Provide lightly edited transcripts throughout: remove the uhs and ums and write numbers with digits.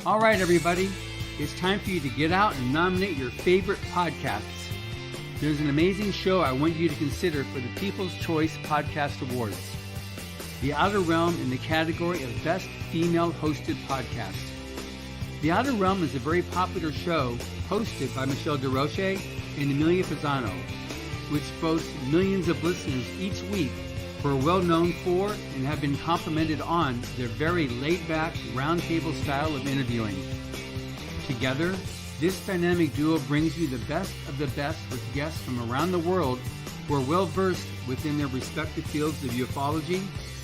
All right, everybody, it's time for you to get out and nominate your favorite podcasts. There's an amazing show I want you to consider for the People's Choice Podcast Awards. The Outer Realm in the category of Best Female Hosted Podcast. The Outer Realm is a very popular show hosted by Michelle DeRoche and Amelia Pisano, which boasts millions of listeners each week who are well known for and have been complimented on their very laid-back, roundtable style of interviewing. Together, this dynamic duo brings you the best of the best with guests from around the world who are well-versed within their respective fields of ufology,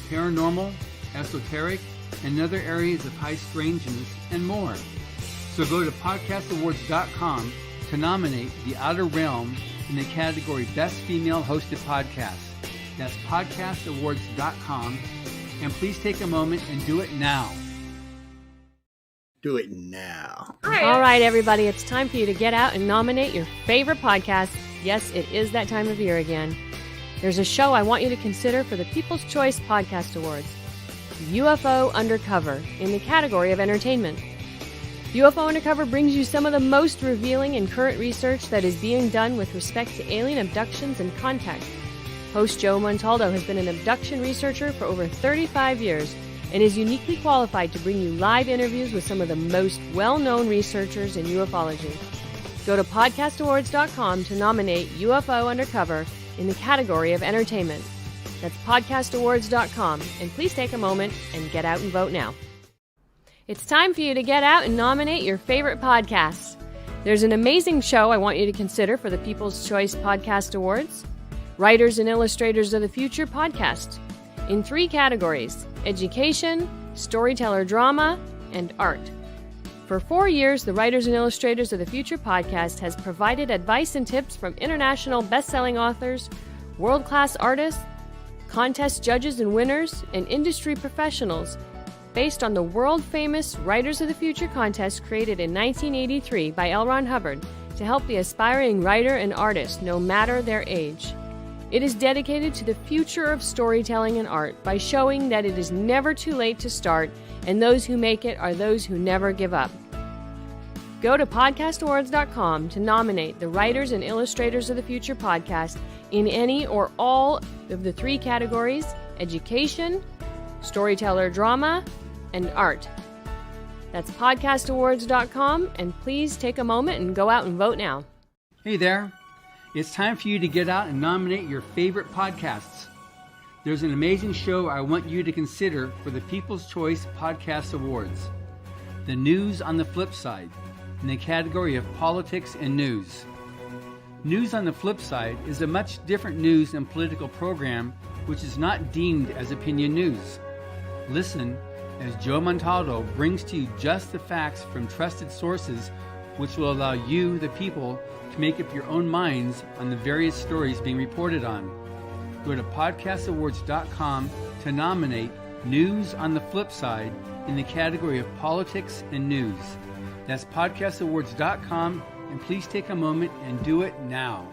paranormal, esoteric, and other areas of high strangeness, and more. So go to podcastawards.com to nominate The Outer Realm in the category Best Female Hosted Podcast. That's podcastawards.com. And please take a moment and do it now. Do it now. All right, everybody. It's time for you to get out and nominate your favorite podcast. Yes, it is that time of year again. There's a show I want you to consider for the People's Choice Podcast Awards. UFO Undercover in the category of entertainment. UFO Undercover brings you some of the most revealing and current research that is being done with respect to alien abductions and contact. Host Joe Montaldo has been an abduction researcher for over 35 years and is uniquely qualified to bring you live interviews with some of the most well-known researchers in ufology. Go to podcastawards.com to nominate UFO Undercover in the category of entertainment. That's podcastawards.com, and please take a moment and get out and vote now. It's time for you to get out and nominate your favorite podcasts. There's an amazing show I want you to consider for the People's Choice Podcast Awards. Writers and Illustrators of the Future podcast in 3 categories: education, storyteller drama, and art. For 4 years, the Writers and Illustrators of the Future podcast has provided advice and tips from international best-selling authors, world-class artists, contest judges and winners, and industry professionals based on the world-famous Writers of the Future contest created in 1983 by L. Ron Hubbard to help the aspiring writer and artist no matter their age. It is dedicated to the future of storytelling and art by showing that it is never too late to start, and those who make it are those who never give up. Go to podcastawards.com to nominate the Writers and Illustrators of the Future podcast in any or all of the 3 categories: education, storyteller drama, and art. That's podcastawards.com, and please take a moment and go out and vote now. Hey there. It's time for you to get out and nominate your favorite podcasts. There's an amazing show I want you to consider for the People's Choice Podcast Awards. The News on the Flipside in the category of politics and news. News on the Flipside is a much different news and political program which is not deemed as opinion news. Listen as Joe Montaldo brings to you just the facts from trusted sources which will allow you, the people, to make up your own minds on the various stories being reported on. Go to podcastawards.com to nominate News on the Flipside in the category of politics and news. That's podcastawards.com, and please take a moment and do it now.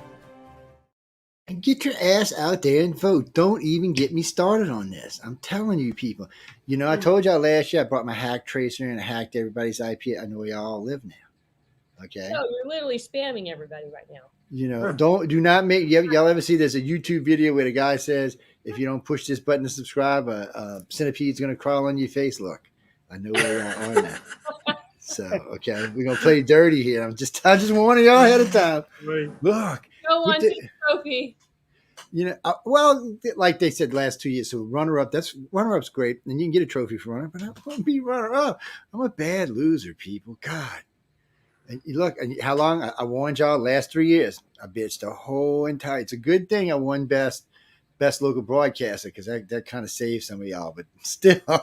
And get your ass out there and vote. Don't even get me started on this. I'm telling you, people. You know, I told y'all last year I brought my hack tracer and I hacked everybody's IP. I know where y'all all live now. Okay. No, you're literally spamming everybody right now. You know, do not make y'all ever see there's a YouTube video where the guy says, if you don't push this button to subscribe, a centipede's going to crawl on your face. Look, I know where y'all are now. So, okay, we're going to play dirty here. I just warning y'all ahead of time. Right. Look. Go on, big trophy. You know, well, like they said last 2 years, so runner-up's great, and you can get a trophy for runner, but I don't want to be runner-up. I'm a bad loser, people. God. And you look, and how long I warned y'all last 3 years. I bitched the whole entire. It's a good thing I won best local broadcaster because that kind of saved some of y'all. But still, I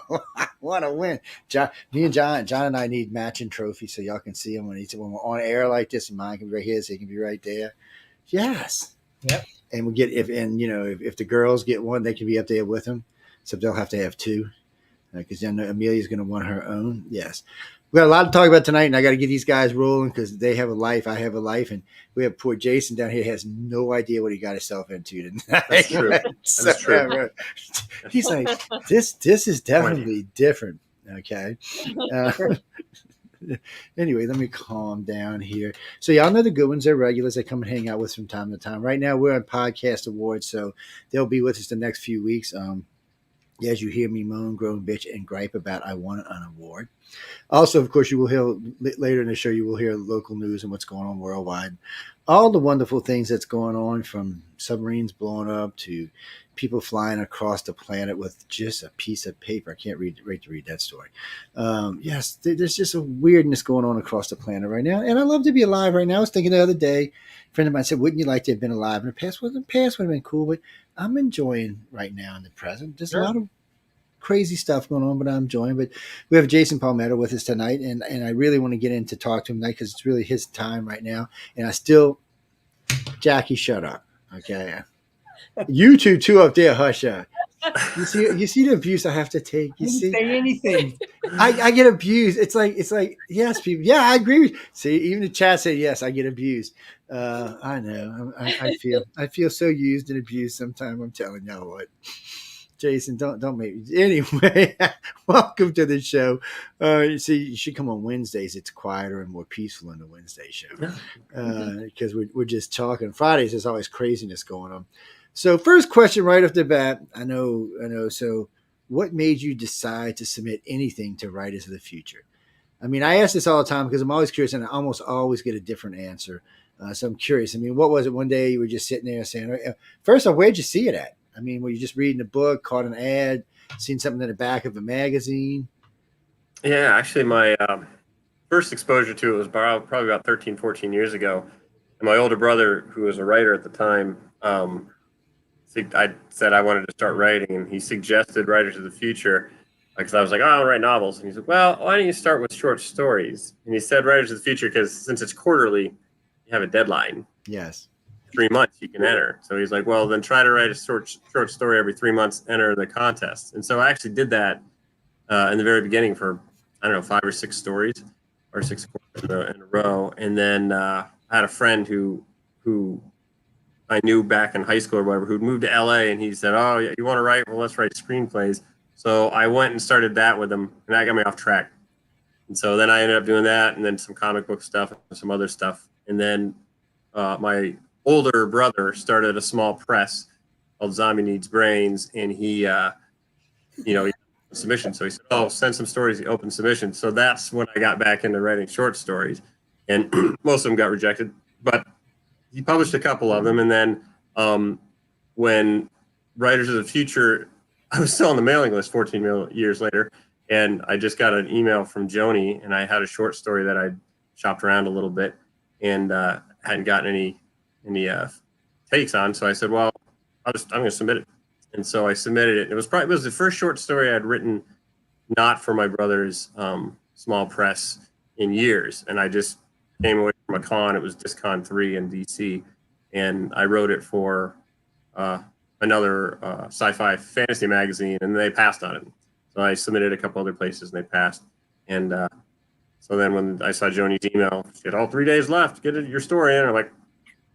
want to win. John and I need matching trophies so y'all can see them when we're on air like this. And mine can be right here, so he can be right there. Yes. Yep. And we get if the girls get one, they can be up there with them. So they'll have to have 2 because then Amelia's going to want her own. Yes. We got a lot to talk about tonight, and I got to get these guys rolling because they have a life. I have a life, and we have poor Jason down here has no idea what he got himself into tonight. That's true. That's true. He's like, this is definitely different. Okay. Anyway, let me calm down here. So y'all know the Goodwins. They're regulars. They come and hang out with us from time to time. Right now we're on podcast awards, so they'll be with us the next few weeks. As you hear me moan, groan, bitch, and gripe about I won an award. Also, of course, you will hear later in the show, you will hear local news and what's going on worldwide. All the wonderful things that's going on, from submarines blowing up to people flying across the planet with just a piece of paper. I can't wait to read that story. Yes, there's just a weirdness going on across the planet right now. And I love to be alive right now. I was thinking the other day, a friend of mine said, wouldn't you like to have been alive in the past? Well, the past would have been cool, but I'm enjoying right now in the present. There's a lot of crazy stuff going on, but I'm enjoying. But we have Jason Palmatier with us tonight, and I really want to get in to talk to him tonight because it's really his time right now. And I still, Jackie, shut up, okay? You two up there, hush up. You see the abuse I have to take. You see, say anything. I get abused. It's like yes, people. Yeah, I agree. See, even the chat said yes. I get abused. I know. I feel so used and abused sometimes. I'm telling y'all what. Jason, don't make me. Anyway, welcome to the show. See, you should come on Wednesdays. It's quieter and more peaceful in the Wednesday show because we're just talking. Fridays, there's always craziness going on. So, first question right off the bat. I know. So, what made you decide to submit anything to Writers of the Future? I mean, I ask this all the time because I'm always curious, and I almost always get a different answer. So, I'm curious. I mean, what was it one day you were just sitting there saying, first off, where'd you see it at? I mean, were you just reading a book, caught an ad, seen something in the back of a magazine? Yeah, actually, my first exposure to it was probably about 13, 14 years ago. And my older brother, who was a writer at the time, I said I wanted to start writing, and he suggested Writers of the Future because I was like, oh, I'll write novels. And he's like, well, why don't you start with short stories? And he said Writers of the Future because since it's quarterly, you have a deadline. Yes. 3 months you can enter. So he's like, well, then try to write a short story every 3 months, enter the contest. And so I actually did that in the very beginning for, 5 or 6 stories or 6 in a row. And then I had a friend who I knew back in high school or whatever, who'd moved to LA, and he said, oh, yeah, you want to write? Well, let's write screenplays. So I went and started that with him, and that got me off track. And so then I ended up doing that, and then some comic book stuff and some other stuff. And then my older brother started a small press called Zombie Needs Brains, and he submission. So he said, oh, send some stories. He opened submission. So that's when I got back into writing short stories, and most of them got rejected, but he published a couple of them. And then when Writers of the Future, I was still on the mailing list 14 years later, and I just got an email from Joni, and I had a short story that I shopped around a little bit and hadn't gotten any takes on. So I said, well, I'm going to submit it. And so I submitted it. It was the first short story I'd written, not for my brother's small press in years. And I just came away from a con. It was DisCon 3 in DC. And I wrote it for another sci-fi fantasy magazine, and they passed on it. So I submitted a couple other places, and they passed. And so then when I saw Joni's email, she had all 3 days left, get your story in. I'm like,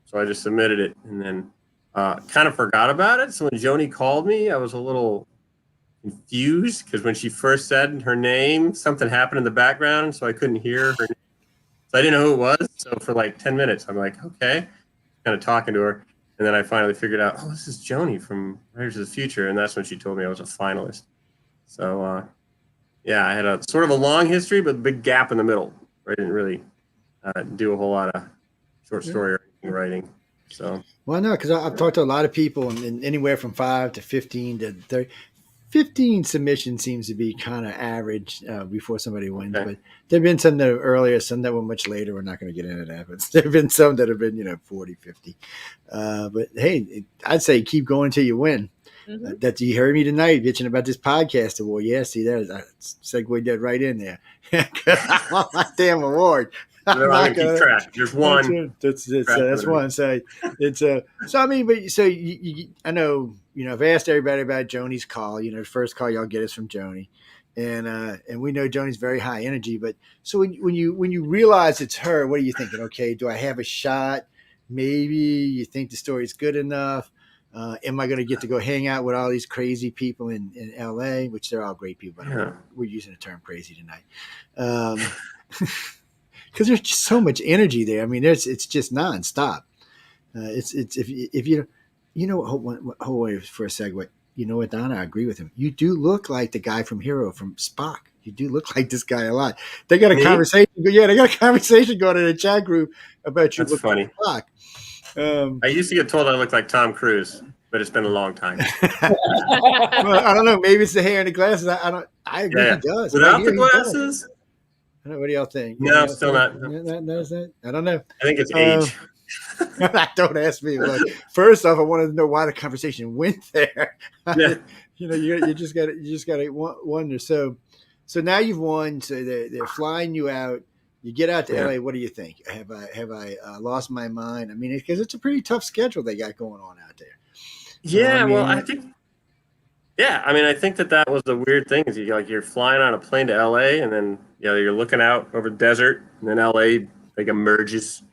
so I just submitted it, and then kind of forgot about it. So when Joni called me, I was a little confused because when she first said her name, something happened in the background, so I couldn't hear her name. So I didn't know who it was. So for like 10 minutes, I'm like, okay, kind of talking to her. And then I finally figured out, oh, this is Joni from Writers of the Future. And that's when she told me I was a finalist. So, yeah, I had a sort of a long history, but a big gap in the middle where I didn't really do a whole lot of short story writing. So, well, no, because I've talked to a lot of people, and anywhere from 5 to 15 to 30. 15 submissions seems to be kind of average before somebody wins. Okay. But there have been some that are earlier, some that were much later. We're not going to get into that. But there have been some that have been, 40, 50. But, hey, I'd say keep going until you win. Mm-hmm. That you heard me tonight bitching about this podcast award. Yeah, see, I segued that right in there. I want my damn award. I'm not keep track. There's one. That's one. So it's so I mean, but so I know I've asked everybody about Joni's call. The first call y'all get is from Joni, and we know Joni's very high energy. But so when you realize it's her, what are you thinking? Okay, do I have a shot? Maybe you think the story's good enough. Am I going to get to go hang out with all these crazy people in LA, which they're all great people. But we're using the term crazy tonight. Because there's just so much energy there. I mean, it's just nonstop. It's if you hold for a segue. You know what, Donna? I agree with him. You do look like the guy from Hero, from Spock. You do look like this guy a lot. They got a conversation. Yeah, they got a conversation going in a chat group about you. That's funny. Like Spock. I used to get told I look like Tom Cruise, but it's been a long time. Well, I don't know. Maybe it's the hair and the glasses. I agree. He does. Without the glasses. I don't know. What do y'all think? No, still not. I don't know. I think it's age. Don't ask me. Like, first off, I wanted to know why the conversation went there. Yeah. You just got to wonder. So now you've won. So they're flying you out. You get out to LA. What do you think? Have I lost my mind? I mean, because it's a pretty tough schedule they got going on out there. Yeah. I think. Yeah, I mean, I think that was the weird thing is you're flying on a plane to LA, and then you're looking out over the desert, and then LA emerges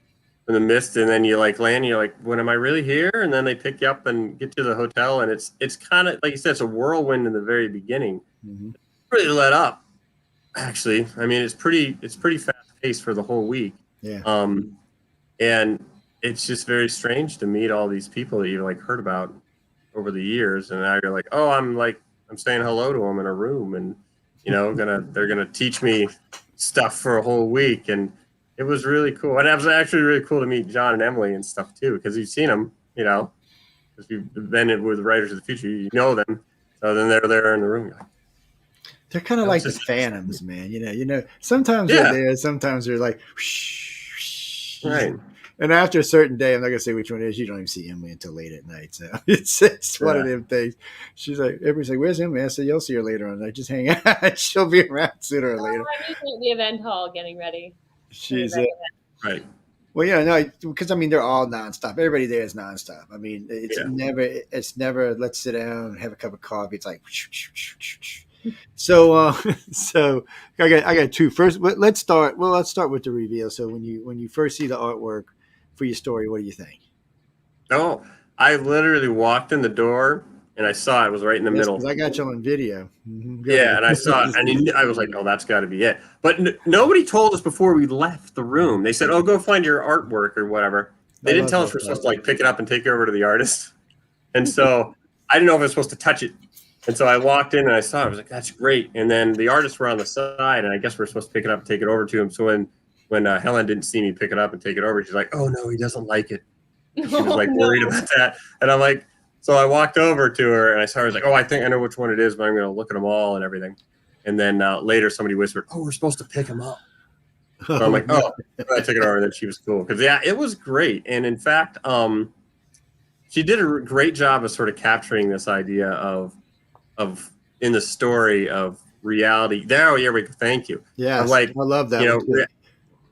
from the mist, and then you land, and you're like, when am I really here? And then they pick you up and get to the hotel, and it's kind of like you said, it's a whirlwind in the very beginning. Mm-hmm. It's really let up, actually. I mean, it's pretty fast paced for the whole week. Yeah. And it's just very strange to meet all these people that you heard about over the years, and now you're like, oh, I'm saying hello to them in a room, and they're gonna teach me stuff for a whole week, and it was really cool. And it was actually really cool to meet John and Emily and stuff too, because you've seen them, because you've been with Writers of the Future, you know them, so then they're there in the room. They're kind of like the phantoms, man. Sometimes they're there, sometimes they're like, whoosh, right. And after a certain day, I'm not gonna say which one it is. You don't even see Emily until late at night, so it's one of them things. She's like, everybody's like, "Where's Emily?" I said, "You'll see her later on. Just hang out. She'll be around sooner or later." I'm usually at the event hall getting ready. She's right. Well, because they're all nonstop. Everybody there is nonstop. I mean, it's never. Let's sit down and have a cup of coffee. It's like. So I got two. First, let's start with the reveal. So when you first see the artwork for your story, what do you think? Oh, I literally walked in the door and I saw it was right in the middle. I got you on video. Mm-hmm. Yeah, and I saw it, and I was like, "Oh, that's got to be it." But nobody told us before we left the room. They said, "Oh, go find your artwork or whatever." They didn't tell us we're supposed to pick it up and take it over to the artist. And so I didn't know if I was supposed to touch it. And so I walked in and I saw it. I was like, "That's great." And then the artists were on the side, and I guess we're supposed to pick it up and take it over to him. So when Helen didn't see me pick it up and take it over, she's like, "Oh no, he doesn't like it." She was worried about that, and I'm like, so I walked over to her and I saw her. I was like, "Oh, I think I know which one it is, but I'm going to look at them all and everything." And then later somebody whispered, "Oh, we're supposed to pick him up." So I'm like, "Oh," I took it over, and then she was cool because it was great. And in fact, she did a great job of sort of capturing this idea of in the story of reality. There, we go. Thank you. Yeah, I love that.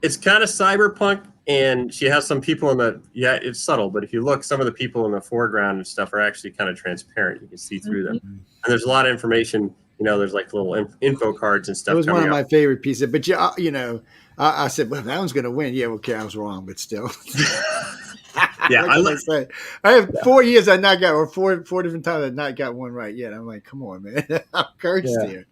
It's kind of cyberpunk, and she has some people it's subtle, but if you look, some of the people in the foreground and stuff are actually kind of transparent. You can see through them, and there's a lot of information. There's little info cards and stuff. It was one of my favorite pieces, but I said, well, that one's going to win. Yeah, okay, I was wrong, but still. Yeah, I have 4 years I not got, or four different times I not got one right yet. I'm like, come on, man, I'm cursed here.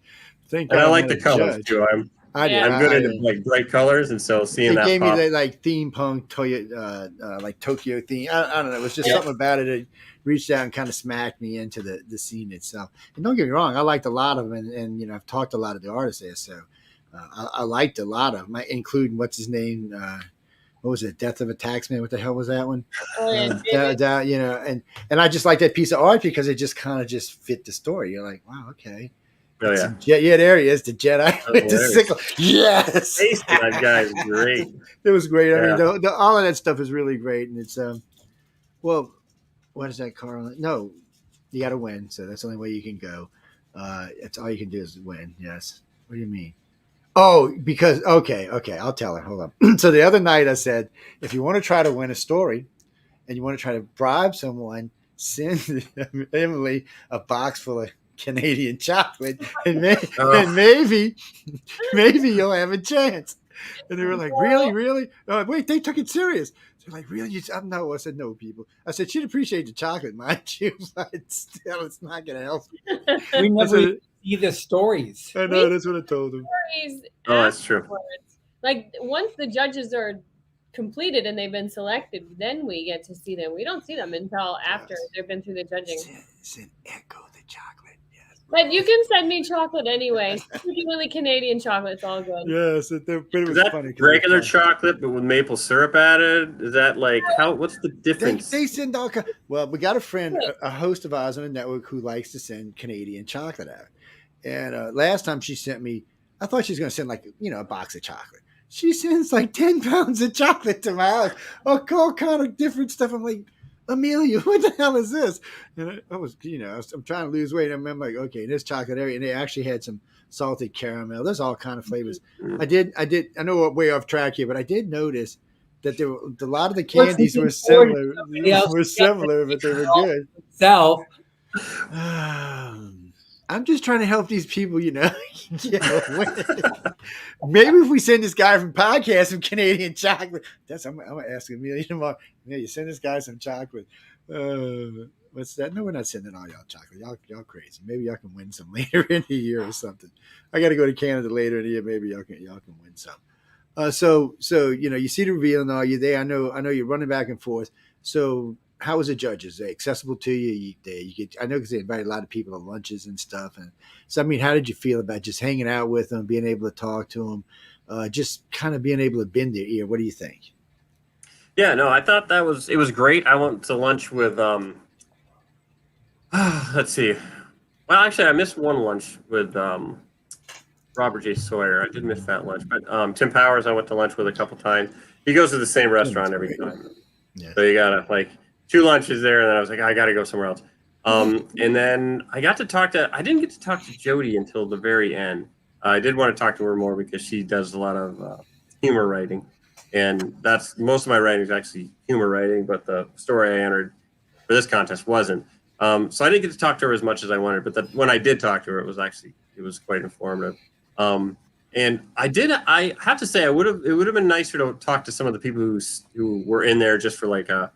And I like the colors too. I'm good at bright colors, and so seeing that gave me the theme punk Tokyo theme. I don't know. It was just something about it that reached out and kind of smacked me into the scene itself. And don't get me wrong, I liked a lot of them, and I've talked to a lot of the artists there, so I liked a lot of them, including what's his name. What was it? Death of a Taxman. What the hell was that one? And I just like that piece of art because it just kind of just fit the story. You're like, wow, okay. Oh, yeah. There he is, the Jedi with the sickle. Yes, that guy is great. It was great. I mean, all of that stuff is really great, and it's well, what is that, Carl? No, you got to win, so that's the only way you can go. That's all you can do is win. Yes. What do you mean? Oh, because okay, I'll tell her. Hold on. So the other night I said, if you want to try to win a story, and you want to try to bribe someone, send Emily a box full of Canadian chocolate, and maybe you'll have a chance. And they were like, really? Wait, they took it serious. They're like, really? No. I said, no, people. I said, she'd appreciate the chocolate, mind you, but still, it's not going to help. We never said, see the stories. I know, that's what I told them. Stories Oh, that's true. afterwards. Like once the judges are completed and they've been selected, then we get to see them. We don't see them until after they've been through the judging. Said echo the chocolate. Yes. But you can send me chocolate anyway. Really Canadian chocolate's all good. Yes, but it was Is that funny. regular chocolate but with maple syrup added? Is that like how? What's the difference? They send all kinds. Well, we got a friend, a host of ours on the network, who likes to send Canadian chocolate out. And last time she sent me, I thought she was going to send like a box of chocolate. She sends like 10 pounds of chocolate to my house, all kind of different stuff. I'm like, Amelia, what the hell is this? And I was, I'm trying to lose weight. And I'm like, okay, there's chocolate area, and they actually had some salted caramel. There's all kind of flavors. I know we're way off track here, but I did notice that there were a lot of the candies were similar. But they were good. Self. I'm just trying to help these people, Maybe if we send this guy from podcast some Canadian chocolate, I'm gonna ask Amelia tomorrow. You send this guy some chocolate. What's that? No, we're not sending all y'all chocolate. Y'all crazy. Maybe y'all can win some later in the year or something. I got to go to Canada later in the year. Maybe y'all can win some. So you see the reveal and all. You're there. I know you're running back and forth. So how was the judges? Are they accessible to you? I know because they invited a lot of people to lunches and stuff. And so, I mean, how did you feel about just hanging out with them, being able to talk to them, just kind of being able to bend their ear? What do you think? Yeah, no, I thought it was great. I went to lunch with, let's see. Well, actually, I missed one lunch with Robert J. Sawyer. I did miss that lunch. But Tim Powers, I went to lunch with a couple times. He goes to the same restaurant every time. Yeah. So you got to, 2 lunches there, and then I was like, I got to go somewhere else. And then I didn't get to talk to Jody until the very end. I did want to talk to her more because she does a lot of humor writing. And that's most of my writing is actually humor writing, but the story I entered for this contest wasn't. So I didn't get to talk to her as much as I wanted, but when I did talk to her, it was quite informative. And I have to say, it would have been nicer to talk to some of the people who were in there just for like a,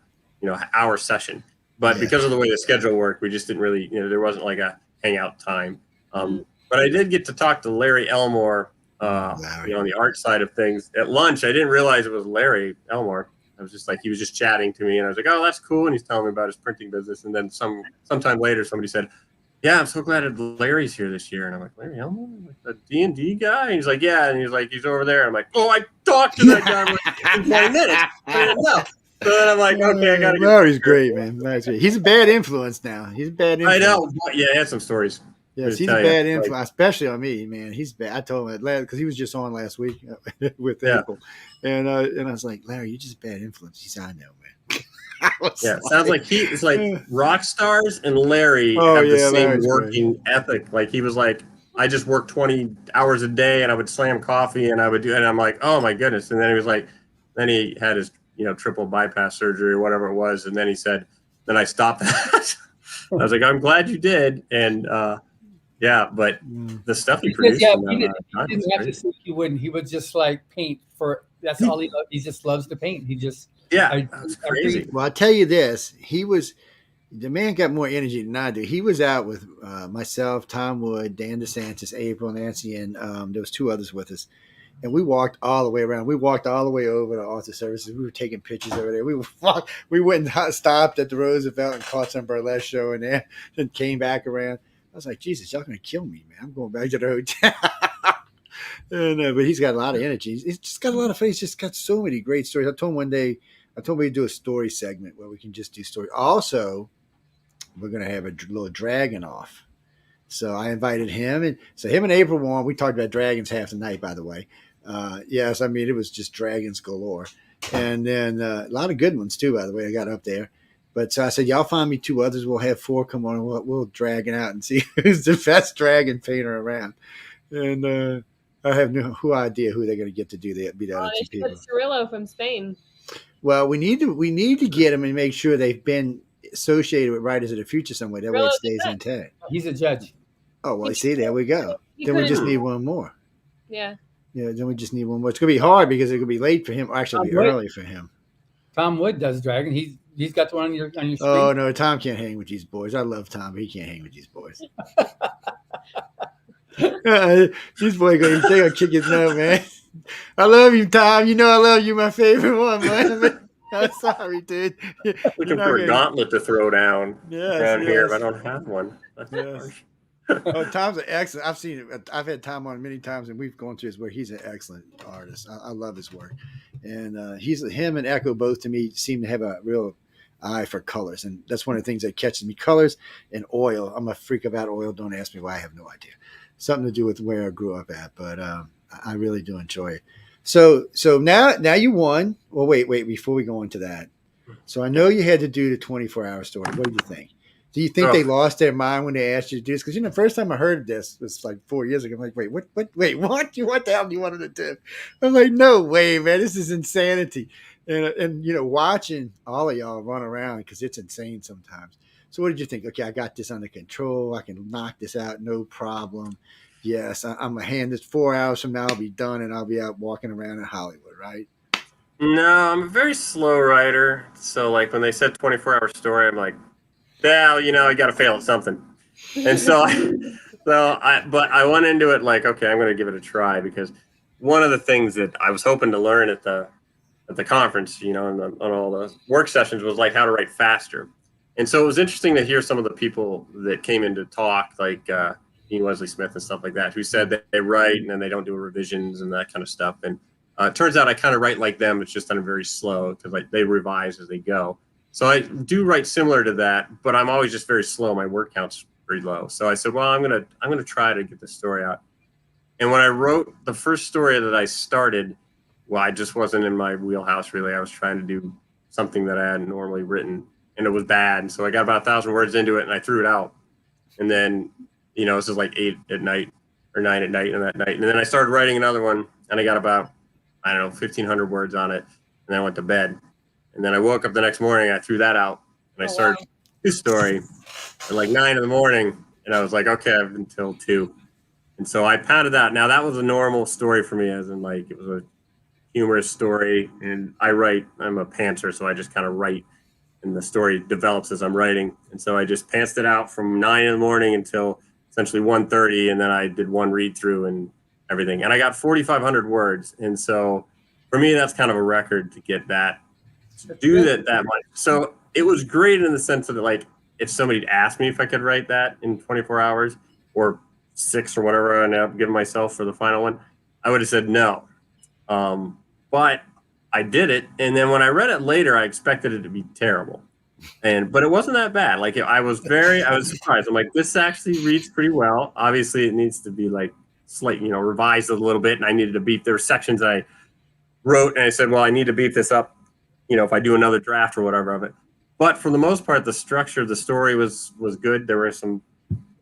hour session. But because of the way the schedule worked, we just didn't really, there wasn't like a hangout time. But I did get to talk to Larry Elmore, on the art side of things at lunch. I didn't realize it was Larry Elmore. I was just like, he was just chatting to me, and I was like, oh, that's cool. And he's telling me about his printing business. And then sometime later, somebody said, yeah, I'm so glad Larry's here this year. And I'm like, Larry Elmore, like the D&D guy? And he's like, yeah. And he's like, he's over there. I'm like, oh, I talked to that guy in 20 minutes. So then I'm like, okay, I got to go. Larry's great, man. Larry's great. He's a bad influence now. He's a bad influence. I know. Yeah, he had some stories. Yes, he's a bad influence, especially on me, man. He's bad. I told him because he was just on last week with April. And I was like, Larry, you're just a bad influence. He said, I know, man. Sounds like it's like rock stars and Larry have the same Larry's working ethic. Like he was like, I just worked 20 hours a day and I would slam coffee and I would do, and I'm like, oh my goodness. And then he was like, then he had his, triple bypass surgery or whatever it was. And then he said, then I stopped that. I was like, I'm glad you did. And, but the stuff he produced. He didn't have to say he wouldn't. He would just like paint that's all he loves. He just loves to paint. He just, that's crazy. Well, I'll tell you this, the man got more energy than I do. He was out with myself, Tom Wood, Dan DeSantis, April, Nancy, and there was 2 others with us. And we walked all the way around. We walked all the way over to Author Services. We were taking pictures over there. We went and stopped at the Roosevelt and caught some burlesque show in there and came back around. I was like, Jesus, y'all going to kill me, man. I'm going back to the hotel. But he's got a lot of energy. He's just got a lot of faith. He's just got so many great stories. I told him one day, we'd do a story segment where we can just do stories. Also, we're going to have a little dragon off. So I invited him. And so him and April won. We talked about dragons half the night, by the way. Yes, I mean, it was just dragons galore. And then a lot of good ones, too, by the way. I got up there. But so I said, y'all find me 2 others. We'll have 4 come on. And we'll drag it out and see who's the best dragon painter around. And I have no idea who they're going to get to do that. Be the other 2 people. Cirillo from Spain. Well, we need to get them and make sure they've been associated with Writers of the Future somewhere. That way it stays intact. He's a judge. Oh, well, see, there we go. Then we just need 1 more. Yeah. Yeah, then we just need 1 more. It's going to be hard because it could be late for him. Or actually, it'll be early for him. Tom Wood does Dragon. He's got the one on your screen. Oh no, Tom can't hang with these boys. I love Tom, but he can't hang with these boys. These boys gonna kick his nut, man. I love you, Tom. You know I love you, my favorite one, man. I'm sorry, dude. Looking for a gauntlet to throw down here, but I don't have one. Yes. Oh, Tom's an excellent. I've seen it. I've had Tom on many times, and we've gone through his work. He's an excellent artist. I love his work, and him and Echo both to me seem to have a real eye for colors, and that's one of the things that catches me. Colors and oil. I'm a freak about oil. Don't ask me why. I have no idea. Something to do with where I grew up at, but I really do enjoy it. So now you won. Well, wait. Before we go into that, so I know you had to do the 24-hour story. What do you think? Do you think they lost their mind when they asked you to do this? Because the first time I heard this was like 4 years ago. I'm like, wait, what? What the hell do you want to do? I'm like, no way, man. This is insanity. And watching all of y'all run around because it's insane sometimes. So what did you think? Okay, I got this under control. I can knock this out, no problem. Yes, I'm gonna hand this 4 hours from now. I'll be done, and I'll be out walking around in Hollywood, right? No, I'm a very slow writer. So like when they said 24-hour story, I'm like, well, I got to fail at something. And but I went into it like, okay, I'm going to give it a try, because one of the things that I was hoping to learn at the conference, and on all the work sessions, was like how to write faster. And so it was interesting to hear some of the people that came in to talk, like Ian Wesley Smith and stuff like that, who said that they write and then they don't do revisions and that kind of stuff. And it turns out I kind of write like them. It's just done very slow, because like they revise as they go. So I do write similar to that, but I'm always just very slow. My word count's pretty low. So I said, well, I'm gonna try to get this story out. And when I wrote the first story that I started, well, I just wasn't in my wheelhouse really. I was trying to do something that I hadn't normally written, and it was bad. And so I got about 1,000 words into it, and I threw it out. And then, this is like 8 at night or 9 at night, and that night. And then I started writing another one, and I got about, 1,500 words on it, and then I went to bed. And then I woke up the next morning, I threw that out, and I started this story at like 9 in the morning, and I was like, okay, I have until 2. And so I pounded that. Now that was a normal story for me, as in like it was a humorous story, and I'm a pantser, so I just kind of write, and the story develops as I'm writing. And so I just pantsed it out from 9 in the morning until essentially 1:30, and then I did one read through and everything. And I got 4,500 words. And so for me, that's kind of a record to get that. Do that much. So it was great in the sense that, like, if somebody asked me if I could write that in 24 hours or 6 or whatever I ended up giving myself for the final one, I would have said no. But I did it, and then when I read it later, I expected it to be terrible, but it wasn't that bad. Like I was surprised. I'm like, this actually reads pretty well. Obviously, it needs to be like slightly, revised a little bit, and I needed to beef. There were sections I wrote, and I said, well, I need to beef this up, if I do another draft or whatever of it. But for the most part, the structure of the story was good. There were some,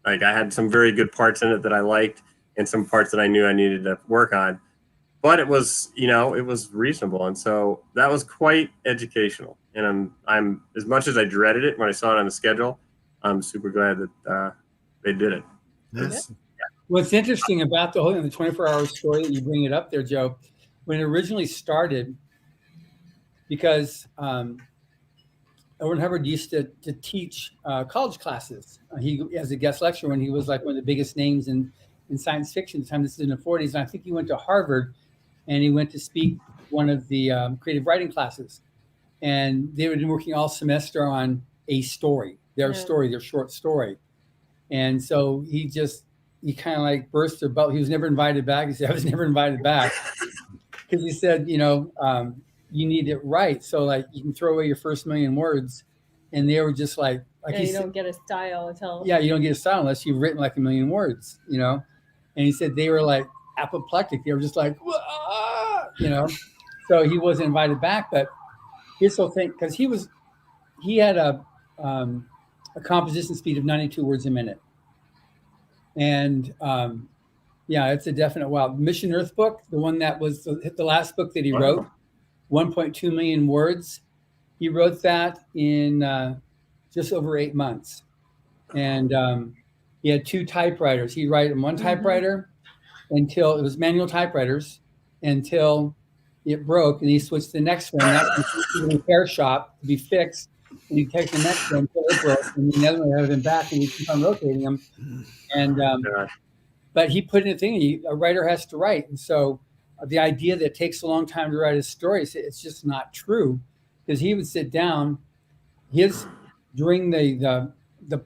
I had some very good parts in it that I liked, and some parts that I knew I needed to work on. But it was, it was reasonable. And so that was quite educational. And I'm as much as I dreaded it when I saw it on the schedule, I'm super glad that they did it. Yes. What's interesting about the 24-hour story that you bring it up there, Joe, when it originally started, because Owen Hubbard used to teach college classes. He, as a guest lecturer, when he was like one of the biggest names in science fiction at the time. This is in the 40s. And I think he went to Harvard, and he went to speak one of the creative writing classes. And they had been working all semester on a story, their short story. And so he kind of like burst their bubble. He was never invited back. He said, I was never invited back. Because he said, you need it right. So like you can throw away your first 1,000,000 words. And they were just like you don't get a style until. Yeah, you don't get a style unless you've written like 1,000,000 words, And he said they were like apoplectic. They were just like, So he wasn't invited back. But his whole thing, because he had a composition speed of 92 words a minute. And it's a definite wow. Mission Earth book, the one that was the last book that he wrote, 1.2 million words. He wrote that in just over 8 months. And he had 2 typewriters. He'd write in one typewriter until it was manual typewriters until it broke, and he switched to the next one. That was to the repair shop to be fixed, and he take the next one until it broke, and the other one would have him back, and we keep on rotating them. And but he put in a thing: a writer has to write, and so the idea that it takes a long time to write a story, it's just not true, because he would sit down. During the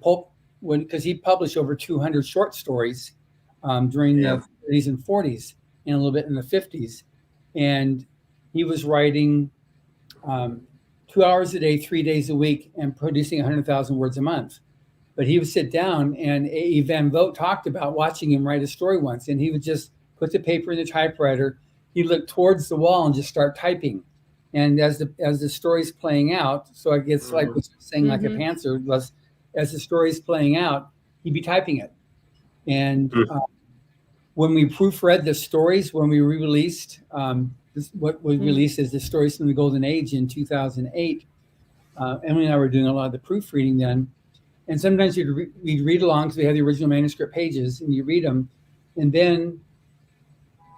pulp, because he published over 200 short stories during the 30s and 40s and a little bit in the 50s, and he was writing 2 hours a day, 3 days a week, and producing 100,000 words a month. But he would sit down, and A.E. Van Vogt talked about watching him write a story once, and he would just put the paper in the typewriter. He'd look towards the wall and just start typing. And as the story's playing out, so it gets like was saying like a pantser was, as the story's playing out, he'd be typing it. And when we proofread the stories, when we re-released what was released as the Stories from the Golden Age in 2008, Emily and I were doing a lot of the proofreading then. And sometimes we'd read along because we had the original manuscript pages, and you read them, and then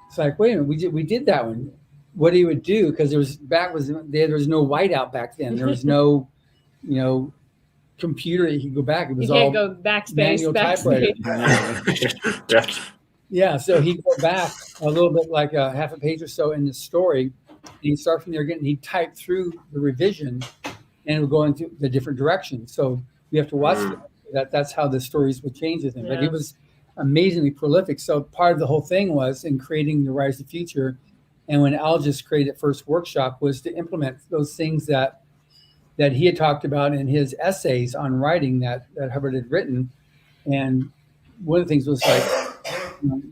it's like, wait a minute, we did that one. What he would do, because there was no whiteout back then. There was no, computer that you could go back. It was all go backspace, manual typewriter. Yeah, so he'd go back a little bit, like a half a page or so in the story, and he'd start from there again, and he'd type through the revision, and it would go into the different directions. So we have to watch that. That's how the stories would change with him. Yeah. But he was amazingly prolific. So part of the whole thing was in creating the Rise of the Future. And when Al just created First Workshop, was to implement those things that he had talked about in his essays on writing that Hubbard had written. And one of the things was like,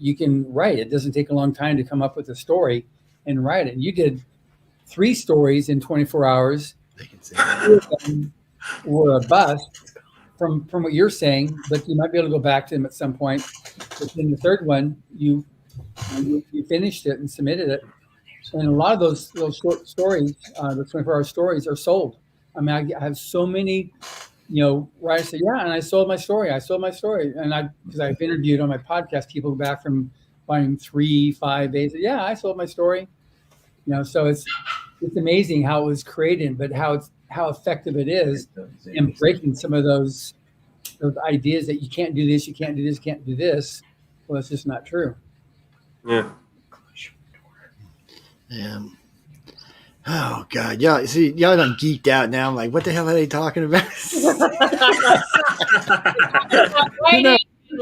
you can write. It doesn't take a long time to come up with a story and write it. You did 3 stories in 24 hours. Two of them were a bust from what you're saying, but you might be able to go back to them at some point. But then the third one, you finished it and submitted it. And a lot of those short stories, the 24-hour stories, are sold. I mean, I have so many, writers say, yeah, and I sold my story. And because I've interviewed on my podcast people back from volume 3, 5, 8. Yeah, I sold my story. So it's amazing how it was created, but how effective it is in breaking some of those ideas that you can't do this, you can't do this, can't do this. Well, it's just not true. Yeah. Oh God, y'all done geeked writing out now. I'm like, what the hell are they talking about?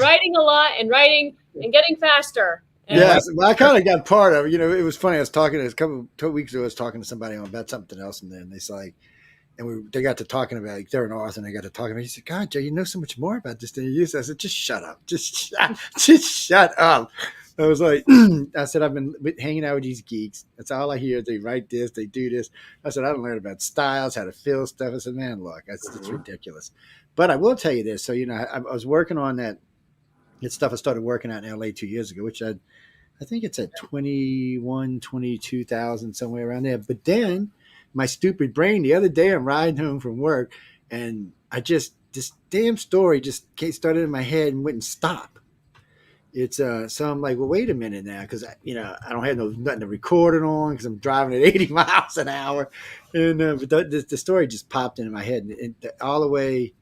writing a lot and writing and getting faster. And Yes, well, I kind of got part of it. It was funny. I was talking a couple 2 weeks ago. I was talking to somebody about something else, and then they got to talking about, like, they're an author, and they got to talking about. He said, "God, Joe, you know so much more about this than you used to." I said, "Just shut up, just shut up." I was like, I said, I've been hanging out with these geeks. That's all I hear. They write this, they do this. I said, I don't learn about styles, how to fill stuff. I said, man, look, it's ridiculous. But I will tell you this. So, I was working on that stuff I started working on in LA 2 years ago, which I think it's at 22,000, somewhere around there. But then my stupid brain, the other day, I'm riding home from work, and this damn story just started in my head and wouldn't stop. It's so I'm like, well, wait a minute now, because I don't have nothing to record it on because I'm driving at 80 miles an hour, and but the story just popped into my head, and all the way.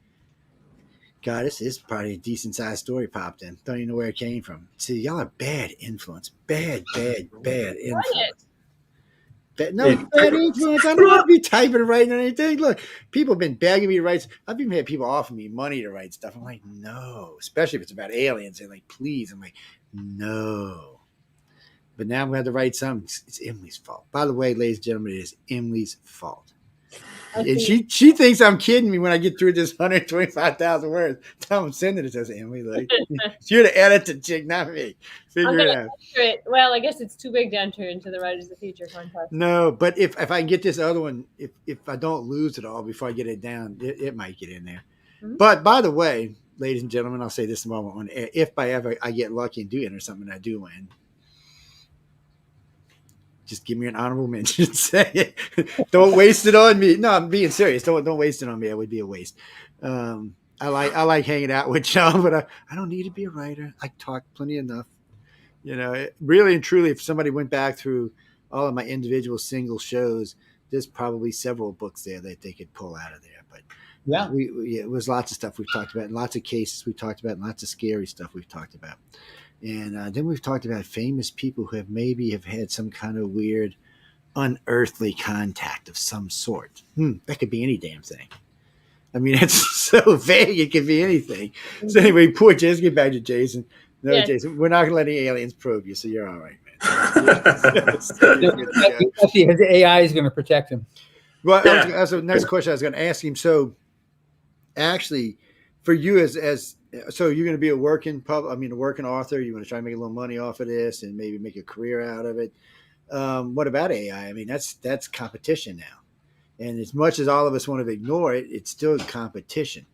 God, this is probably a decent sized story popped in. Don't even know where it came from. See, y'all are bad influence, bad influence. Bad influence. I don't want to be typing and writing anything. Look, people have been begging me to write. I've even had people offer me money to write stuff. I'm like, no, especially if it's about aliens. They're like, please. I'm like, no. But now I'm going to have to write something. It's Emily's fault. By the way, ladies and gentlemen, it is Emily's fault. And she thinks I'm kidding me when I get through this 125,000 words. I'm sending it to Emily. Like, you're the editor chick, not me. Figure it out. Well, I guess it's too big to enter into the Writers of the Future contest. No, but if I can get this other one, if I don't lose it all before I get it down, it might get in there. Mm-hmm. But by the way, ladies and gentlemen, I'll say this moment on air. If by ever I get lucky and do enter something, I do win. Just give me an honorable mention. Say it. Don't waste it on me. No, I'm being serious. Don't waste it on me. It would be a waste. I like hanging out with y'all, but I don't need to be a writer. I talk plenty enough. Really and truly, if somebody went back through all of my individual single shows, there's probably several books there that they could pull out of there. But Yeah. it was lots of stuff we've talked about, and lots of cases we've talked about, and lots of scary stuff we've talked about. And then we've talked about famous people who have had some kind of weird, unearthly contact of some sort. That could be any damn thing. I mean, it's so vague. It could be anything. So anyway, poor Jason. Let's get back to Jason. No, Yes. Jason, we're not going to let any aliens probe you, so you're all right, man. The AI is going to protect him. Well, Yeah. that's the next question I was going to ask him. So, actually, for you so you're going to be a working author. You want to try and make a little money off of this and maybe make a career out of it. What about AI? I mean, that's competition now, and as much as all of us want to ignore it, it's still competition.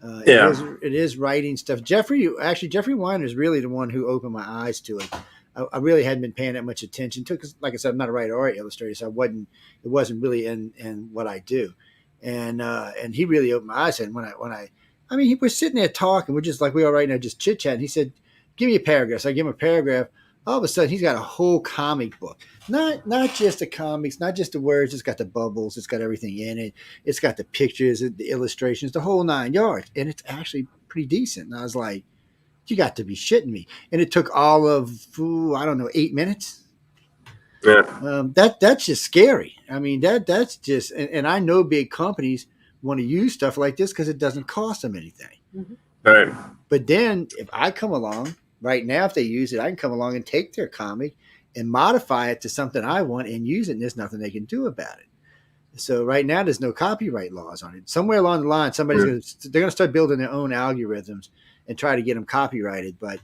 It is writing stuff. Jeffrey Weiner is really the one who opened my eyes to it. I really hadn't been paying that much attention to it because, like I said, I'm not a writer or an illustrator, so it wasn't really in what I do. And he really opened my eyes. And he was sitting there talking, we're just like we are right now, just chit chatting. He said, "Give me a paragraph." So I give him a paragraph. All of a sudden, he's got a whole comic book. Not just the comics, not just the words. It's got the bubbles. It's got everything in it. It's got the pictures, the illustrations, the whole 9 yards. And it's actually pretty decent. And I was like, you got to be shitting me. And it took all of, 8 minutes. Yeah. That's just scary. I mean, that's just, and I know big companies want to use stuff like this because it doesn't cost them anything. Mm-hmm. Right. But then if I come along, right now, if they use it, I can come along and take their comic and modify it to something I want and use it, and there's nothing they can do about it. So right now, there's no copyright laws on it. Somewhere along the line, they're going to start building their own algorithms and try to get them copyrighted. But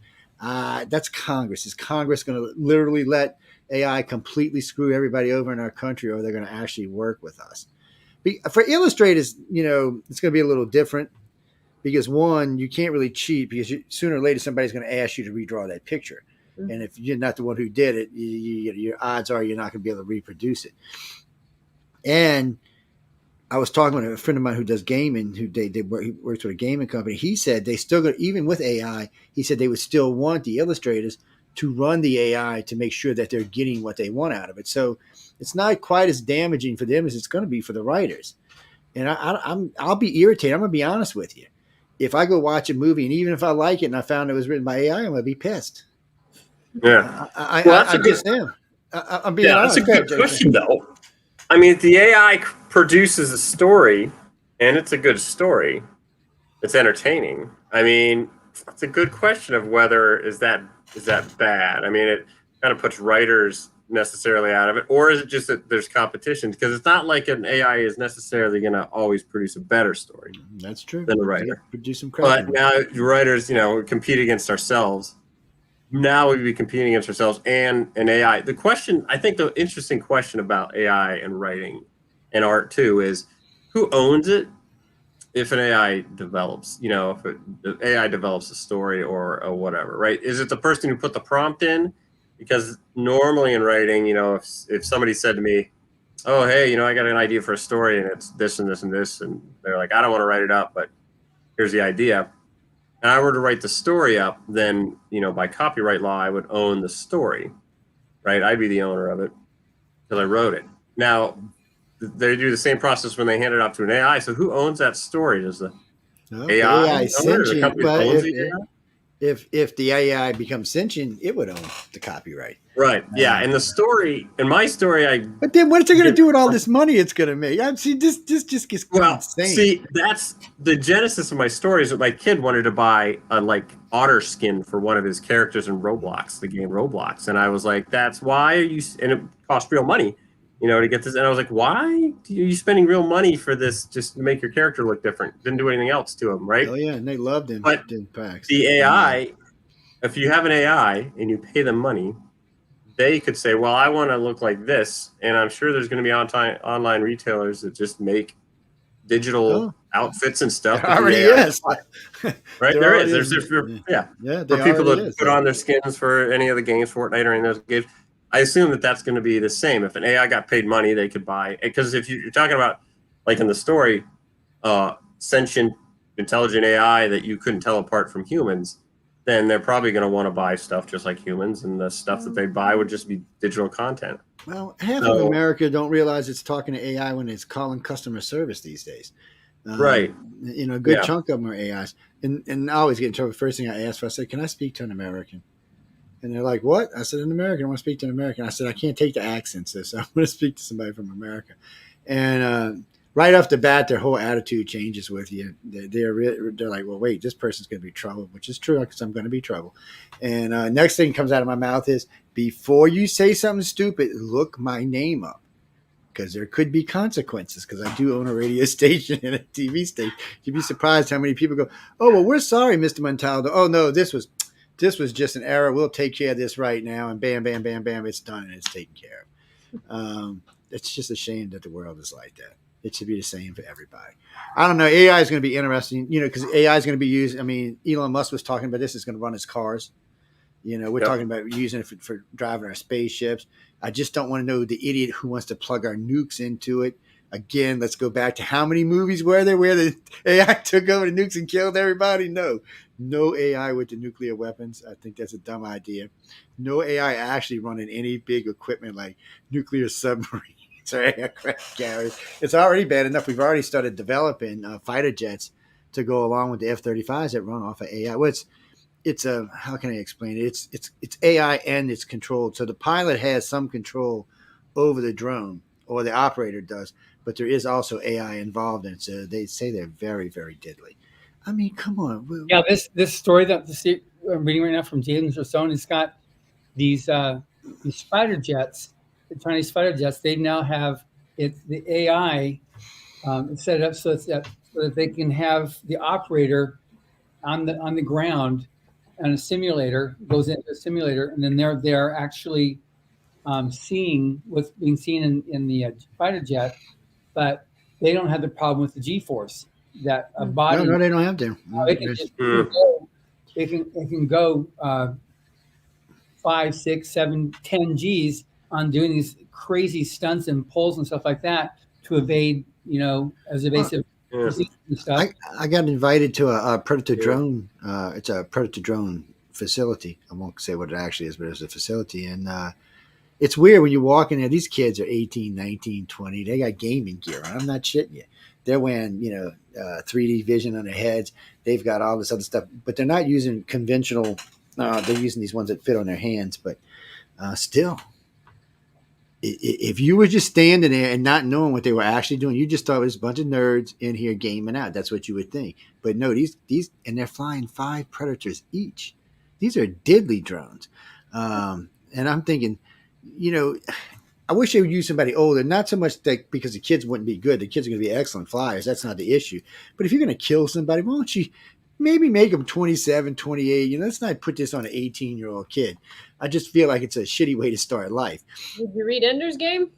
that's Congress. Is Congress going to literally let AI completely screw everybody over in our country, or they're going to actually work with us? For illustrators, it's going to be a little different. Because one, you can't really cheat because sooner or later somebody's going to ask you to redraw that picture. Mm-hmm. And if you're not the one who did it, your odds are you're not going to be able to reproduce it. And I was talking with a friend of mine who does gaming, he works with a gaming company. He said they still go, even with AI, he said they would still want the illustrators to run the AI to make sure that they're getting what they want out of it. So it's not quite as damaging for them as it's going to be for the writers. And I'll be irritated. I'm going to be honest with you. If I go watch a movie, and even if I like it and I found it was written by AI, I'm going to be pissed. Yeah. I'm just saying. I'm being honest. That's a good question, though. I mean, if the AI produces a story, and it's a good story, it's entertaining. I mean, it's a good question of whether is that bad. I mean, it kind of puts writers necessarily out of it, or is it just that there's competition? Because it's not like an AI is necessarily going to always produce a better story. That's true. Than a writer. Produce some credit. But now writers, compete against ourselves. Now we'd be competing against ourselves and AI. I think the interesting question about AI and writing and art too is who owns it if an AI develops, if AI develops a story or whatever, right? Is it the person who put the prompt in? Because normally in writing, if somebody said to me, "Oh, hey, I got an idea for a story and it's this and this and this," and they're like, "I don't want to write it up, but here's the idea," and I were to write the story up, then, by copyright law, I would own the story, right? I'd be the owner of it because I wrote it. Now, they do the same process when they hand it off to an AI. So who owns that story? Does the AI own it, or the company that owns the AI? If the AI becomes sentient, it would own the copyright. Right. Yeah. And my story, But then what's it going to do with all this money it's going to make? This just gets insane. See, that's the genesis of my story. Is that my kid wanted to buy a otter skin for one of his characters in Roblox, the game Roblox, and I was like, "That's why you." And it cost real money, to get this. And I was like, "Why are you spending real money for this just to make your character look different? Didn't do anything else to him, right?" Oh yeah, and they loved him. But the AI, if you have an AI and you pay them money, they could say, "Well, I want to look like this," and I'm sure there's going to be online retailers that just make digital outfits and stuff. There already is. Right? There is. There's for people that put on their skins for any of the games, Fortnite or any of those games. I assume that's going to be the same. If an AI got paid money, they could buy. Because if you're talking about, like in the story, sentient, intelligent AI that you couldn't tell apart from humans, then they're probably going to want to buy stuff just like humans, and the stuff that they buy would just be digital content. Well, half So- of America don't realize it's talking to AI when it's calling customer service these days. Right. You know, a good Yeah. chunk of them are AIs. And I always get in trouble. First thing I ask for, I said, can I speak to an American? And they're like, what? I said, an American. I want to speak to an American. I said, I can't take the accents. So I want to speak to somebody from America. And right off the bat, their whole attitude changes with you. They're like, well, wait, this person's going to be trouble, which is true because I'm going to be trouble. And next thing comes out of my mouth is, before you say something stupid, look my name up, because there could be consequences, because I do own a radio station and a TV station. You'd be surprised how many people go, oh, well, we're sorry, Mr. Montaldo. Oh, no, this was just an error. We'll take care of this right now. And bam, bam, bam, bam, it's done and it's taken care of. It's just a shame that the world is like that. It should be the same for everybody. I don't know. AI is going to be interesting, you know, because AI is going to be used. I mean, Elon Musk was talking about this. It's going to run his cars. You know, we're talking about using it for driving our spaceships. I just don't want to know the idiot who wants to plug our nukes into it. Again, let's go back to how many movies were there where the AI took over the nukes and killed everybody? No AI with the nuclear weapons. I think that's a dumb idea. No AI actually running any big equipment like nuclear submarines or aircraft carriers. It's already bad enough. We've already started developing fighter jets to go along with the F-35s that run off of AI. Well, it's a, how can I explain it? It's AI and it's controlled. So the pilot has some control over the drone, or the operator does, but there is also AI involved in it. So they say they're very, very deadly. I mean, come on. Yeah, this story that I'm reading right now from Jason Palmatier, it's got these fighter jets, the Chinese fighter jets. They now have the AI set it up so that they can have the operator on the ground, and a simulator goes into a simulator, and then they're actually seeing what's being seen in the fighter jet, but they don't have the problem with the G-force that a body. No, they don't have to. It can just it can go 5, 6, 7, 10 Gs on doing these crazy stunts and pulls and stuff like that to evade, you know, as evasive stuff. I got invited to a Predator drone. It's a Predator drone facility. I won't say what it actually is, but it's a facility. And it's weird when you walk in there. These kids are 18, 19, 20. They got gaming gear on. I'm not shitting you. They're wearing, 3D vision on their heads. They've got all this other stuff, but they're not using conventional. They're using these ones that fit on their hands. But still, if you were just standing there and not knowing what they were actually doing, you just thought it was a bunch of nerds in here gaming out. That's what you would think. But no, these and they're flying 5 Predators each. These are deadly drones. And I'm thinking, I wish they would use somebody older, not so much that because the kids wouldn't be good. The kids are going to be excellent flyers. That's not the issue. But if you're going to kill somebody, why don't you maybe make them 27, 28? Let's not put this on an 18-year-old kid. I just feel like it's a shitty way to start life. Did you read Ender's Game?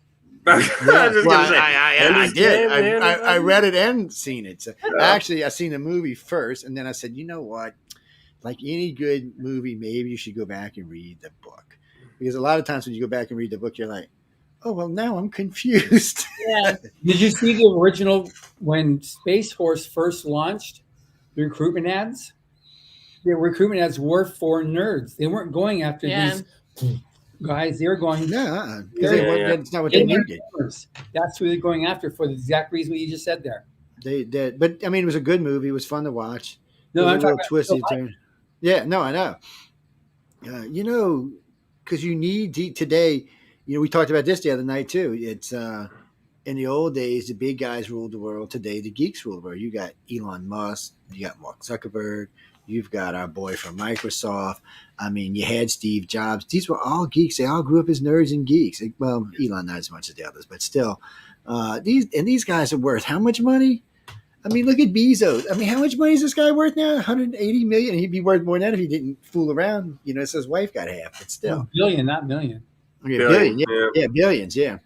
I did. I read it and seen it. So actually, I seen the movie first, and then I said, you know what? Like any good movie, maybe you should go back and read the book. Because a lot of times when you go back and read the book, you're like, oh, well, now I'm confused. Yeah. Did you see the original when Space Force first launched the recruitment ads? The recruitment ads were for nerds. They weren't going after these guys. They were going. No, because that's not what they needed. That's who they're going after for the exact reason what you just said there. They did. But, I mean, it was a good movie. It was fun to watch. No, I'm talking about twisty turn. Yeah, no, I know. Because you need today, we talked about this the other night too. It's in the old days, the big guys ruled the world. Today, the geeks rule the world. You got Elon Musk, you got Mark Zuckerberg, you've got our boy from Microsoft. I mean, you had Steve Jobs. These were all geeks. They all grew up as nerds and geeks. Well, Elon not as much as the others, but still, these guys are worth how much money? I mean, look at Bezos. I mean, how much money is this guy worth now? 180 million. He'd be worth more than that if he didn't fool around. So his wife got half, but still. Billion, not million. Okay, billion. Yeah, billions. Yeah.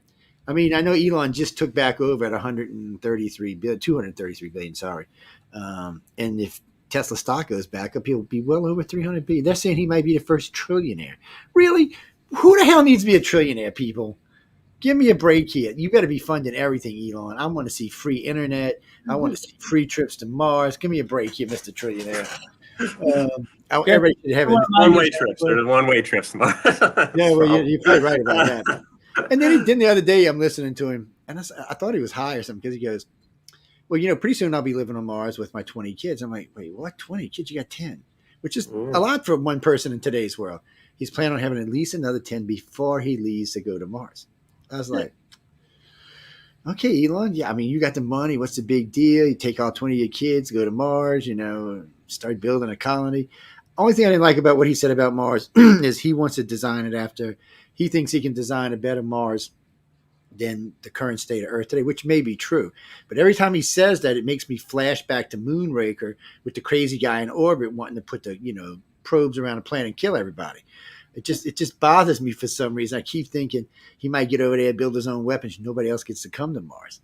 I mean, I know Elon just took back over at 233 billion. Sorry. And if Tesla stock goes back up, he'll be well over 300 billion. They're saying he might be the first trillionaire. Really? Who the hell needs to be a trillionaire, people? Give me a break here. You got to be funding everything, Elon. I want to see free internet. I want to see free trips to Mars. Give me a break here, Mr. Trillionaire. Everybody should have one-way trips. There's one-way trips. Yeah, well, you're probably right about that. And then the other day I'm listening to him, and I thought he was high or something, because he goes, well, pretty soon I'll be living on Mars with my 20 kids. I'm like, wait, what? 20 kids? You got 10, which is a lot for one person in today's world. He's planning on having at least another 10 before he leaves to go to Mars. I was like, okay, Elon. Yeah, I mean, you got the money. What's the big deal? You take all 20 of your kids, go to Mars, start building a colony. Only thing I didn't like about what he said about Mars is he wants to design it after. He thinks he can design a better Mars than the current state of Earth today, which may be true. But every time he says that, it makes me flash back to Moonraker with the crazy guy in orbit wanting to put the, probes around the planet and kill everybody. It just bothers me for some reason. I keep thinking he might get over there, build his own weapons. Nobody else gets to come to Mars.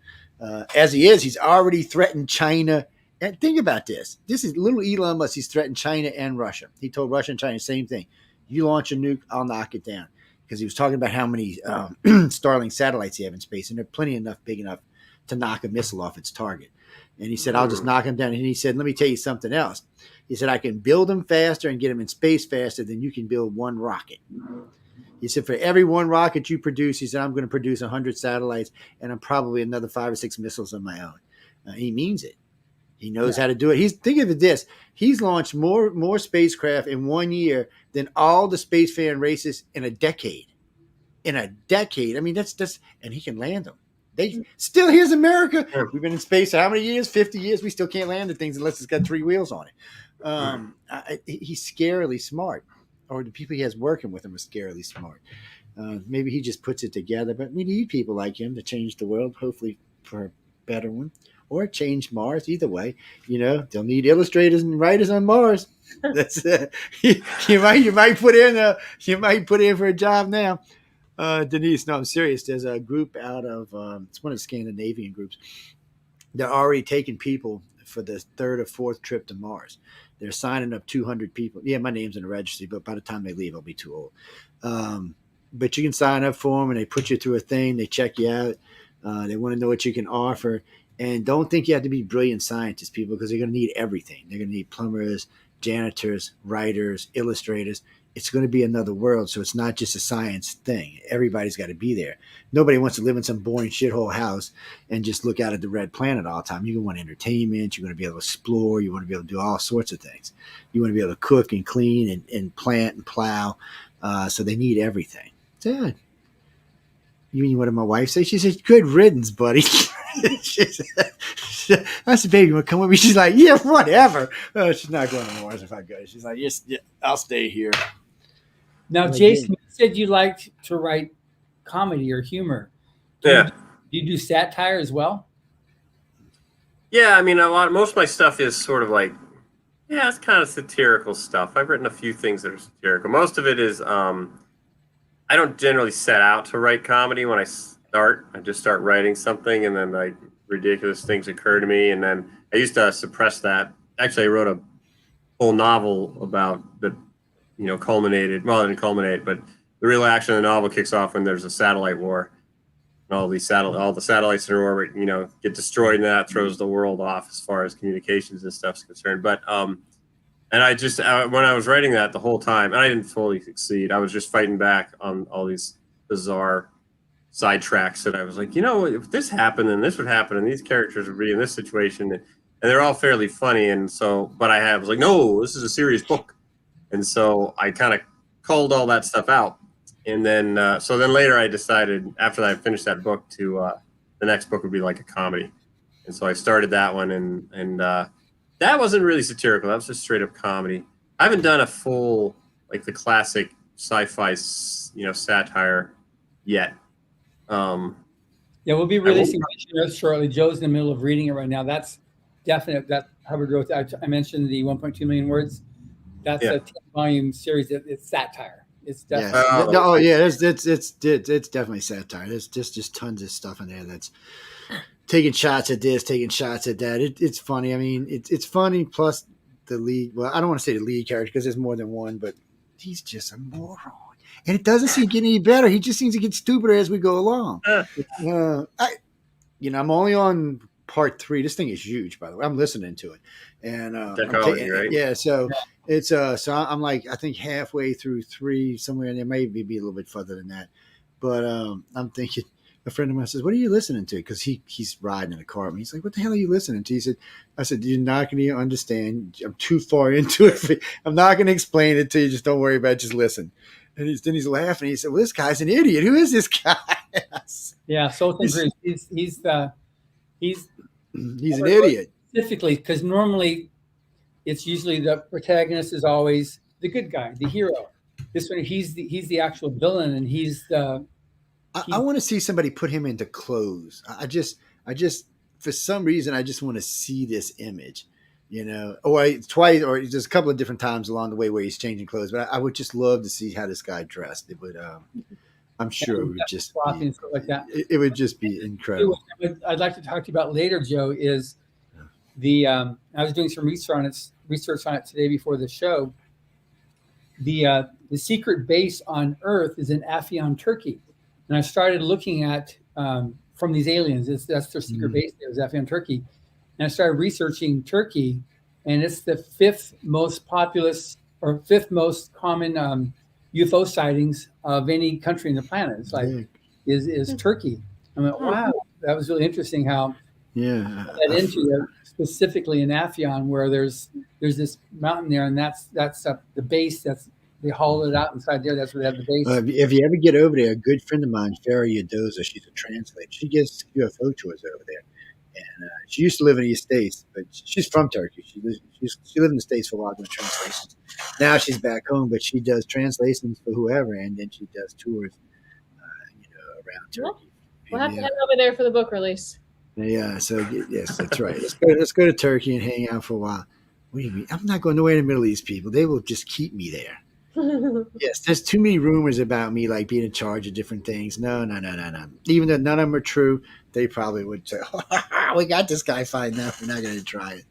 As he is, he's already threatened China. And think about this. This is little Elon Musk. He's threatened China and Russia. He told Russia and China the same thing. You launch a nuke, I'll knock it down. Because he was talking about how many Starlink satellites you have in space, and they're plenty big enough to knock a missile off its target. And he said, I'll just knock them down. And he said, let me tell you something else. He said, I can build them faster and get them in space faster than you can build one rocket. He said, for every one rocket you produce, he said, I'm going to produce 100 satellites and I'm probably another 5 or 6 missiles of my own. He means it. He knows how to do it. Think of it this. He's launched more spacecraft in 1 year than all the space fan races in a decade. In a decade. I mean, that's and he can land them. Here's America. We've been in space how many years? 50 years. We still can't land the things unless it's got 3 wheels on it. He's scarily smart, or the people he has working with him are scarily smart. Maybe he just puts it together, but we need people like him to change the world, hopefully for a better one, or change Mars. Either way, they'll need illustrators and writers on Mars. That's you might put in for a job now. Denise, no, I'm serious. There's a group out of it's one of the Scandinavian groups. They're already taking people for the 3rd or 4th trip to Mars. They're signing up 200 people. Yeah, my name's in the registry, but by the time they leave, I'll be too old. But you can sign up for them, and they put you through a thing. They check you out. They want to know what you can offer. And don't think you have to be brilliant scientists, people, because they're going to need everything. They're going to need plumbers, janitors, writers, illustrators. It's going to be another world, so it's not just a science thing. Everybody's got to be there. Nobody wants to live in some boring shithole house and just look out at the red planet all the time. You want entertainment. You want to be able to explore. You want to be able to do all sorts of things. You want to be able to cook and clean and plant and plow. So they need everything. Dad, you mean what did my wife say? She said, good riddance, buddy. I said, baby, you want to come with me? She's like, yeah, whatever. She's not going to Mars if I go. She's like, yes, yeah, I'll stay here. Now, Jason, you said you liked to write comedy or humor. Do you do satire as well? Yeah, I mean, most of my stuff is sort of like, it's kind of satirical stuff. I've written a few things that are satirical. Most of it is, I don't generally set out to write comedy when I start. I just start writing something, and then ridiculous things occur to me, and then I used to suppress that. Actually, I wrote a whole novel about that, culminated. Well, it didn't culminate, but the real action of the novel kicks off when there's a satellite war, and all the satellites in orbit, get destroyed, and that throws the world off as far as communications and stuff is concerned. But and I just when I was writing that the whole time, and I didn't fully succeed. I was just fighting back on all these bizarre sidetracks that I was like, if this happened, then this would happen, and these characters would be in this situation, and they're all fairly funny. And so, but I was like, no, this is a serious book, and so I kind of culled all that stuff out. And then, so then later I decided after I finished that book to the next book would be like a comedy, and so I started that one, and that wasn't really satirical. That was just straight up comedy. I haven't done a full the classic sci-fi satire yet. We'll be releasing it shortly. Joe's in the middle of reading it right now. That's definite. That Hubbard wrote. I mentioned the 1.2 million words. That's a 10-volume series. It's satire. It's definitely. It's definitely satire. There's just tons of stuff in there that's taking shots at this, taking shots at that. It's funny. I mean, it's funny. Plus the lead. Well, I don't want to say the lead character because there's more than one, but he's just a moron. And it doesn't seem to get any better. He just seems to get stupider as we go along. I'm only on part 3. This thing is huge, by the way. I'm listening to it, and right? Yeah. So it's so I'm I think halfway through 3 somewhere, and there may be a little bit further than that. But I'm thinking, a friend of mine says, "What are you listening to?" Because he's riding in a car with me. He's like, "What the hell are you listening to?" He said, "I said you're not going to understand. I'm too far into it. I'm not going to explain it to you. Just don't worry about it. Just listen." And he's laughing. He said, "Well, this guy's an idiot. Who is this guy?" Yeah, Sultan Bruce. He's an idiot. Specifically, because normally it's usually the protagonist is always the good guy, the hero. This one, he's the actual villain, and he's the. I want to see somebody put him into clothes. I just, for some reason, I just want to see this image, or twice, or just a couple of different times along the way where he's changing clothes. But I would just love to see how this guy dressed. It would, I'm sure it would just be, and stuff like that. It would just be incredible. What I'd like to talk to you about later, Joe, is the. I was doing some research on it today before the show. The secret base on Earth is in Afyon, Turkey. And I started looking at from these aliens. That's their secret base there is Afyon, Turkey. And I started researching Turkey, and it's the fifth most populous or fifth most common UFO sightings of any country in the planet. It's like is Turkey. I mean, wow, that was really interesting how that into it, specifically in Afyon, where there's this mountain there, and that's the base. They haul it out inside there. That's where they have the base. If you ever get over there, a good friend of mine, Farah Yadoza, she's a translator. She gives UFO tours over there. And she used to live in the States, but she's from Turkey. She lived in the States for a while doing translations. Now she's back home, but she does translations for whoever, and then she does tours, around Turkey. We'll have to head over there for the book release. Yeah, so yes, that's right. Let's go to Turkey and hang out for a while. What do you mean? I'm not going nowhere in the Middle East, people. They will just keep me there. Yes, there's too many rumors about me, like being in charge of different things. No. Even though none of them are true, they probably would say, we got this guy fine now. We're not going to try it.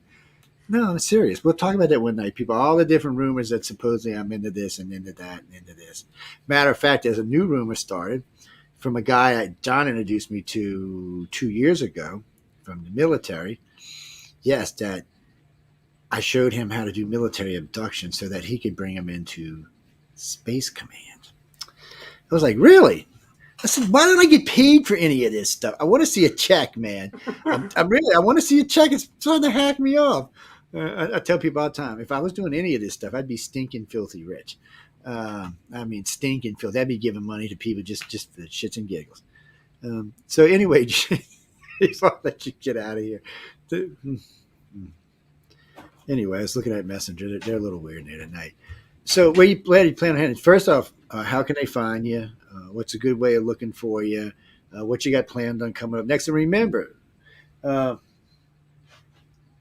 No, I'm serious. We'll talk about that one night, people. All the different rumors that supposedly I'm into this and into that and into this. Matter of fact, there's a new rumor started from a guy that John introduced me to 2 years ago from the military. Yes, that I showed him how to do military abduction so that he could bring him into Space Command. I was like, really? I said, why don't I get paid for any of this stuff? I want to see a check, man. I want to see a check. It's trying to hack me off. I tell people all the time, if I was doing any of this stuff, I'd be stinking filthy rich. Stinking filthy. I'd be giving money to people just for the shits and giggles. So anyway, I'll let you get out of here. Anyway, I was looking at Messenger. They're a little weird there tonight. So where you plan on heading? First off, how can they find you? What's a good way of looking for you? What you got planned on coming up next? And remember,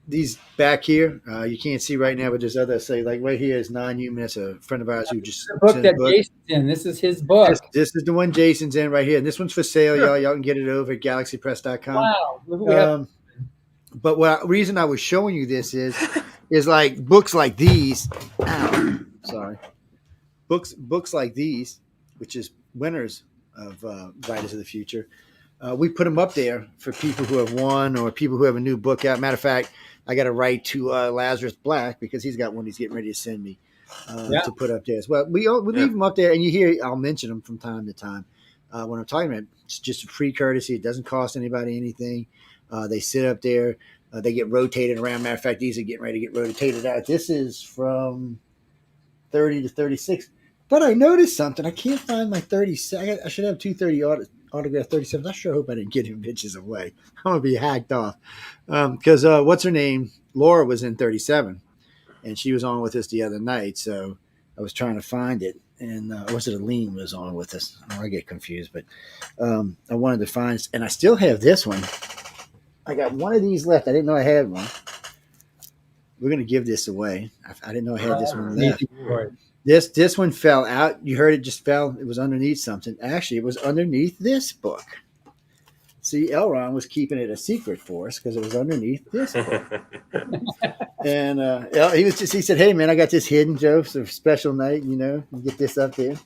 these back here, you can't see right now, but there's other, say, like right here is Non-Human. That's a friend of ours who just the book that Jason's in. This is his book. This is the one Jason's in right here. And this one's for sale, y'all. Y'all can get it over at galaxypress.com. Wow. But reason I was showing you this is like books like these. Books like these, which is winners of Writers of the Future. We put them up there for people who have won or people who have a new book out. Matter of fact, I got to write to Lazarus Black because he's got one he's getting ready to send me to put up there as well. We leave them up there, and you hear I'll mention them from time to time when I'm talking about it. It's just a free courtesy. It doesn't cost anybody anything. They sit up there. They get rotated around. Matter of fact, these are getting ready to get rotated out. This is from 30 to 36. But I noticed something. I can't find my 36. I should have 230 autograph 37. I sure hope I didn't get him bitches away. I'm going to be hacked off. Because what's her name? Laura was in 37. And she was on with us the other night. So I was trying to find it. And was it Aline was on with us? I get confused. But I wanted to find. And I still have this one. I got one of these left. I didn't know I had one. We're going to give this away. I didn't know I had this one left. This one fell out. You heard it just fell. It was underneath something. Actually, it was underneath this book. See, Elron was keeping it a secret for us because it was underneath this book. And he said, hey, man, I got this hidden, Joe. It's a special night, you get this up there.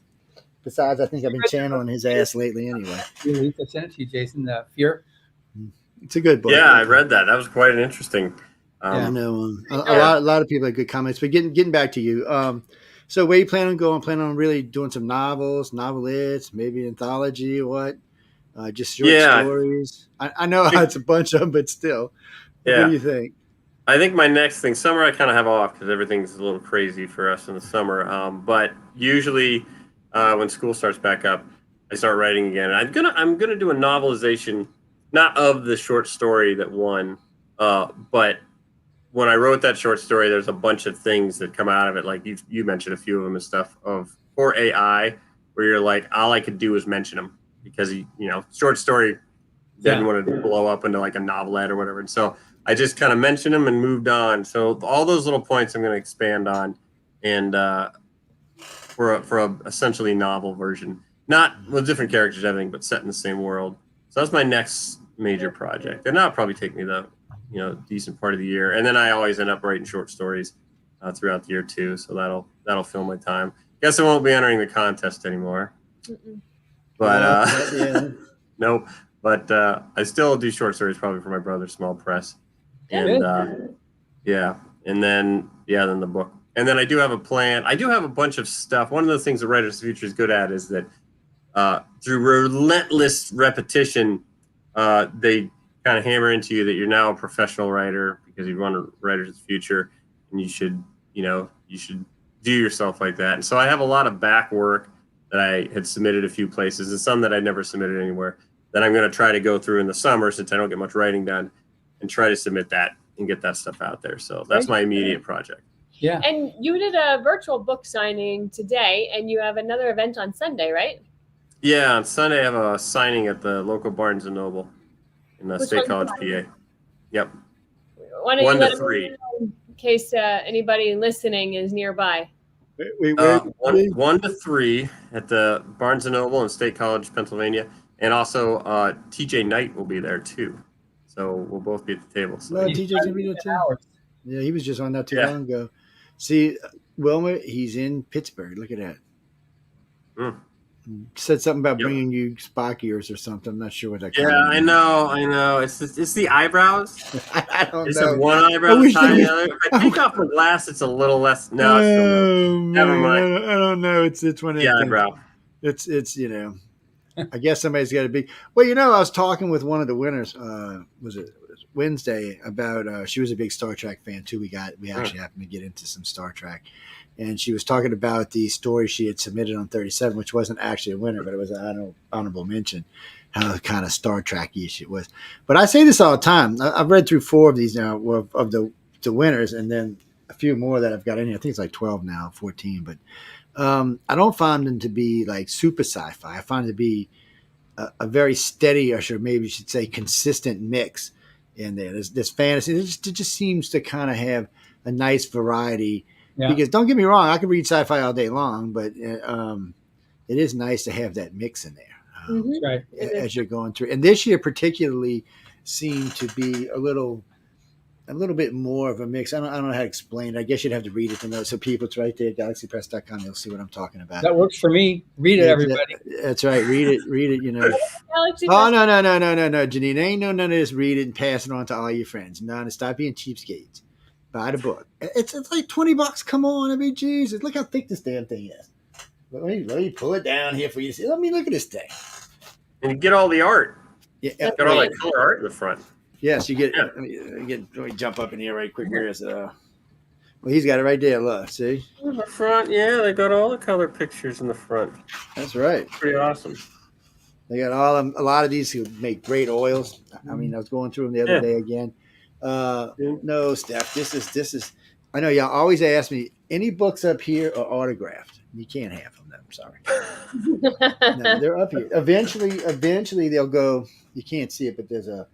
Besides, I think I've been channeling his ass lately anyway. I sent it to you, Jason. Fear. It's a good book. Yeah, I read that. That was quite an interesting. I know. A lot of people had good comments. But getting back to you, So where you plan on going? Plan on really doing some novels, novelettes, maybe anthology, or what? Just short stories. I know it's a bunch of them, but still. Yeah. What do you think? I think my next thing, summer, I kind of have off because everything's a little crazy for us in the summer. But usually, when school starts back up, I start writing again. And I'm gonna do a novelization, not of the short story that won, but when I wrote that short story, there's a bunch of things that come out of it. Like you mentioned a few of them and stuff for AI, where you're like, all I could do was mention them because short story didn't want to blow up into like a novelette or whatever. And so I just kind of mentioned them and moved on. So all those little points I'm going to expand on, and for a essentially novel version, not with different characters, and everything, but set in the same world. So that's my next major project, and that'll probably take me the decent part of the year. And then I always end up writing short stories throughout the year too. So that'll fill my time. Guess I won't be entering the contest anymore. Mm-mm. But nope. But I still do short stories probably for my brother's small press. And and then the book. And then I do have a plan. I do have a bunch of stuff. One of the things the Writers of the Future is good at is that through relentless repetition, they kind of hammer into you that you're now a professional writer because you run Writers of the Future, and you should do yourself like that. And so I have a lot of back work that I had submitted a few places, and some that I never submitted anywhere, that I'm going to try to go through in the summer since I don't get much writing done, and try to submit that and get that stuff out there. So that's my immediate project. Yeah. And you did a virtual book signing today, and you have another event on Sunday, right? Yeah, on Sunday I have a signing at the local Barnes & Noble in the State College, PA. Yep. Why don't 1 you to let us 3. know in case anybody listening is nearby? Wait. 1 to 3 at the Barnes & Noble in State College, Pennsylvania. And also TJ Knight will be there too. So we'll both be at the table. So. No, TJ's gonna be there too. Yeah, he was just on that too long ago. See, Wilmer, he's in Pittsburgh. Look at that. Mm. Said something about bringing you Spock ears or something. I'm not sure what that. Yeah, I know. It's the eyebrows. I don't it's know. one eyebrow at a time. If I take off the glass, it's a little less. No, it's still never mind. I don't know. It's one of the eyebrow. It's I guess somebody's got to be. Well, I was talking with one of the winners. Was it Wednesday? About she was a big Star Trek fan too. We actually happened to get into some Star Trek, and she was talking about the story she had submitted on 37, which wasn't actually a winner, but it was an honorable mention. How kind of Star Trek-ish it was. But I say this all the time. I've read through 4 of these now of the winners, and then a few more that I've got in here. I think it's like 12 now, 14, but. I don't find them to be like super sci-fi. I find it to be a very steady, or maybe you should say consistent mix in there. There's fantasy. It just seems to kind of have a nice variety. Yeah. Because don't get me wrong, I could read sci-fi all day long, but it is nice to have that mix in there right. as you're going through. And this year particularly seemed to be a little bit more of a mix. I don't know how to explain it. I guess you'd have to read it to know. So people, it's right there, galaxypress.com. You'll see what I'm talking about. That works for me. Read it, everybody. That's right. Read it. Oh, no, Janine. Ain't none of this. Read it and pass it on to all your friends. No, stop being cheapskates. Buy the book. It's like $20. Come on. I mean, Jesus. Look how thick this damn thing is. Let me pull it down here for you to see. Let me look at this thing. And you get all the art. Yeah. Got all that color art in the front. Yes, you get. Let me jump up in here right quick. Here's well, he's got it right there. Look, see in the front. Yeah, they got all the color pictures in the front. That's right. Pretty awesome. They got a lot of these who make great oils. I mean, I was going through them the other day again. No, Steph, this is. I know y'all always ask me, any books up here are autographed. You can't have them. I'm sorry. No, they're up here. Eventually they'll go. You can't see it, but there's a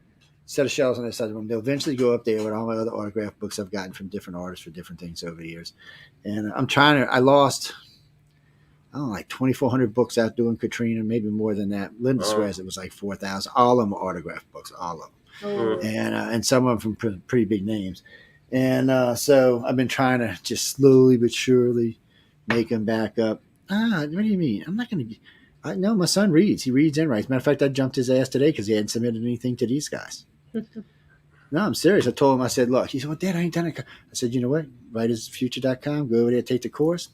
set of shelves on the side of the room. They'll eventually go up there with all my other autograph books I've gotten from different artists for different things over the years. And I lost, like 2,400 books out doing Katrina, maybe more than that. Linda swears it was like 4,000. All of them are autograph books, all of them. And some of them from pretty big names. And so I've been trying to just slowly but surely make them back up. What do you mean? I'm not going to. No, my son reads. He reads and writes. Matter of fact, I jumped his ass today because he hadn't submitted anything to these guys. No, I'm serious. I told him, I said, look, he said, well, Dad, I ain't done it. I said, you know what? Writersfuture.com, go over there, take the course.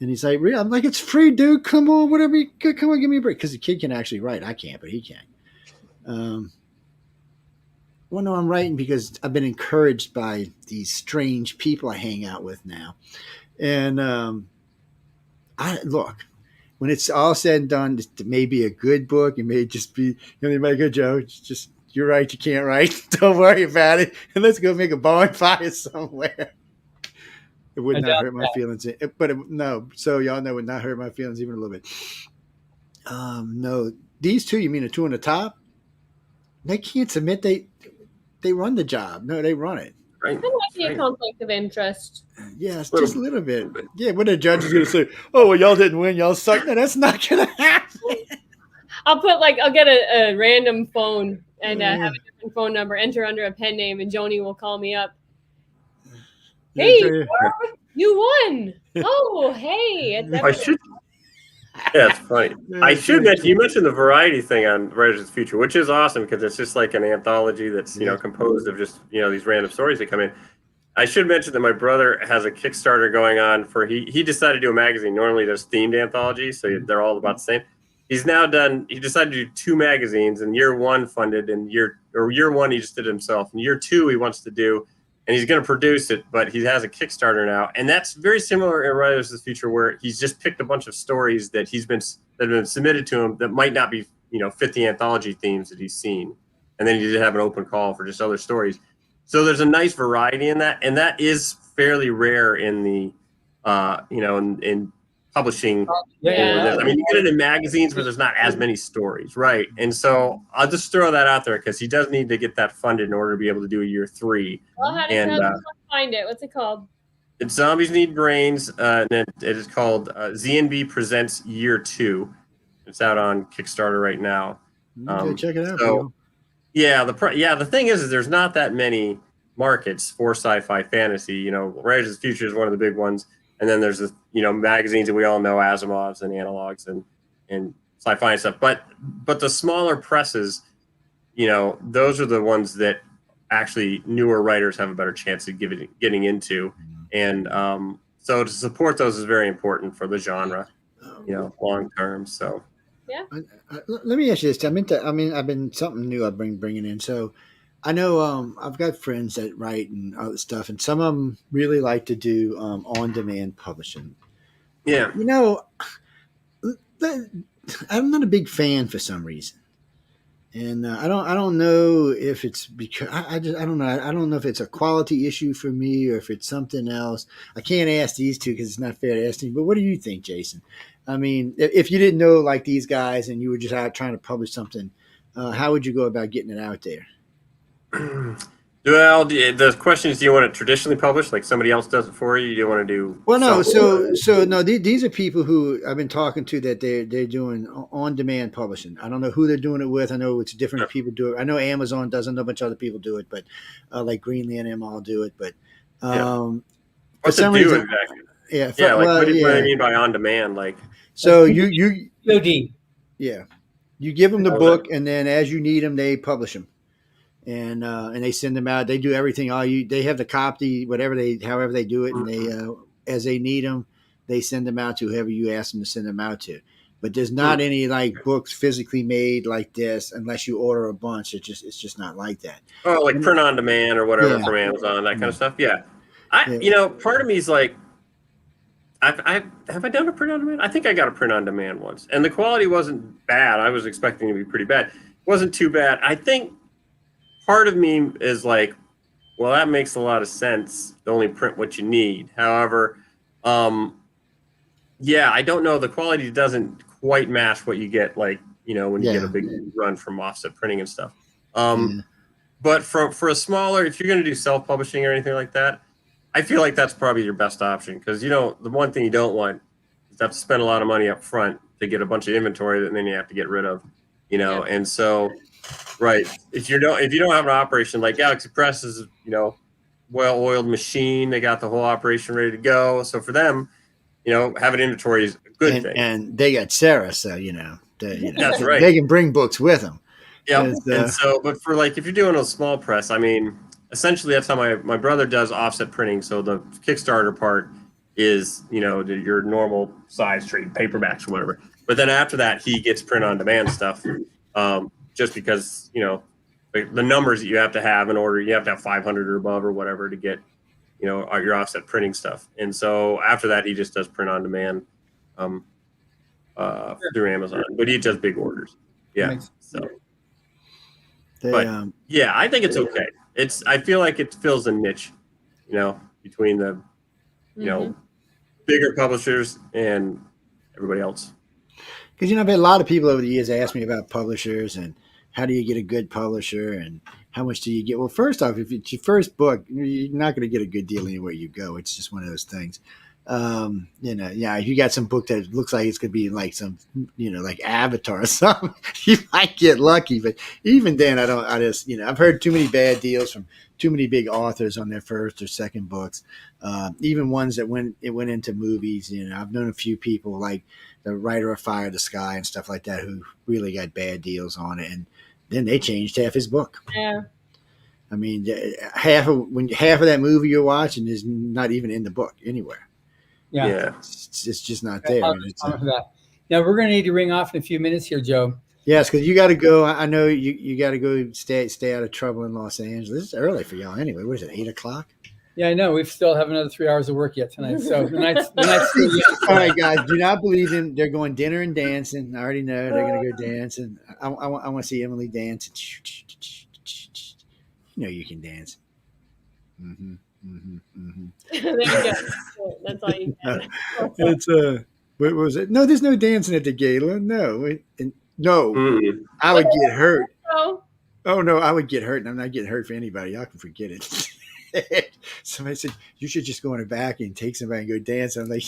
And he's like, "Really?" I'm like, "It's free, dude. Come on, whatever. Come on, give me a break." Because the kid can actually write. I can't, but he can. Well, no, I'm writing because I've been encouraged by these strange people I hang out with now. And I look, when it's all said and done, it may be a good book. It may just be, they might go, Joe, it's just, you're right, you can't write. Don't worry about it. And let's go make a bonfire somewhere. It would not hurt my feelings. No, so y'all know it would not hurt my feelings even a little bit. No, these two, you mean the two on the top? They can't submit. They run the job. No, they run it. Right. There might be a conflict of interest. Yes, just a little bit. Yeah, what the judge is going to say, "Oh, well, y'all didn't win. Y'all suck." No, that's not going to happen. I'll get a random phone and have a different phone number, enter under a pen name, and Joni will call me up. Hey, you won. Oh, hey. Yeah, it's funny. I should mention, you mentioned the variety thing on Writers of the Future, which is awesome because it's just like an anthology that's, composed of just, these random stories that come in. I should mention that my brother has a Kickstarter going on for, he decided to do a magazine. Normally there's themed anthologies, so they're all about the same. He decided to do 2 magazines, and year 1 funded, and year 1 he just did it himself. And year 2 he wants to do, and he's going to produce it, but he has a Kickstarter now. And that's very similar in Writers of the Future, where he's just picked a bunch of stories that that have been submitted to him that might not be, fit the anthology themes that he's seen. And then he did have an open call for just other stories. So there's a nice variety in that. And that is fairly rare in the, in publishing. Yeah. I mean, you get it in magazines where there's not as many stories, right? And so I'll just throw that out there because he does need to get that funded in order to be able to do a year 3. Well, how does find it? What's it called? It's Zombies Need Brains, and it is called ZNB Presents Year 2. It's out on Kickstarter right now. Check it out. So, the thing is there's not that many markets for sci-fi fantasy. Writers of the Future is one of the big ones. And then there's magazines that we all know, Asimov's and Analogs and sci-fi and stuff. But the smaller presses, those are the ones that actually newer writers have a better chance of getting into. And so to support those is very important for the genre, long term. So yeah. Let me ask you this. I've been something new I've been bringing in. So I know I've got friends that write and other stuff, and some of them really like to do on-demand publishing. Yeah. I'm not a big fan for some reason, and I don't know if it's because I don't know. I don't know if it's a quality issue for me or if it's something else. I can't ask these two because it's not fair to ask them. But what do you think, Jason? I mean, if you didn't know like these guys and you were just out trying to publish something, how would you go about getting it out there? Well, the question is, do you want it traditionally published, like somebody else does it for you? Do you want to do? Well, no. So no. These are people who I've been talking to that they're doing on-demand publishing. I don't know who they're doing it with. I know it's different people do it. I know Amazon does. I know a bunch of other people do it, but like Greenland and all do it. But what's it do exactly? What do they mean by on-demand? Like, so you VOD. Yeah, you give them the book, and then as you need them, they publish them. And they send them out. They do everything. They have the copy, however they do it, and they as they need them, they send them out to whoever you ask them to send them out to. But there's not any like books physically made like this unless you order a bunch. It's just not like that. Oh, like print on demand or whatever from Amazon, that kind of stuff. Yeah, part of me is like, have I done a print on demand? I think I got a print on demand once, and the quality wasn't bad. I was expecting it to be pretty bad. It wasn't too bad. I think. Part of me is like, well, that makes a lot of sense to only print what you need. However, I don't know. The quality doesn't quite match what you get, like, when you get a big run from offset printing and stuff. But for a smaller, if you're going to do self-publishing or anything like that, I feel like that's probably your best option. Because, the one thing you don't want is to have to spend a lot of money up front to get a bunch of inventory that then you have to get rid of, and so... Right. If you don't have an operation like Galaxy Press is, well-oiled machine, they got the whole operation ready to go. So for them, having inventory is a good thing. And they got Sarah, so that's right. They can bring books with them. Yeah. And so, but for like if you're doing a small press, I mean, essentially that's how my brother does offset printing. So the Kickstarter part is, your normal size trade paperbacks or whatever. But then after that, he gets print on demand stuff, just because, the numbers that you have to have in order, you have to have 500 or above or whatever to get, your offset printing stuff. And so after that, he just does print on demand through Amazon, but he does big orders. Yeah. So, yeah, I think it's okay. I feel like it fills a niche, between the, bigger publishers and everybody else. Because, I've had a lot of people over the years ask me about publishers and how do you get a good publisher and how much do you get? Well, first off, if it's your first book, you're not going to get a good deal anywhere you go. It's just one of those things. If you got some book that looks like it's going to be like some, like Avatar or something, you might get lucky. But even then, I've heard too many bad deals from too many big authors on their first or second books. Even ones that went into movies. I've known a few people like the writer of Fire the Sky and stuff like that who really got bad deals on it. And then they changed half his book. Yeah. I mean, half of that movie you're watching is not even in the book anywhere. Yeah. It's just not there. Now we're going to need to ring off in a few minutes here, Joe. Yes, because you got to go. I know you got to go stay out of trouble in Los Angeles. It's early for y'all anyway. What is it, 8:00? Yeah, I know. We still have another 3 hours of work yet tonight. So the night's all right, guys. Do not believe them. They're going dinner and dancing. I already know they're going to go dancing. I want to see Emily dance. You can dance. Mm-hmm. There you go. That's all you get. It's what was it? No, there's no dancing at the gala. No, I would get hurt. Oh no, I would get hurt, and I'm not getting hurt for anybody. Y'all can forget it. Somebody said you should just go in the back and take somebody and go dance. I'm like,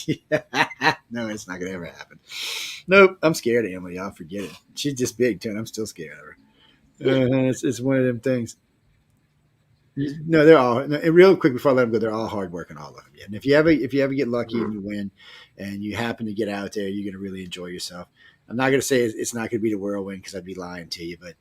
no, it's not gonna ever happen. Nope, I'm scared of Emily. Y'all forget it. She's just big too, and I'm still scared of her. It's one of them things. No, they're all. And real quick before I let them go, they're all hardworking, all of them. Yeah. And if you ever get lucky and you win, and you happen to get out there, you're going to really enjoy yourself. I'm not going to say it's not going to be the whirlwind because I'd be lying to you, but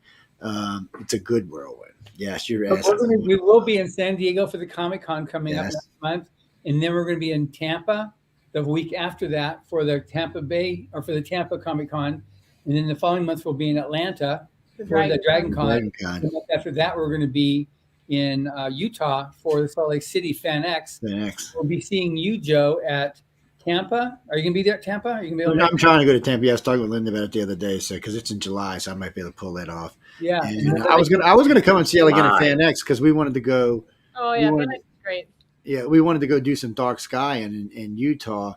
it's a good whirlwind. Yes, you're asking. We will be in San Diego for the Comic-Con coming up next month, and then we're going to be in Tampa the week after that for the Tampa Comic-Con, and then the following month we'll be in Atlanta for the Dragon Con. And after that, we're going to be in Utah for the Salt Lake City Fan X. We'll be seeing you, Joe, at Tampa. Are you going to be there at Tampa? Are you gonna be able I'm trying to go to Tampa. Yeah, I was talking with Linda about it the other day, so because it's in July, so I might be able to pull that off. Yeah, and I was gonna come and see Allegheny Fan X because we wanted to go. Oh yeah, Fan X is great. Yeah, we wanted to go do some Dark Sky in Utah,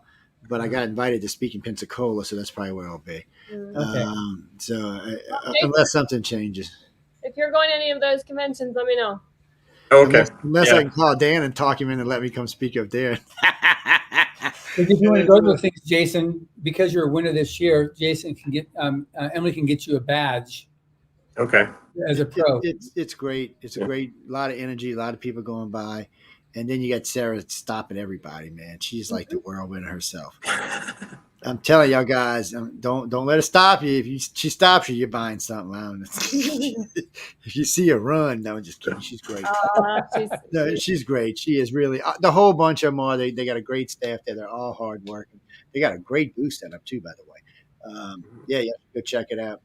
but I got invited to speak in Pensacola, so that's probably where I'll be. Okay. Unless something changes. If you're going to any of those conventions, let me know. Okay. Unless I can call Dan and talk him in and let me come speak up there. If you want to go to those things, Jason, because you're a winner this year, Jason can get Emily can get you a badge. Okay. As a pro, it's great. It's a great lot of energy, a lot of people going by, and then you got Sarah stopping everybody. Man, she's like the whirlwind herself. I'm telling y'all guys, don't let her stop you. If she stops you, you're buying something. I don't know. If you see her run, no, just kidding. She's great. She's great. She is really the whole bunch of them are. They got a great staff there. They're all hardworking. They got a great booth set up too, by the way. Go check it out.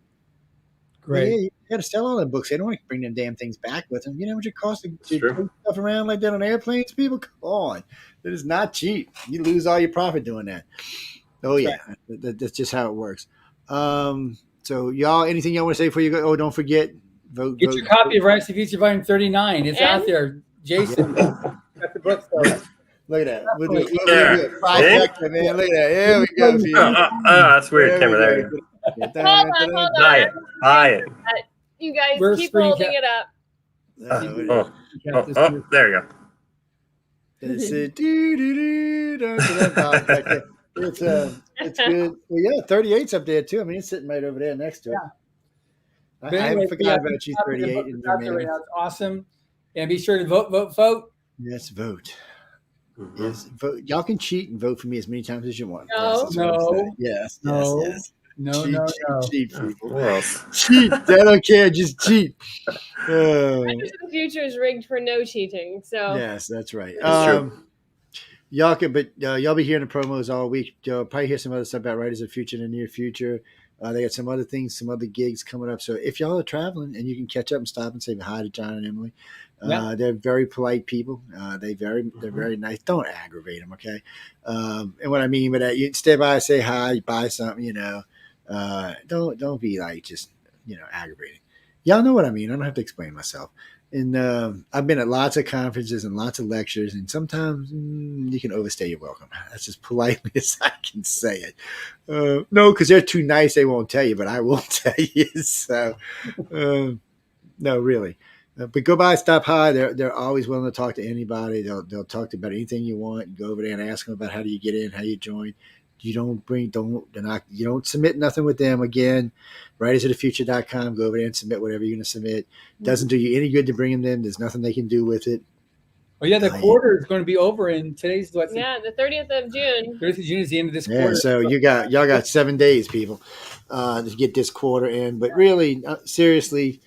Great. Yeah, you got to sell all the books. They don't want to bring them damn things back with them. You know what it costs to take stuff around like that on airplanes? People, come on. It is not cheap. You lose all your profit doing that. Oh, yeah. That's just how it works. So, y'all, anything y'all want to say before you go? Oh, don't forget, vote. Get your copy of Rise of Future Volume 39. It's out there. Jason got the book. Look at that. We'll do it. Trifecta, man. Look at that. Here we go. That's weird. Camera there. Hold on. Buy it. You guys keep holding it up. There you go. It's good. Well, yeah, 38's up there too. I mean, it's sitting right over there next to it. Yeah. I haven't forgot about you. 38 in right now. It's awesome. And be sure to vote. Yes, vote. Mm-hmm. Yes, vote. Y'all can cheat and vote for me as many times as you want. No. Yes. No. Cheat, people. Cheat. I don't care. Just cheat. The future is rigged for no cheating. So yes, that's right. That's true. Y'all can, but y'all be hearing the promos all week. You'll probably hear some other stuff about Writers of the Future in the near future. They got some other things, some other gigs coming up. So if y'all are traveling and you can catch up and stop and say hi to John and Emily, they're very polite people. They're very nice. Don't aggravate them, okay? And what I mean by that, you stay by, say hi, you buy something, don't be like just aggravating. Y'all know what I mean. I don't have to explain myself. And I've been at lots of conferences and lots of lectures, and sometimes you can overstay your welcome. That's as politely as I can say it. No, because they're too nice, they won't tell you, but I will tell you. So, no, really. But go by, stop by. They're always willing to talk to anybody. They'll talk to you about anything you want. And go over there and ask them about how do you get in, how you join. You don't submit nothing with them. Again, writersofthefuture.com. Go over there and submit whatever you're going to submit. Doesn't do you any good to bring them in. There's nothing they can do with it. Oh yeah, the quarter is going to be over, and today's what? Yeah, the 30th of June. 30th of June is the end of this quarter. So y'all got 7 days, people, to get this quarter in. But really, seriously,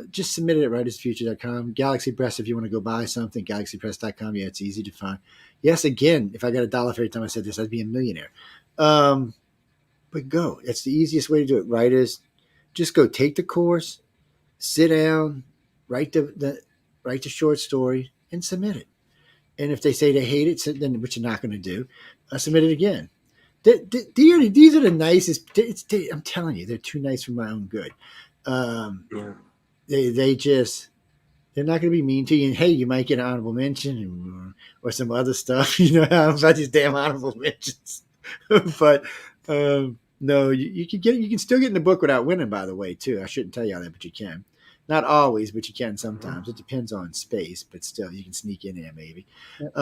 just submit it at writersofthefuture.com. Galaxy Press, if you want to go buy something, galaxypress.com. Yeah, it's easy to find. Yes, again, if I got $1 for every time I said this, I'd be a millionaire. But go. That's the easiest way to do it. Writers, just go take the course, sit down, write the short story, and submit it. And if they say they hate it, then which you're not going to do, submit it again. These are the nicest. I'm telling you, they're too nice for my own good. They're not going to be mean to you. And hey, you might get an honorable mention or some other stuff. About these damn honorable mentions. But no, you can get it. You can still get in the book without winning. By the way, too. I shouldn't tell you all that, but you can. Not always, but you can sometimes. It depends on space, but still, you can sneak in there maybe. Yep.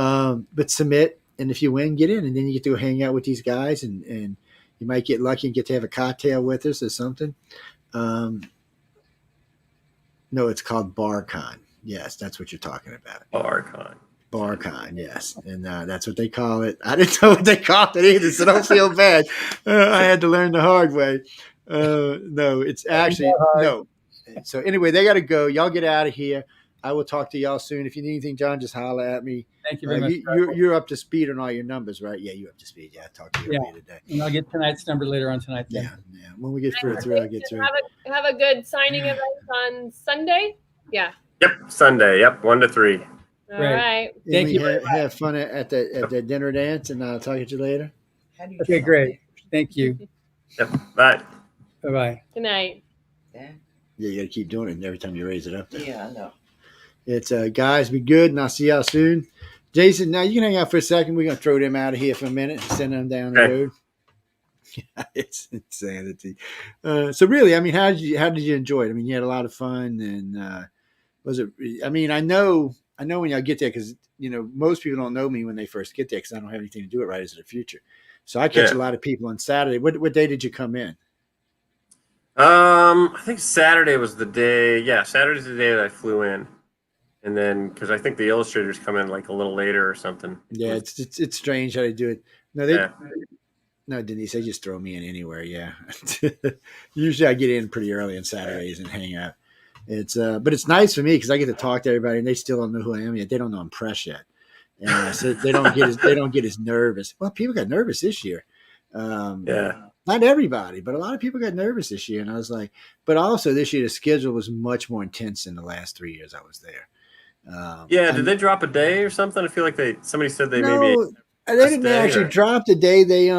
But submit, and if you win, get in, and then you get to go hang out with these guys, and you might get lucky and get to have a cocktail with us or something. No, it's called BarCon. Yes, that's what you're talking about. BarCon, yes. And that's what they call it. I didn't know what they called it either, so don't feel bad. I had to learn the hard way. No, it's actually, no. So anyway, they got to go. Y'all get out of here. I will talk to y'all soon. If you need anything, John, just holler at me. Thank you very much. You're up to speed on all your numbers, right? Yeah, you're up to speed. Yeah, I'll talk to you later today. And I'll get tonight's number later on tonight. Yeah. When we get through, I'll get through. Have a good signing event on Sunday. Yeah. Yep, Sunday. Yep, 1 to 3. All right. Thank you. Have fun at the dinner dance, and I'll talk to you later. Okay, great. Thank you. Yep. Bye. Bye-bye. Good night. Yeah, you got to keep doing it every time you raise it up there. Yeah, I know. It's guys, be good, and I'll see y'all soon. Jason, now you can hang out for a second. We're gonna throw them out of here for a minute and send them down the road. It's insanity. So really, I mean, how did you enjoy it? I mean, you had a lot of fun, and was it? I mean, I know when y'all get there, because most people don't know me when they first get there, because I don't have anything to do with Writers of the Future. So I catch a lot of people on Saturday. What day did you come in? I think Saturday was the day. Yeah, Saturday's the day that I flew in, and then because I think the illustrators come in like a little later or something. Yeah, it's strange how they do it. No, Denise, they just throw me in anywhere. Yeah, usually I get in pretty early on Saturdays and hang out. But it's nice for me because I get to talk to everybody, and they still don't know who I am yet. They don't know I'm Press yet, and so they don't get as nervous. Well, people got nervous this year. Not everybody, but a lot of people got nervous this year. And I was like, but also this year, the schedule was much more intense than the last 3 years I was there. Did they drop a day or something? I feel like somebody said they maybe. They didn't actually drop the day. They,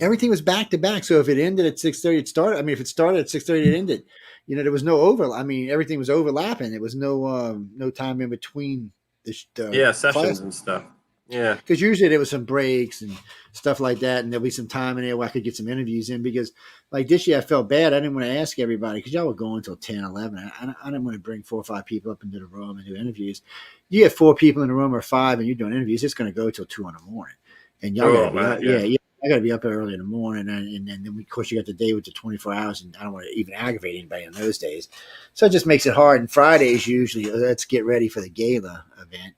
everything was back to back. So if it ended at 6:30, it started. I mean, if it started at 6:30, it ended. There was no overlap. I mean, everything was overlapping. There was no time in between the sessions classes and stuff. Yeah, because usually there was some breaks and stuff like that, and there'll be some time in there where I could get some interviews in. Because like this year, I felt bad. I didn't want to ask everybody because y'all were going until 10, 11. I didn't want to bring 4 or 5 people up into the room and do interviews. You get 4 people in the room or 5, and you're doing interviews. It's going to go till 2 in the morning, and y'all got I got to be up early in the morning, and then of course you got the day with the 24 hours, and I don't want to even aggravate anybody in those days. So it just makes it hard. And Fridays usually let's get ready for the GALA event.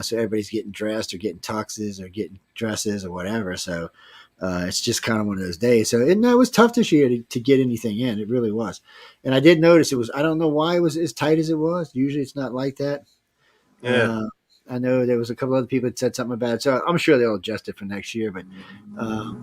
So everybody's getting dressed or getting tuxes or getting dresses or whatever. So it's just kind of one of those days. So it was tough this year to get anything in. It really was. And I did notice I don't know why it was as tight as it was. Usually it's not like that. Yeah. I know there was a couple other people that said something about it, so I'm sure they'll adjust it for next year. But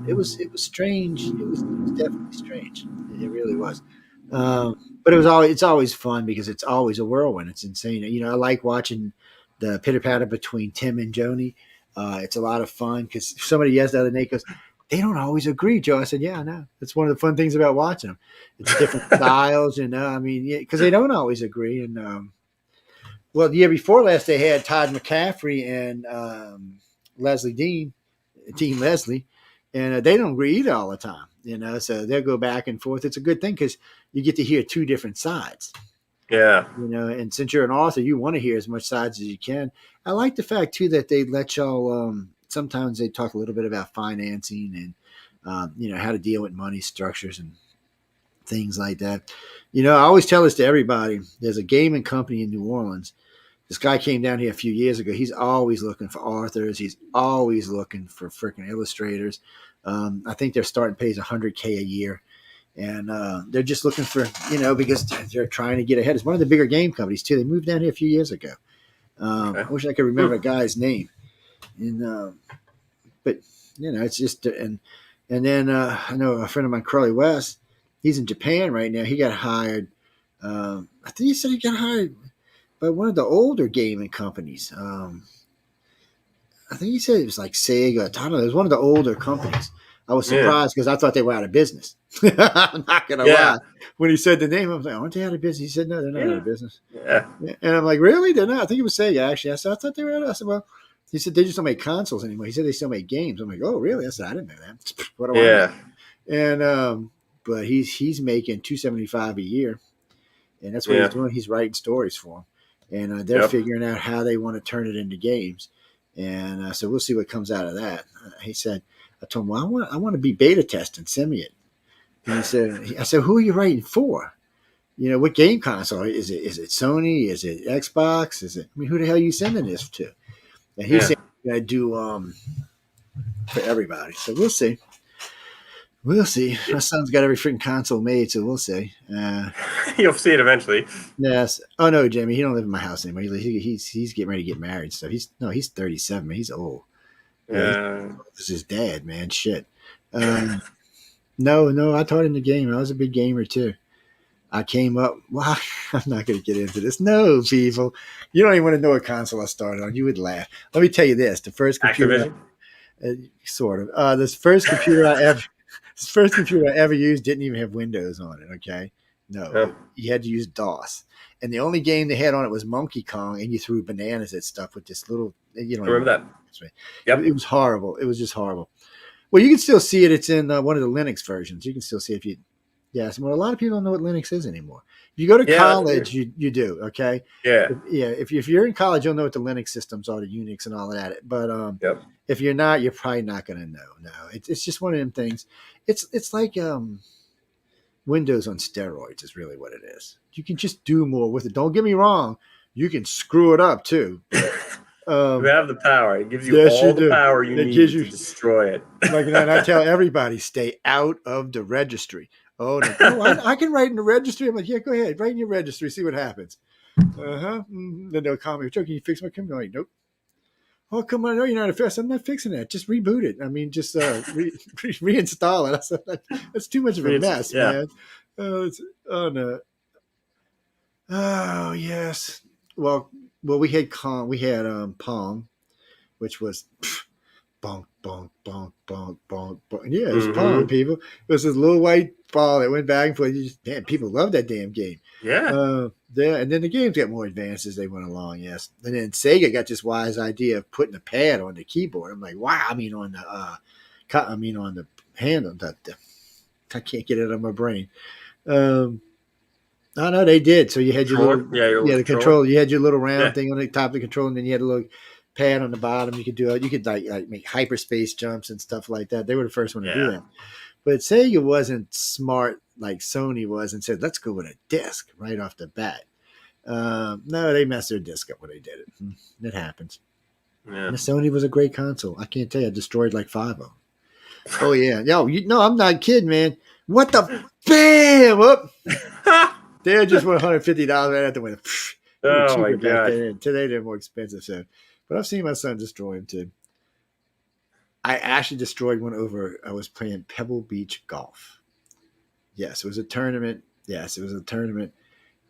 it was strange. It was definitely strange. It really was. But it's always fun because it's always a whirlwind. It's insane. You know, I like watching the pitter patter between Tim and Joni. It's a lot of fun because somebody yes the other day goes, they don't always agree, Joe. I said, yeah, I know. That's one of the fun things about watching them. It's different styles, you know. I mean, because they don't always agree. And well, the year before last, they had Todd McCaffrey and Dean Leslie, and they don't agree either all the time, you know. So they'll go back and forth. It's a good thing because you get to hear two different sides. Yeah. You know, and since you're an author, you want to hear as much sides as you can. I like the fact too that they let y'all. Sometimes they talk a little bit about financing and you know, how to deal with money structures and things like that. You know, I always tell this to everybody. There's a gaming company in New Orleans. This guy came down here a few years ago. He's always looking for authors. He's always looking for freaking illustrators. I think their starting pay is $100K a year. And they're just looking for, you know, because they're trying to get ahead. It's one of the bigger game companies, too. They moved down here a few years ago. Okay. I wish I could remember a guy's name. And but, you know, it's just and then I know a friend of mine, Curly West, he's in Japan right now. He got hired. I think he said he got hired by one of the older gaming companies. I think he said it was like Sega. I don't know. It was one of the older companies. I was surprised because I thought they were out of business. I'm not going to lie. When he said the name, I was like, aren't they out of business? He said, no, they're not out of business. Yeah. And I'm like, really? They're not? I think it was Sega, actually. I thought they were out. I said, well, he said, they just don't make consoles anymore. He said they still make games. I'm like, oh, really? I said, I didn't know that. What do I know? And, but he's making $275 a year. And that's what he's doing. He's writing stories for them. And they're figuring out how they want to turn it into games. And so we'll see what comes out of that. He said, I told him, well, I want to be beta testing, send me it. And I said, who are you writing for? You know, what game console? Is it Sony? Is it Xbox? Who the hell are you sending this to? And he said, I do for everybody. So we'll see. We'll see. My son's got every freaking console made, so we'll see. You'll see it eventually. Yes. Oh no, Jamie, he don't live in my house anymore. He's getting ready to get married and stuff. He's 37, man. He's old. This is his dad, man. Shit. No, I taught him the game. I was a big gamer too. I came up. Well, I'm not going to get into this. No, people, you don't even want to know what console I started on. You would laugh. Let me tell you this: the first computer, sort of, this first computer I ever used didn't even have Windows on it. Okay, no, you had to use DOS. And the only game they had on it was Monkey Kong, and you threw bananas at stuff with this little. You know, I remember that. Yep, it was horrible. It was just horrible. Well, you can still see it. It's in one of the Linux versions. You can still see it if you. Yes, well, a lot of people don't know what Linux is anymore. If you go to college, you do. Okay. Yeah. If you're in college, you'll know what the Linux systems are, the Unix and all of that. But if you're not, you're probably not going to know. No, it's just one of them things. It's like Windows on steroids is really what it is. You can just do more with it. Don't get me wrong. You can screw it up too. You have the power. It gives you all the power you need to destroy it. Like, and I tell everybody, stay out of the registry. Oh, no, I can write in the registry. I'm like, yeah, go ahead. Write in your registry. See what happens. Then they'll call me, Joe, can you fix my computer? I'm like, nope. Oh, come on. No, you're not a fix. I'm not fixing that. Just reboot it. I mean, just reinstall it. I said, that's too much of a mess, man. Oh, no. Oh, yes. Well, we had Pong, which was bonk, bonk, bonk, bonk, bonk, bonk. Yeah, it was Pong, people. It was this little white ball that went back and forth. Damn, people love that damn game. Yeah. And then the games got more advanced as they went along, yes. And then Sega got this wise idea of putting a pad on the keyboard. I'm like, wow. On the handle. I can't get it out of my brain. No, they did. So you had your little, the control. You had your little round thing on the top of the control, and then you had a little pad on the bottom. You could do it. You could like make hyperspace jumps and stuff like that. They were the first one to do that. But Sega wasn't smart like Sony was and said, let's go with a disc right off the bat. No, they messed their disc up when they did it. It happens. Yeah. And Sony was a great console. I can't tell you, I destroyed like 5 of them. Oh, yeah. Yo, I'm not kidding, man. What the bam up? They just went $150 right out the window. Oh, my God. Today they're more expensive. So, But I've seen my son destroy them too. I actually destroyed one over. I was playing Pebble Beach golf. Yes, it was a tournament.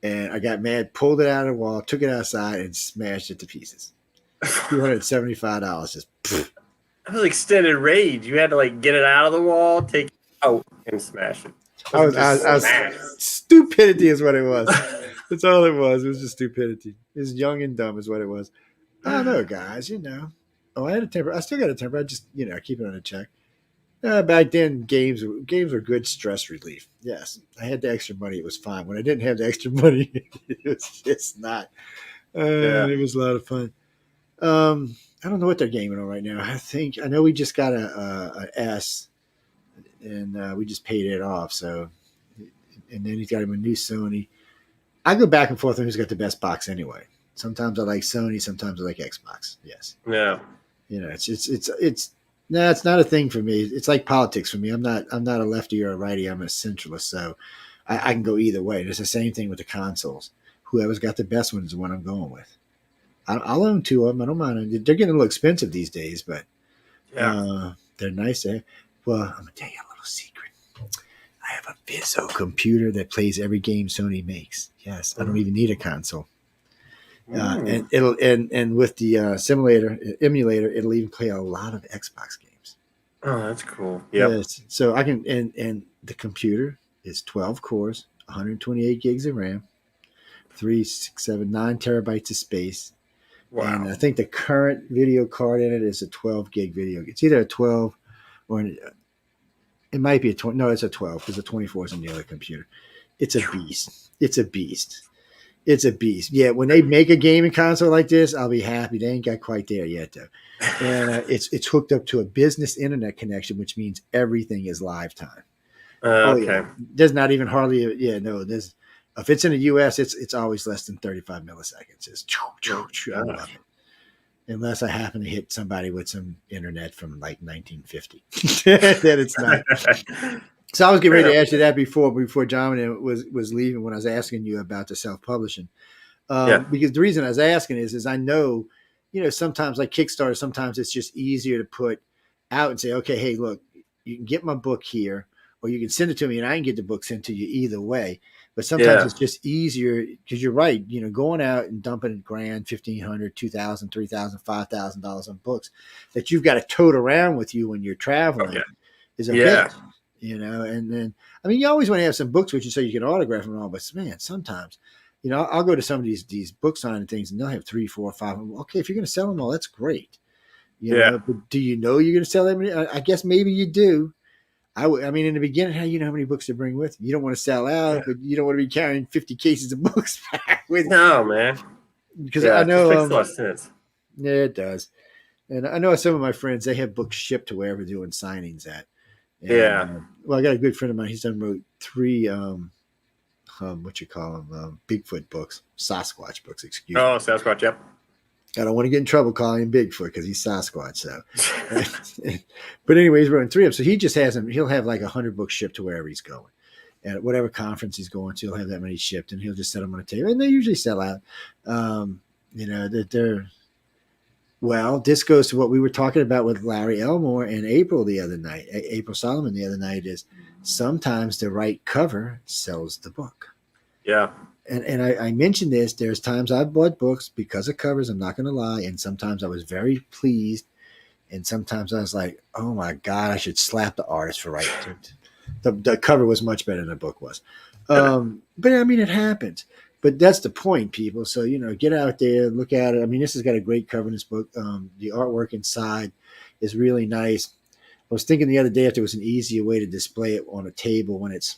And I got mad, pulled it out of the wall, took it outside, and smashed it to pieces. $275. Just pfft. That was extended rage. You had to like get it out of the wall, take it out, and smash it. I was stupidity is what it was. That's all it was. It was just stupidity. It was young and dumb is what it was. I don't know, guys. Oh, I had a temper. I still got a temper. I just keep it on a check. Back then, games were good stress relief. Yes, I had the extra money. It was fine. When I didn't have the extra money, it was just not. It was a lot of fun. I don't know what they're gaming on right now. I know we just got a S, and we just paid it off. So, and then he's got him a new Sony. I go back and forth on who's got the best box anyway. Sometimes I like Sony. Sometimes I like Xbox. Yes. Yeah. It's not a thing for me. It's like politics for me. I'm not a lefty or a righty. I'm a centralist. So I can go either way. It's the same thing with the consoles. Whoever's got the best one is the one I'm going with. I'll own two of them. I don't mind. They're getting a little expensive these days, but they're nice. Well, I'm going to tell you a little secret. I have a Vizzo computer that plays every game Sony makes. Yes, I don't even need a console. And it'll and with the emulator, it'll even play a lot of Xbox games. Oh, that's cool. Yeah. Yes. So I can and the computer is 12 cores, 128 gigs of RAM, 3, 6, 7, 9 terabytes of space. Wow. And I think the current video card in it is a 12 gig video. It's either a 12 or it might be a 20. No, it's a 12 because the 24 is on the other computer. It's a beast. It's a beast. Yeah, when they make a gaming console like this, I'll be happy. They ain't got quite there yet, though. And it's hooked up to a business internet connection, which means everything is live time. Okay. Yeah. There's not even hardly. There's if it's in the U.S., it's always less than 35 milliseconds. It's I love it. Unless I happen to hit somebody with some internet from like 1950, then it's not. So I was getting ready to ask you that before John was leaving when I was asking you about the self-publishing. Because the reason I was asking is I know, sometimes like Kickstarter, sometimes it's just easier to put out and say, okay, hey, look, you can get my book here, or you can send it to me and I can get the book sent to you either way. But sometimes it's just easier because you're right, going out and dumping $1,000, $1,500, $2,000, $3,000, $5,000 on books that you've got to tote around with you when you're traveling is a bit. And then, you always want to have some books with you so you can autograph them all. But man, sometimes, I'll go to some of these book signing things and they'll have 3, 4, 5. Okay, if you're going to sell them all, that's great. But do you know you're going to sell that many? I guess maybe you do. In the beginning, how do you know how many books to bring with you? You don't want to sell out, but you don't want to be carrying 50 cases of books back with you. No, man. Because I know. It makes a lot of sense. Yeah, it does. And I know some of my friends, they have books shipped to wherever they're doing signings at. And, I got a good friend of mine. He's wrote 3, Bigfoot books, Sasquatch books, excuse me. Oh, Sasquatch, yep. I don't want to get in trouble calling him Bigfoot because he's Sasquatch. So, but anyway, he's writing 3 of them. So he just has them. He'll have like 100 books shipped to wherever he's going, and at whatever conference he's going to, he'll have that many shipped, and he'll just set them on a table. And they usually sell out. That they're. Well, this goes to what we were talking about with Larry Elmore and April Solomon the other night is sometimes the right cover sells the book. Yeah. And I mentioned this. There's times I've bought books because of covers. I'm not going to lie. And sometimes I was very pleased. And sometimes I was like, oh, my God, I should slap the artist for writing it. The cover was much better than the book was. But, it happens. But that's the point, people. So, get out there, look at it. This has got a great cover in this book. The artwork inside is really nice. I was thinking the other day if there was an easier way to display it on a table when it's,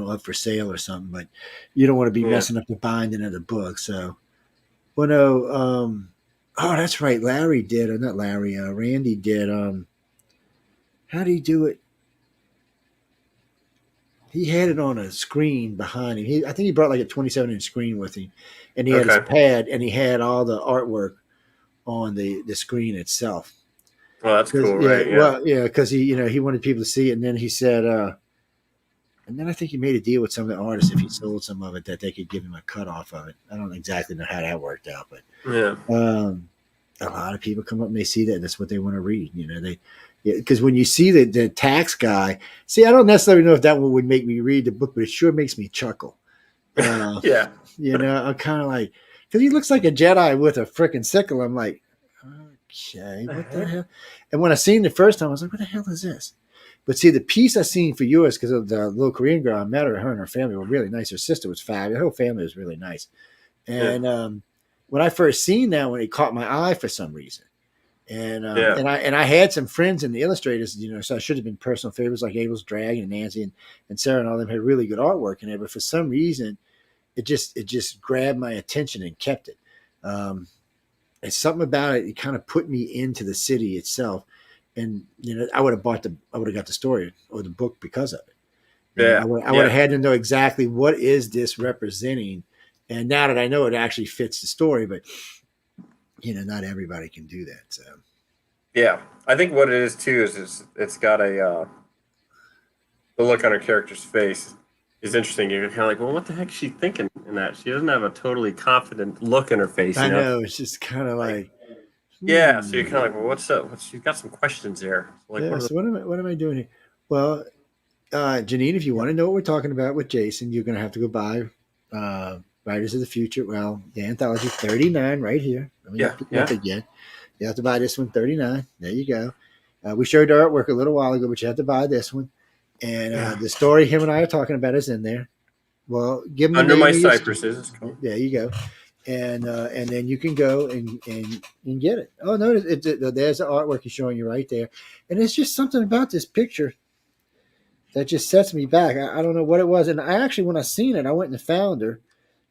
up for sale or something. But you don't want to be messing up the binding of the book. So, that's right. Larry did, or not Larry, Randy did. How did he do it? He had it on a screen behind him. I think he brought like a 27-inch screen with him, and he had his pad, and he had all the artwork on the screen itself. Oh, that's cool, right? Yeah. Well, because he wanted people to see it, and then he said, and then I think he made a deal with some of the artists if he sold some of it that they could give him a cut off of it. I don't exactly know how that worked out, but a lot of people come up and they see that, and that's what they want to read. Because when you see the tax guy, see, I don't necessarily know if that one would make me read the book, but it sure makes me chuckle. Yeah. I'm kind of like, because he looks like a Jedi with a freaking sickle. I'm like, okay, what the hell? And when I seen it the first time, I was like, what the hell is this? But see, the piece I seen for yours, because of the little Korean girl I met, her and her family were really nice. Her sister was fabulous. Her whole family was really nice. And when I first seen that one, it caught my eye for some reason. And I had some friends in the illustrators, so I should have been personal favorites like Abel's Drag and Nancy and Sarah and all them had really good artwork in there. But for some reason, it just grabbed my attention and kept it. It's something about it. It kind of put me into the city itself, and I would have got the story or the book because of it. I would have had to know exactly what is this representing. And now that I know, it actually fits the story, but not everybody can do that. So, yeah, I think what it is too is it's got the look on her character's face is interesting. You're kind of like, well, what the heck is she thinking in that? She doesn't have a totally confident look in her face. I know it's just kind of like, yeah. So you're kind of like, well, what's up? You've got some questions there. Like, what am I doing here? Well, Janine, if you want to know what we're talking about with Jason, you're going to have to go buy Writers of the Future. Well, the anthology 39 right here. Look again. You have to buy this one, 39. There you go. We showed the artwork a little while ago, but you have to buy this one. And the story him and I are talking about is in there. Well, give them Under My Cypresses. There you go. And then you can go and get it. Oh, no, there's the artwork he's showing you right there. And it's just something about this picture that just sets me back. I don't know what it was. And I actually, when I seen it, I went and found her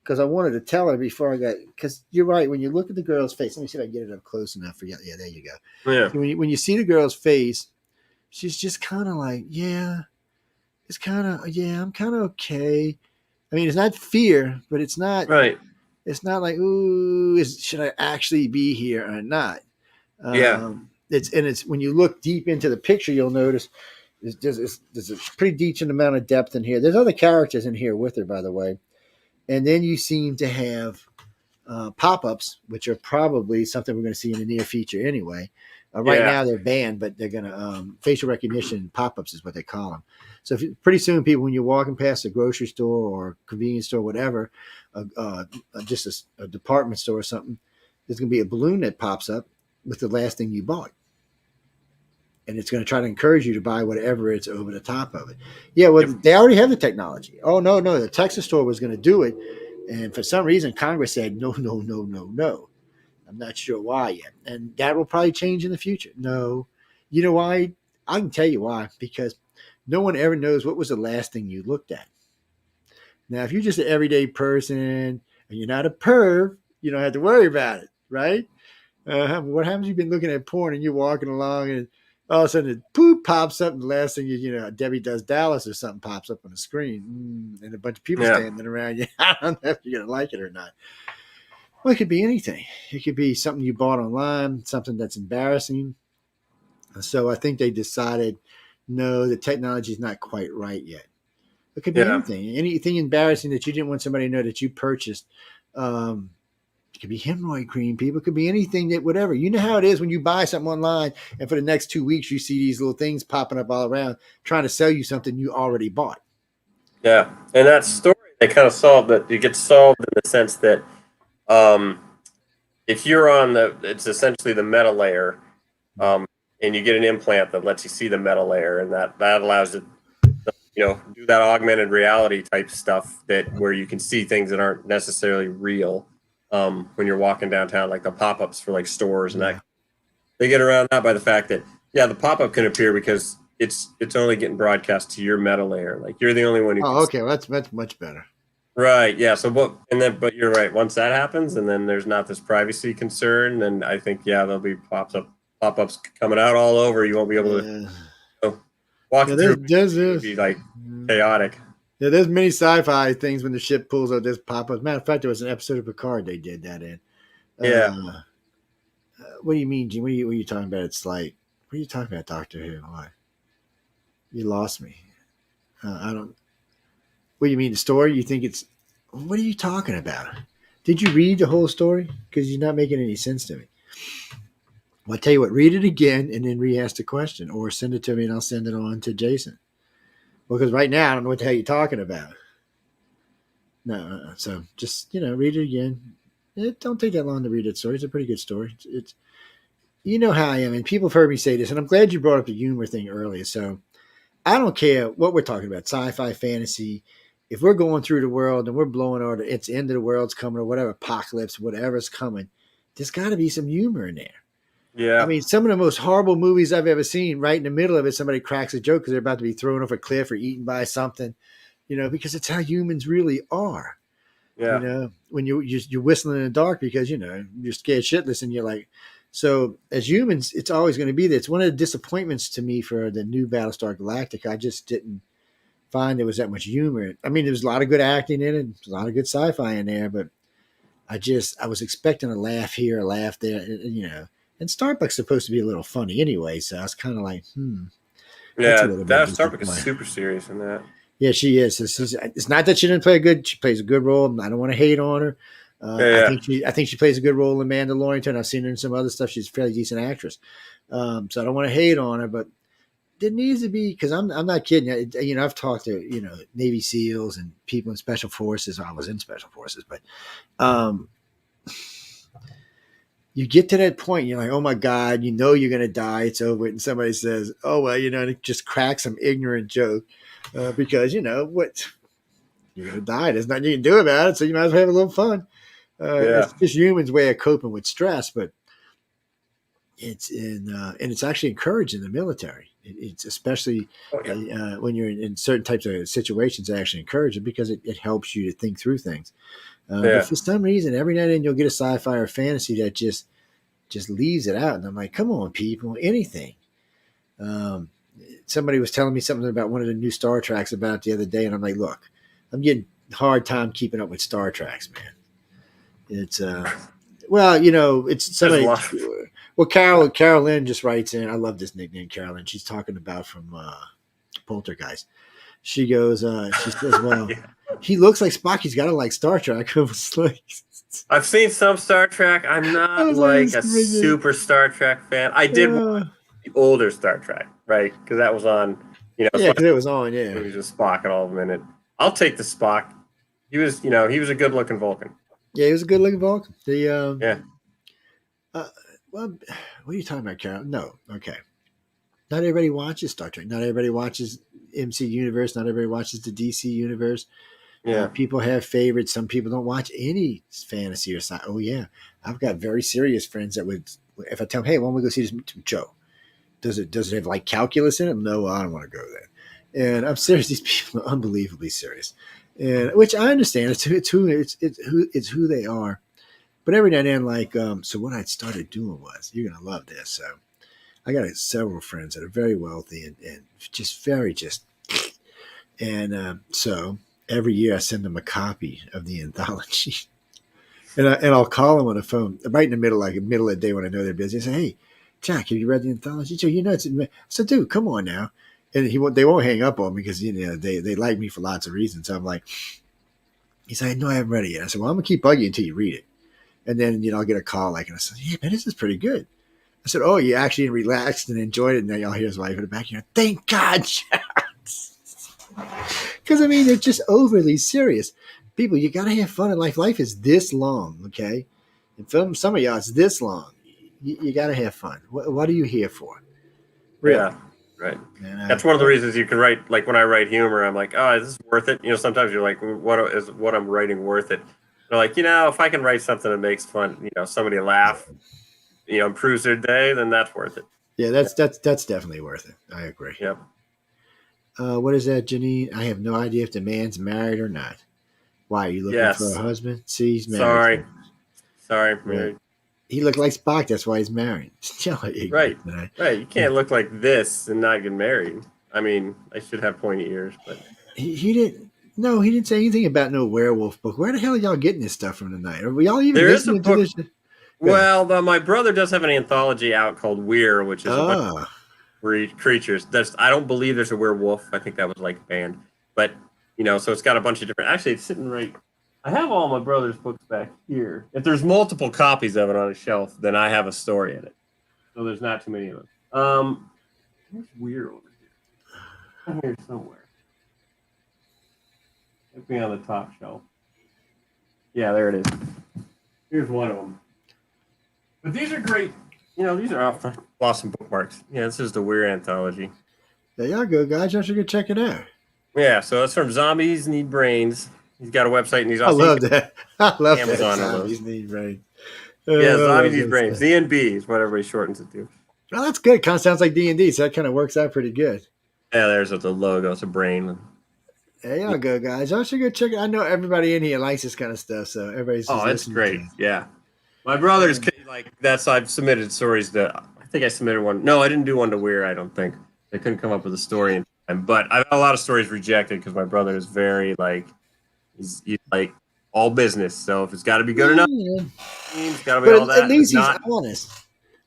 because I wanted to tell her before I got, because you're right. When you look at the girl's face, let me see if I can get it up close enough for you. Yeah, there you go. Yeah. When you see the girl's face, she's just kind of like, it's kind of, I'm kind of okay. I mean, it's not fear, but it's not right. It's not like, ooh, should I actually be here or not? It's when you look deep into the picture, you'll notice there's a pretty decent amount of depth in here. There's other characters in here with her, by the way. And then you seem to have pop-ups, which are probably something we're going to see in the near future anyway. Right now they're banned, but they're going to facial recognition pop-ups is what they call them. So pretty soon, people, when you're walking past a grocery store or convenience store, whatever, just a department store or something, there's going to be a balloon that pops up with the last thing you bought. And it's going to try to encourage you to buy whatever it's over the top of it. Yeah, well, they already have the technology. Oh, no, the Texas store was going to do it. And for some reason, Congress said, no. I'm not sure why yet. And that will probably change in the future. No. You know why? I can tell you why. Because no one ever knows what was the last thing you looked at. Now, if you're just an everyday person and you're not a perv, you don't have to worry about it, right? What happens if you've been looking at porn and you're walking along and all of a sudden, it poop pops up, and the last thing Debbie Does Dallas or something pops up on the screen, and a bunch of people standing around you. I don't know if you're going to like it or not. Well, it could be anything. It could be something you bought online, something that's embarrassing. So I think they decided, no, the technology is not quite right yet. It could be anything embarrassing that you didn't want somebody to know that you purchased. It could be hemorrhoid cream, people. It could be anything that, whatever. You know how it is when you buy something online and for the next 2 weeks, you see these little things popping up all around trying to sell you something you already bought. Yeah. And that story, they kind of solved that. It gets solved in the sense that if you're on it's essentially the meta layer, and you get an implant that lets you see the meta layer, and that allows it, do that augmented reality type stuff where you can see things that aren't necessarily real. When you're walking downtown, like the pop-ups for like stores and that, they get around that by the fact that the pop-up can appear because it's only getting broadcast to your meta layer. Like you're the only one who. Oh, okay, well, that's much better. Right. Yeah. So, but you're right. Once that happens, and then there's not this privacy concern, then I think there'll be pop-ups coming out all over. You won't be able to walk through. It'd be like chaotic. Yeah, there's many sci-fi things when the ship pulls out this pop-up. As a matter of fact, there was an episode of Picard they did that in. What do you mean, Gene? What are you talking about? It's like, what are you talking about, Doctor Who? Why? You lost me. I don't. What do you mean, the story? You think what are you talking about? Did you read the whole story? Because you're not making any sense to me. Well, I'll tell you what, read it again and then re-ask the question, or send it to me and I'll send it on to Jason. Well, because right now I don't know what the hell you're talking about. No, so just, read it again. It don't take that long to read that story. It's a pretty good story. It's you know how I am, and people have heard me say this, and I'm glad you brought up the humor thing earlier. So I don't care what we're talking about, sci-fi, fantasy. If we're going through the world and we're blowing out, it's the end of the world's coming or whatever, apocalypse, whatever's coming, there's got to be some humor in there. Yeah. I mean, some of the most horrible movies I've ever seen, right in the middle of it, somebody cracks a joke because they're about to be thrown off a cliff or eaten by something, because it's how humans really are. Yeah. When you're whistling in the dark because, you're scared shitless and you're like, so as humans, it's always going to be there. It's one of the disappointments to me for the new Battlestar Galactica. I just didn't find there was that much humor. I mean, there was a lot of good acting in it, a lot of good sci-fi in there, but I was expecting a laugh here, a laugh there, and Starbuck's supposed to be a little funny anyway, so I was kind of like, Yeah, that Starbuck is super serious in that. Yeah, she is. It's not that she didn't play she plays a good role. I don't want to hate on her. I think she plays a good role in Mandalorian. I've seen her in some other stuff. She's a fairly decent actress. So I don't want to hate on her, but there needs to be, because I'm not kidding. I've talked to Navy SEALs and people in Special Forces. I was in Special Forces, but you get to that point, you're like, oh my God, you're going to die. It's over. And somebody says, oh, well, and it just cracks some ignorant joke because, what? You're going to die. There's nothing you can do about it. So you might as well have a little fun. It's just humans' way of coping with stress, but it's and it's actually encouraged in the military. It's especially when you're in certain types of situations, they actually encourage it because it helps you to think through things. But for some reason, every now and then you'll get a sci-fi or fantasy that just leaves it out. And I'm like, come on, people, anything. Somebody was telling me something about one of the new Star Treks about the other day. And I'm like, look, I'm getting a hard time keeping up with Star Treks, man. It's, it's somebody. Well, Carol Lynn just writes in. I love this nickname, Carol Lynn. She's talking about from Poltergeist. She goes, she says, well, he looks like Spock. He's got to like Star Trek. I was like, I've seen some Star Trek. I'm not like a super Star Trek fan. I did watch the older Star Trek, right? Because that was on, because it was on, yeah. It was just Spock all of a minute. I'll take the Spock. He was, he was a good-looking Vulcan. Yeah, he was a good-looking Vulcan. Well, what are you talking about, Carol? No, okay. Not everybody watches Star Trek. Not everybody watches MC Universe. Not everybody watches the DC Universe. Yeah, people have favorites. Some people don't watch any fantasy or sci. Oh yeah, I've got very serious friends that would. If I tell them, hey, why don't we go see this? Joe, does it have like calculus in it? No, I don't want to go there. And I'm serious. These people are unbelievably serious, and which I understand. It's who they are. But every now and then, like, so what I started doing was, you're gonna love this. So I got several friends that are very wealthy and so every year I send them a copy of the anthology, and I'll call them on the phone right in the middle of the day when I know they're busy. I say, hey, Jack, have you read the anthology? So it's. I said, dude, come on now. And they won't hang up on me because they like me for lots of reasons. So I'm like, he said, no, I haven't read it yet. I said, well, I'm gonna keep bugging you until you read it. And then I'll get a call and I said, yeah, man, this is pretty good. I said, oh, you actually relaxed and enjoyed it. And then y'all hear his wife in the back. Thank God, Jack. Because they're just overly serious. People, you got to have fun in life. Life is this long, okay? And for some of y'all, it's this long. You got to have fun. What are you here for? Really? Yeah, right. That's one of the reasons you can write. Like when I write humor, I'm like, oh, is this worth it? Sometimes you're like, what I'm writing worth it? They're like, if I can write something that makes fun, somebody laugh, improves their day, then that's worth it. Yeah, that's definitely worth it. I agree. Yep. What is that, Janine? I have no idea if the man's married or not. Why, are you looking for a husband? See, he's married. Sorry, married. He looked like Spock, that's why he's married. Right. You can't look like this and not get married. I should have pointy ears, but he didn't. No, he didn't say anything about no werewolf book. Where the hell are y'all getting this stuff from tonight? Are we all even listening to this? Well, my brother does have an anthology out called Weir, which is a bunch of creatures. I don't believe there's a werewolf. I think that was like banned. But, so it's got a bunch of different. Actually, it's sitting right I have all my brother's books back here. If there's multiple copies of it on a shelf, then I have a story in it. So there's not too many of them. Where's Weird over here? Here somewhere. It'd be on the top shelf. Yeah, there it is. Here's one of them. But these are great. These are awesome bookmarks. Yeah, this is the Weird anthology. There y'all go, guys. Y'all should go check it out. Yeah, so that's from Zombies Need Brains. He's got a website, and he's I also love that. I love Amazon that. on Zombies Need Brains. Yeah, Zombies Need Brains. ZNB is what everybody shortens it to. Well, that's good. Kind of sounds like D&D, so that kind of works out pretty good. Yeah, there's the logo. It's a brain. There y'all go, guys. Y'all should go check it. I know everybody in here likes this kind of stuff, so everybody's just It's listening great. to it. Yeah. My brother's I've submitted stories that I think I submitted one. No, I didn't do one to Weir, I don't think. They couldn't come up with a story in time. But I've had a lot of stories rejected because my brother is very he's like all business. So if it's got to be good enough, it's got to be but all that. At least he's honest.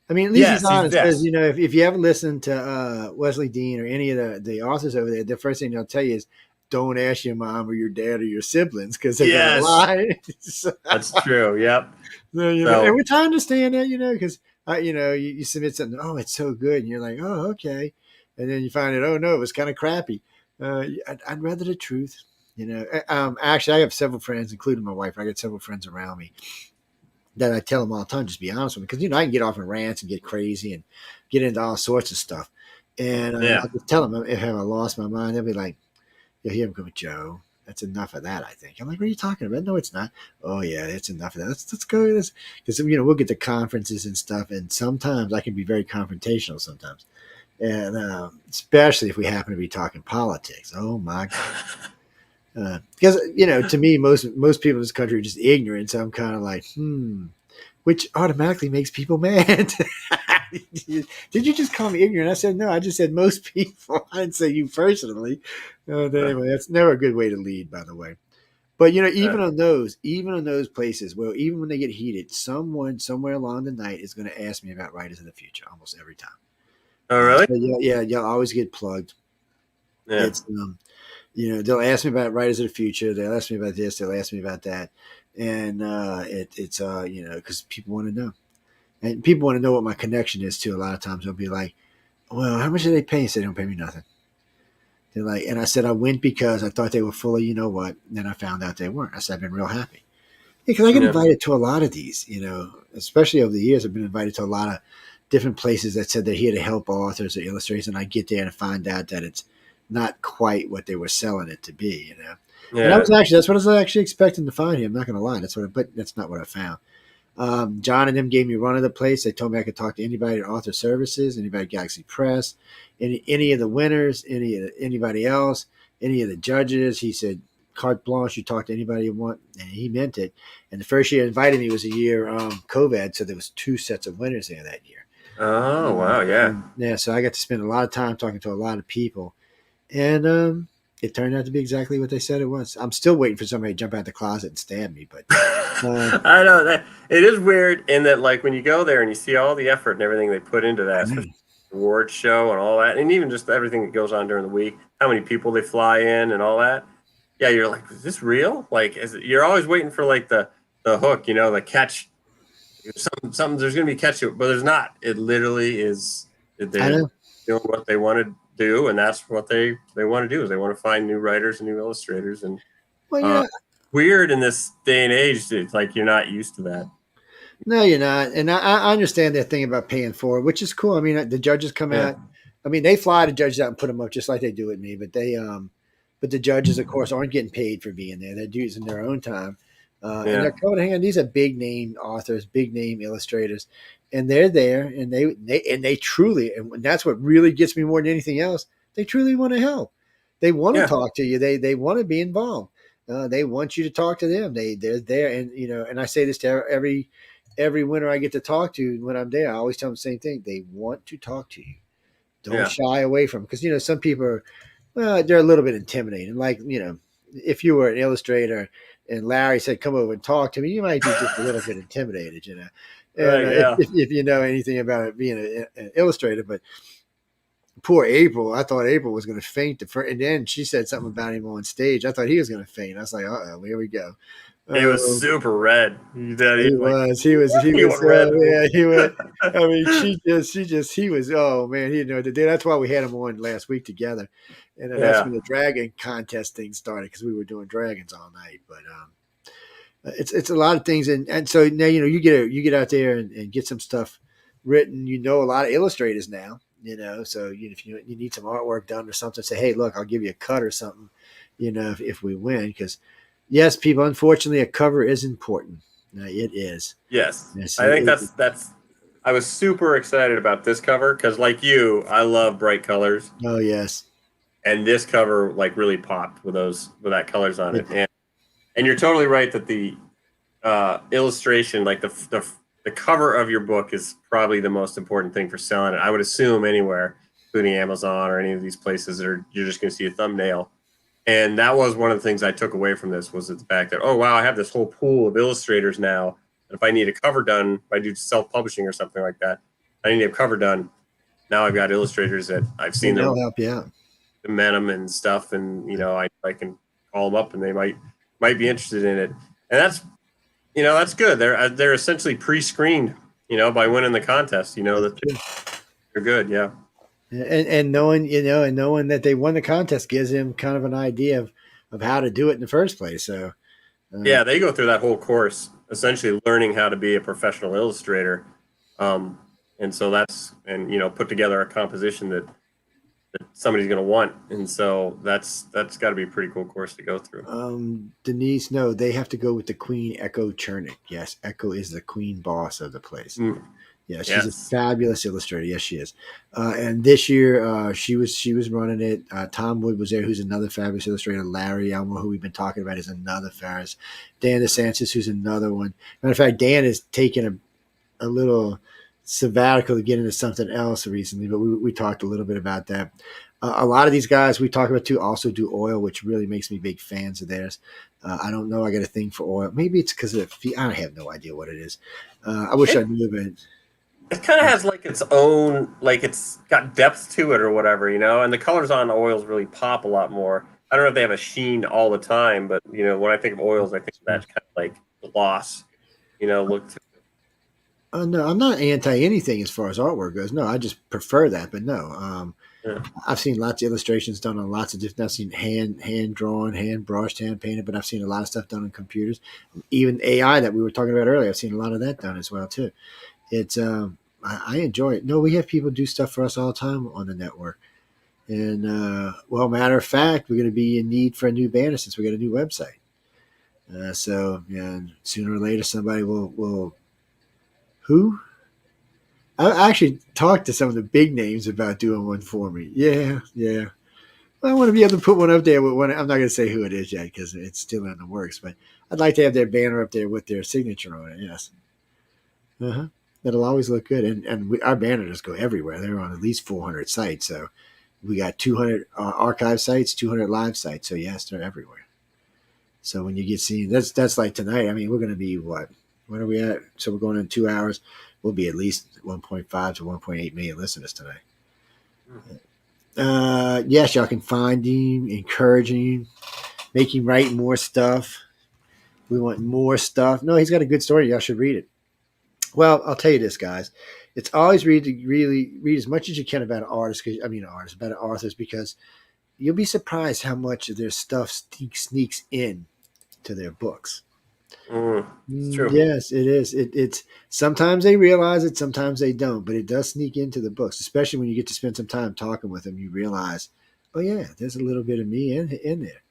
I mean, at least he's honest because if you haven't listened to Wesley Dean or any of the authors over there, the first thing they'll tell you is don't ask your mom or your dad or your siblings because they're gonna lie. So, that's true. Yep. And which I understand that, because you submit something. Oh, it's so good, and you're like, oh, okay, and then you find out, oh no, it was kind of crappy. I'd rather the truth. Actually, I have several friends, including my wife. I got several friends around me that I tell them all the time, just be honest with me. Because, I can get off in rants and get crazy and get into all sorts of stuff. And I'll just tell them if I lost my mind, they'll be like, you'll hear them go, Joe, that's enough of that, I think. I'm like, what are you talking about? No, it's not. Oh, yeah, it's enough of that. Let's go. Because, we'll get to conferences and stuff. And sometimes I can be very confrontational sometimes. And especially if we happen to be talking politics. Oh, my God. Because to me, most people in this country are just ignorant. So I'm kind of like, which automatically makes people mad. Did you just call me ignorant? I said no. I just said most people. I didn't say you personally. Anyway, that's never a good way to lead, by the way. But even on those places, well, even when they get heated, someone somewhere along the night is going to ask me about Writers of the Future almost every time. Oh, really? Yeah. You'll always get plugged. Yeah. It's they'll ask me about Writers of the Future. They'll ask me about this. They'll ask me about that. And it's because people want to know. And people want to know what my connection is too. A lot of times they'll be like, well, how much do they pay? I said, they don't pay me nothing. They're like, and I said, I went because I thought they were full of, what? And then I found out they weren't. I said, I've been real happy. Because I get invited to a lot of these, especially over the years, I've been invited to a lot of different places that said they're here to help authors or illustrators. And I get there and find out that it's not quite what they were selling it to be, Yeah. And that's what I was actually expecting to find here. I'm not going to lie. But that's not what I found. John and them gave me run of the place. They told me I could talk to anybody at Author Services, anybody at Galaxy Press, any of the winners, anybody else, any of the judges. He said, carte blanche, you talk to anybody you want. And he meant it. And the first year he invited me was a year COVID. So there was 2 sets of winners there that year. Oh, wow. Yeah. Yeah. So I got to spend a lot of time talking to a lot of people. And it turned out to be exactly what they said it was. I'm still waiting for somebody to jump out the closet and stab me, but I know that it is weird in that, when you go there and you see all the effort and everything they put into that award show and all that, and even just everything that goes on during the week, how many people they fly in and all that. Yeah, you're like, is this real? You're always waiting for the hook, the catch. Something there's going to be a catch to it, but there's not. It literally is. They're doing what they want to do, and that's what they want to do is they want to find new writers and new illustrators. And weird in this day and age, it's like you're not used to that. No, you're not. And I understand that thing about paying for it, which is cool. I mean, the judges come out. I mean, they fly the judges out and put them up just like they do with me, but but the judges, of course, aren't getting paid for being there. They're using their own time. And they're coming, hang on, these are big name authors, big name illustrators, and they're there, and they truly, and that's what really gets me more than anything else. They truly want to help. They want to talk to you. They want to be involved. They want you to talk to them. They're there, and and I say this to every winner I get to talk to when I'm there. I always tell them the same thing. They want to talk to you. Don't shy away from them, because some people are, they're a little bit intimidating. Like if you were an illustrator and Larry said, come over and talk to me, you might be just a little bit intimidated, And, if you know anything about it being an illustrator. But poor April, I thought April was going to faint. And then she said something about him on stage. I thought he was going to faint. I was like, uh-oh, here we go. He was super red. He was went red. yeah, he went. I mean, he was. Oh man, he didn't know what to do. That's why we had him on last week together, and then that's when the dragon contest thing started because we were doing dragons all night. But it's a lot of things, and so now you get out there and get some stuff written. A lot of illustrators now. So if you need some artwork done or something, say, hey, look, I'll give you a cut or something. If we win, because yes, people, unfortunately, a cover is important. It is. Yes, I think that's. I was super excited about this cover because, like you, I love bright colors. Oh yes, and this cover like really popped with that colors on it, and you're totally right that the illustration, like the cover of your book, is probably the most important thing for selling it. I would assume anywhere, including Amazon or any of these places, you're just going to see a thumbnail. And that was one of the things I took away from this was the fact that, oh, wow, I have this whole pool of illustrators now. And if I need a cover done, if I do self-publishing or something like that, I need a cover done. Now I've got illustrators that I've seen them help you out. Momentum and stuff. And, I can call them up and they might be interested in it. And that's good. They're essentially pre-screened, by winning the contest, that they're good. Yeah. And knowing that they won the contest gives him kind of an idea of how to do it in the first place. So they go through that whole course, essentially learning how to be a professional illustrator. And so put together a composition that somebody's going to want. And so that's got to be a pretty cool course to go through. Denise, no, they have to go with the Queen Echo Chernick. Yes. Echo is the queen boss of the place. Yeah, she's a fabulous illustrator. Yes, she is. And this year, she was running it. Tom Wood was there, who's another fabulous illustrator. Larry Elmo, who we've been talking about, is another fabulous. Dan DeSantis, who's another one. Matter of fact, Dan is taking a little sabbatical to get into something else recently, but we talked a little bit about that. A lot of these guys we talk about too also do oil, which really makes me big fans of theirs. I don't know. I got a thing for oil. Maybe it's because of I have no idea what it is. I wish I knew, but it kind of has like its own, like it's got depth to it or whatever, and the colors on the oils really pop a lot more. I don't know if they have a sheen all the time, but when I think of oils, I think of that kind of like gloss, look to it. No, I'm not anti anything as far as artwork goes. No, I just prefer that. But no, I've seen lots of illustrations done on lots of different. I've seen hand drawn, hand brushed, hand painted, but I've seen a lot of stuff done on computers. Even AI that we were talking about earlier, I've seen a lot of that done as well too. It's I enjoy it. No, we have people do stuff for us all the time on the network. And matter of fact, we're going to be in need for a new banner since we got a new website. So sooner or later, somebody will. Who? I actually talked to some of the big names about doing one for me. Yeah. I want to be able to put one up there with one. I'm not going to say who it is yet because it's still in the works. But I'd like to have their banner up there with their signature on it. Yes. That'll always look good. And our banners go everywhere. They're on at least 400 sites. So we got 200 archive sites, 200 live sites. So yes, they're everywhere. So when you get seen, that's like tonight. I mean, we're going to be what? When are we at? So we're going in 2 hours. We'll be at least 1.5 to 1.8 million listeners tonight. Yes, y'all can find him, encourage him, make him write more stuff. We want more stuff. No, he's got a good story. Y'all should read it. Well, I'll tell you this, guys. It's always really read as much as you can about about authors, because you'll be surprised how much of their stuff sneaks in to their books. It's true. Yes, it is. It's sometimes they realize it, sometimes they don't, but it does sneak into the books, especially when you get to spend some time talking with them. You realize, oh yeah, there's a little bit of me in there.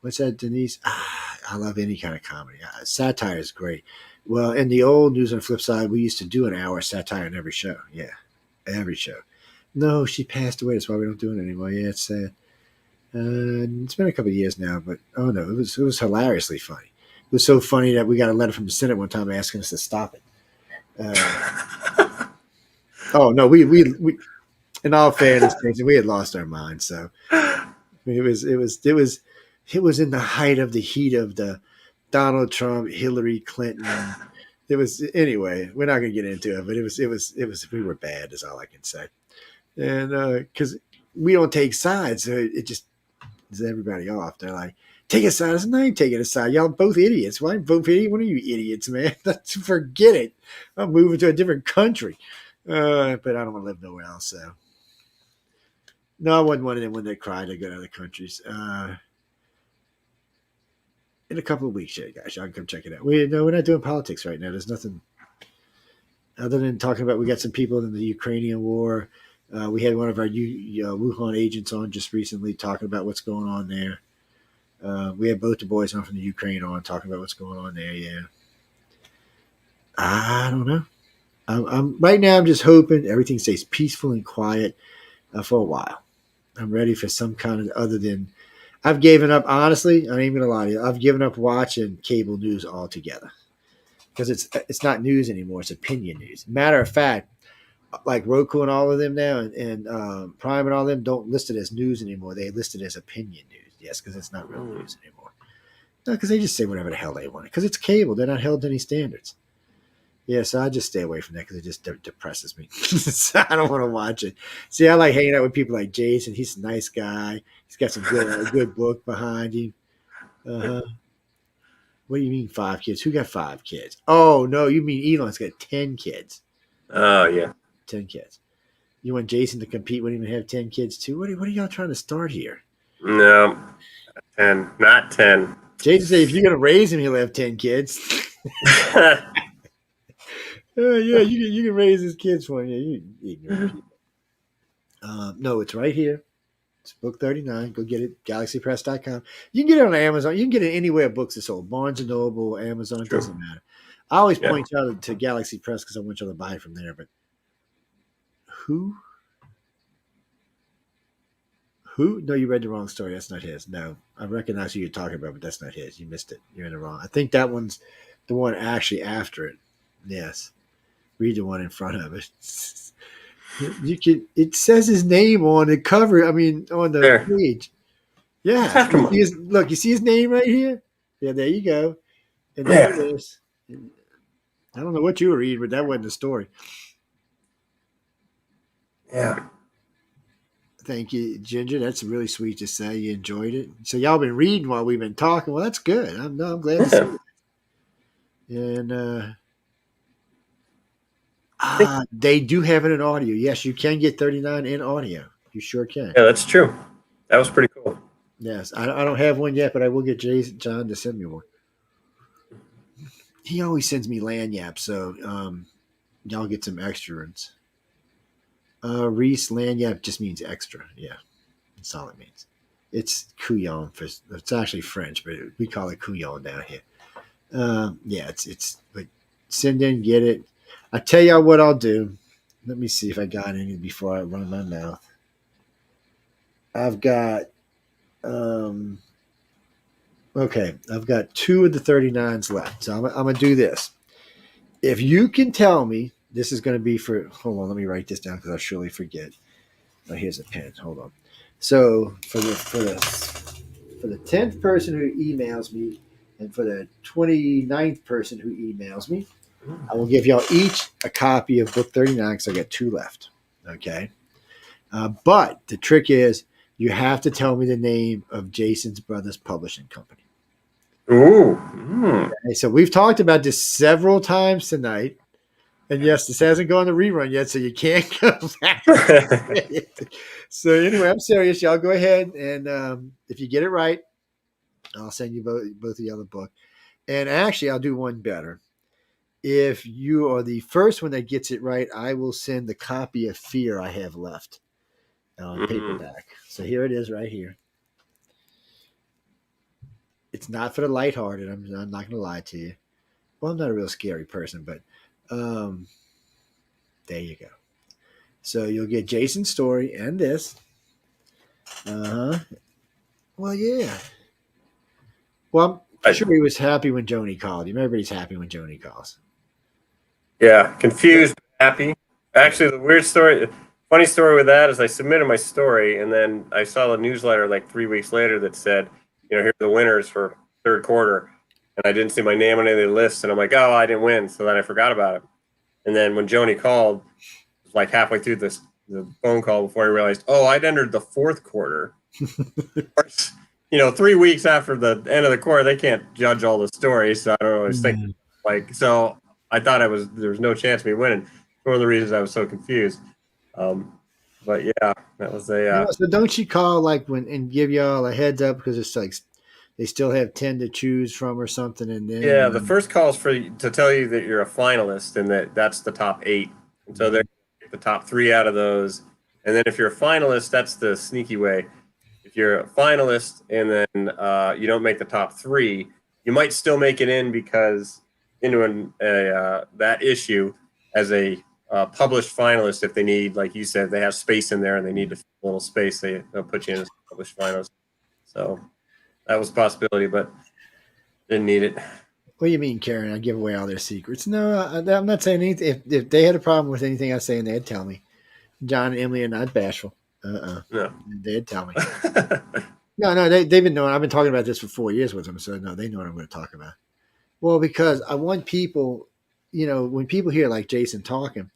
What's that, Denise? I love any kind of comedy. Satire is great. Well, in the old News on Flipside, we used to do an hour of satire in every show. Yeah, every show. No, she passed away. That's why we don't do it anymore. Yeah, it's sad. It's been a couple of years now, but oh no, it was hilariously funny. It was so funny that we got a letter from the Senate one time asking us to stop it. Oh no, we in all fairness, we had lost our minds. So it was in the height of the heat of the Donald Trump, Hillary Clinton. It was anyway. We're not going to get into it, but it was we were bad, is all I can say. And because we don't take sides, so it just is everybody off. They're like, take a side. I said, no, I ain't taking a side. Y'all both idiots. Why vote for any one of you idiots, man? Forget it. I'm moving to a different country. But I don't want to live nowhere else. So no, I wasn't one of them when they cried to go to other countries. In a couple of weeks, yeah, guys, y'all can come check it out. We're not doing politics right now. There's nothing other than talking about. We got some people in the Ukrainian war. We had one of our Wuhan agents on just recently talking about what's going on there. We had both the boys on from the Ukraine on talking about what's going on there. Yeah, I don't know. I'm right now. I'm just hoping everything stays peaceful and quiet for a while. I'm ready for some kind of other than. I've given up. Honestly, I ain't even gonna lie to you. I've given up watching cable news altogether because it's not news anymore. It's opinion news. Matter of fact, like Roku and all of them now, and Prime and all of them don't list it as news anymore. They list it as opinion news. Yes, because it's not real news anymore. No, because they just say whatever the hell they want. Because it's cable. They're not held to any standards. Yeah, so I just stay away from that because it just depresses me. So I don't want to watch it. See, I like hanging out with people like Jason. He's a nice guy. He's got some good book behind him. What do you mean 5 kids? Who got 5 kids? Oh, no, you mean Elon's got 10 kids. Oh, yeah. 10 kids. You want Jason to compete with him and have 10 kids too? What are y'all trying to start here? No, 10, not 10. Jason said if you're going to raise him, he'll have 10 kids. Yeah, you can raise his kids for him. Yeah, you ignorant people. No, it's right here. It's book 39. Go get it. GalaxyPress.com. You can get it on Amazon. You can get it anywhere books are sold. Barnes & Noble, Amazon, it doesn't matter. I always point you out to Galaxy Press because I want y'all to buy it from there. But who? No, you read the wrong story. That's not his. No, I recognize who you're talking about, but that's not his. You missed it. You're in the wrong. I think that one's the one actually after it. Yes. Read the one in front of it. You can. It says his name on the cover. I mean, on the page. Yeah. Look, you see his name right here. Yeah, there you go. And there it is. I don't know what you were reading, but that wasn't the story. Yeah. Thank you, Ginger. That's really sweet to say. You enjoyed it. So y'all been reading while we've been talking. Well, that's good. I'm glad to see it. And they do have it in audio. Yes, you can get 39 in audio. You sure can. Yeah, that's true. That was pretty cool. Yes, I don't have one yet, but I will get John to send me one. He always sends me lanyards, so y'all get some extra ones. Reese lanyard just means extra. Yeah, that's all it means. It's couillon. It's actually French, but we call it couillon down here. It's. But send in, get it. I tell y'all what I'll do. Let me see if I got any before I run my mouth. I've got. Okay, I've got 2 of the 39s left. So I'm going to do this. If you can tell me, this is going to be for, hold on, let me write this down because I'll surely forget. Oh, here's a pen. Hold on. So for the 10th person who emails me and for the 29th person who emails me, I will give y'all each a copy of book 39 because I got 2 left. Okay. But the trick is you have to tell me the name of Jason's brother's publishing company. Ooh. Okay, so we've talked about this several times tonight. And yes, this hasn't gone to rerun yet, so you can't go back. So anyway, I'm serious. Y'all go ahead. And if you get it right, I'll send you both the other book. And actually, I'll do one better. If you are the first one that gets it right, I will send the copy of Fear I have left on paperback. So here it is right here. It's not for the lighthearted. I'm not going to lie to you. Well, I'm not a real scary person, but there you go. So you'll get Jason's story and this. Well, yeah. Well, I'm sure he was happy when Joni called him. Everybody's happy when Joni calls. Yeah, confused, happy. Actually, the funny story with that is I submitted my story, and then I saw a newsletter like 3 weeks later that said, here are the winners for 3rd quarter, and I didn't see my name on any of the lists, and I'm like, oh, I didn't win, so then I forgot about it. And then when Joni called, it was like halfway through the phone call before I realized, oh, I'd entered the 4th quarter. 3 weeks after the end of the course, they can't judge all the stories. So I don't always think so. I thought there was no chance of me winning. One of the reasons I was so confused. But yeah, that was So don't you call and give y'all a heads up because it's like they still have 10 to choose from or something, and then the first call is to tell you that you're a finalist and that's the top 8. And so they're the top 3 out of those. And then if you're a finalist, that's the sneaky way. If you're a finalist and then you don't make the top 3, you might still make it in because into that issue as a published finalist. If they need, like you said, they have space in there and they need to fill a little space, they'll put you in as a published finalist. So that was a possibility, but didn't need it. What do you mean, Karen? I give away all their secrets? No, I'm not saying anything. If they had a problem with anything I was saying, they'd tell me. John and Emily are not bashful. No, they'd tell me. No, they've been knowing. I've been talking about this for 4 years with them, so no, they know what I'm going to talk about. Well, because I want people, when people hear like Jason talking,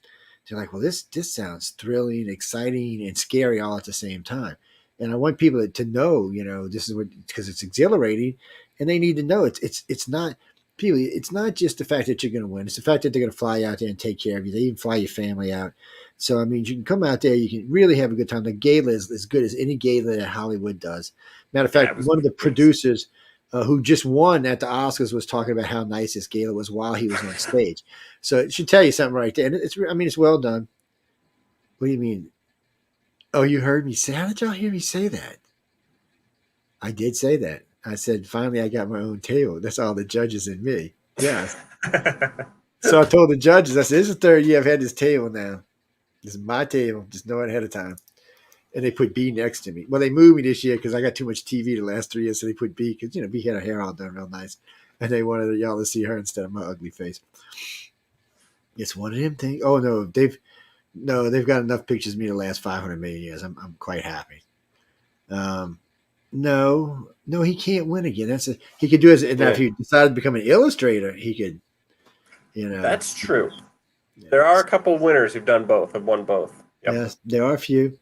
they're like, well, this sounds thrilling, exciting, and scary all at the same time. And I want people to know, this is because it's exhilarating, and they need to know it's not people. It's not just the fact that you're going to win; it's the fact that they're going to fly out there and take care of you. They even fly your family out. So I mean, you can come out there, you can really have a good time. The gala is as good as any gala that Hollywood does. Matter of fact, one of the producers who just won at the Oscars was talking about how nice this gala was while he was on stage. So it should tell you something right there. And it's well done. What do you mean? Oh, you heard me say? How did y'all hear me say that? I did say that. I said, finally, I got my own table. That's all the judges and me. Yes. So I told the judges, I said, this is the 3rd year I've had this table now. This is my table. Just know it ahead of time. And they put B next to me. Well, they moved me this year because I got too much TV the last 3 years. So they put B because, B had her hair all done real nice. And they wanted y'all to see her instead of my ugly face. It's one of them things. Oh, no, they've got enough pictures of me to last 500 million years. I'm quite happy. No, he can't win again. He could do it. Now, if he decided to become an illustrator, he could, That's true. Yeah. There are a couple winners who've done both, have won both. Yep. Yes, there are a few.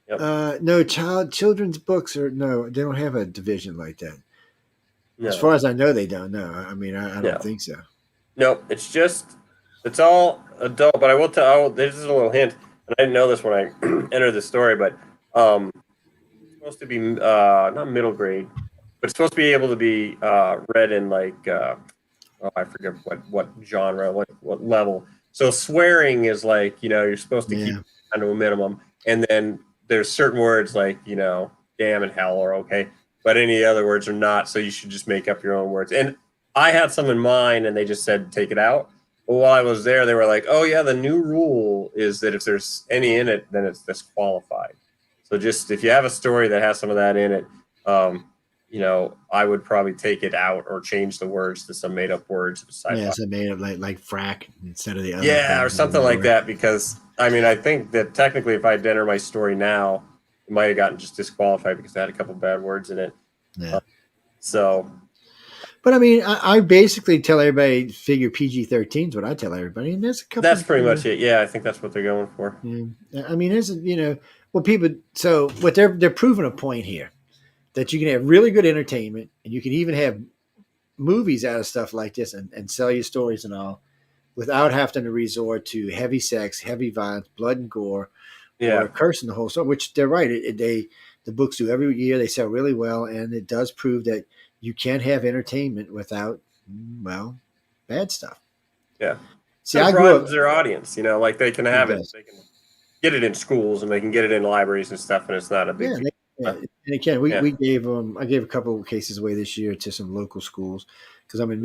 Yep. No, children's books they don't have a division like that. No. As far as I know, they don't. No, I mean, I don't think so. No, it's all adult. But I will tell. This is a little hint, and I didn't know this when I entered the story, but it's supposed to be not middle grade, but it's supposed to be able to be read in like I forget what genre, what level. So swearing is like you're supposed to keep it to a minimum, and then there's certain words like damn and hell are okay, but any other words are not. So you should just make up your own words. And I had some in mind, and they just said take it out. But while I was there, they were like, oh yeah, the new rule is that if there's any in it, then it's disqualified. So just if you have a story that has some of that in it, I would probably take it out or change the words to some made up words. Yeah, some made up like frack instead of the other. Yeah, or something like that. Because I think that technically, if I had to enter my story now, it might have gotten just disqualified because I had a couple bad words in it. Yeah. But I basically tell everybody figure PG-13 is what I tell everybody, and there's a couple. That's pretty much it. Yeah, I think that's what they're going for. Yeah. There's what they're proving a point here that you can have really good entertainment, and you can even have movies out of stuff like this and sell your stories and all without having to resort to heavy sex, heavy violence, blood and gore, or cursing the whole story. Which they're right. The books do every year. They sell really well, and it does prove that you can have entertainment without, bad stuff. Yeah. See, I grew up their audience, like they can have it. They can get it in schools and they can get it in libraries and stuff, and it's not a big deal. And again, I gave a couple of cases away this year to some local schools because I'm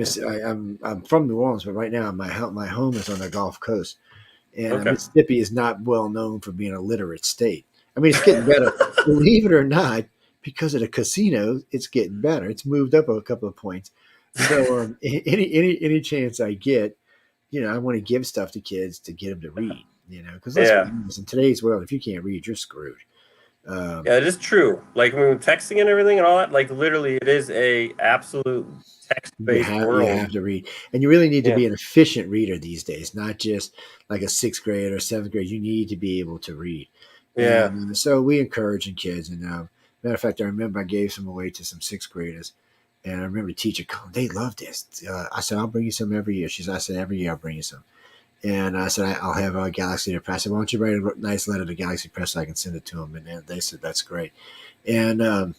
from New Orleans, but right now my home is on the Gulf Coast, and Mississippi is not well known for being a literate state. It's getting better, believe it or not. Because of the casino, it's getting better. It's moved up a couple of points. So any chance I get, I want to give stuff to kids to get them to read. Because in today's world, if you can't read, you're screwed. It is true. Like when texting and everything and all that, like literally, it is a absolute text-based world. You have to read, and you really need to be an efficient reader these days, not just like a 6th grade or 7th grade. You need to be able to read. Yeah. So we encourage kids, and Matter of fact, I remember I gave some away to some 6th graders. And I remember the teacher calling, they love this. I said, I'll bring you some every year. I said, every year I'll bring you some. And I said, I'll have a Galaxy to Press. I said, why don't you write a nice letter to Galaxy Press so I can send it to them? And they said, that's great. And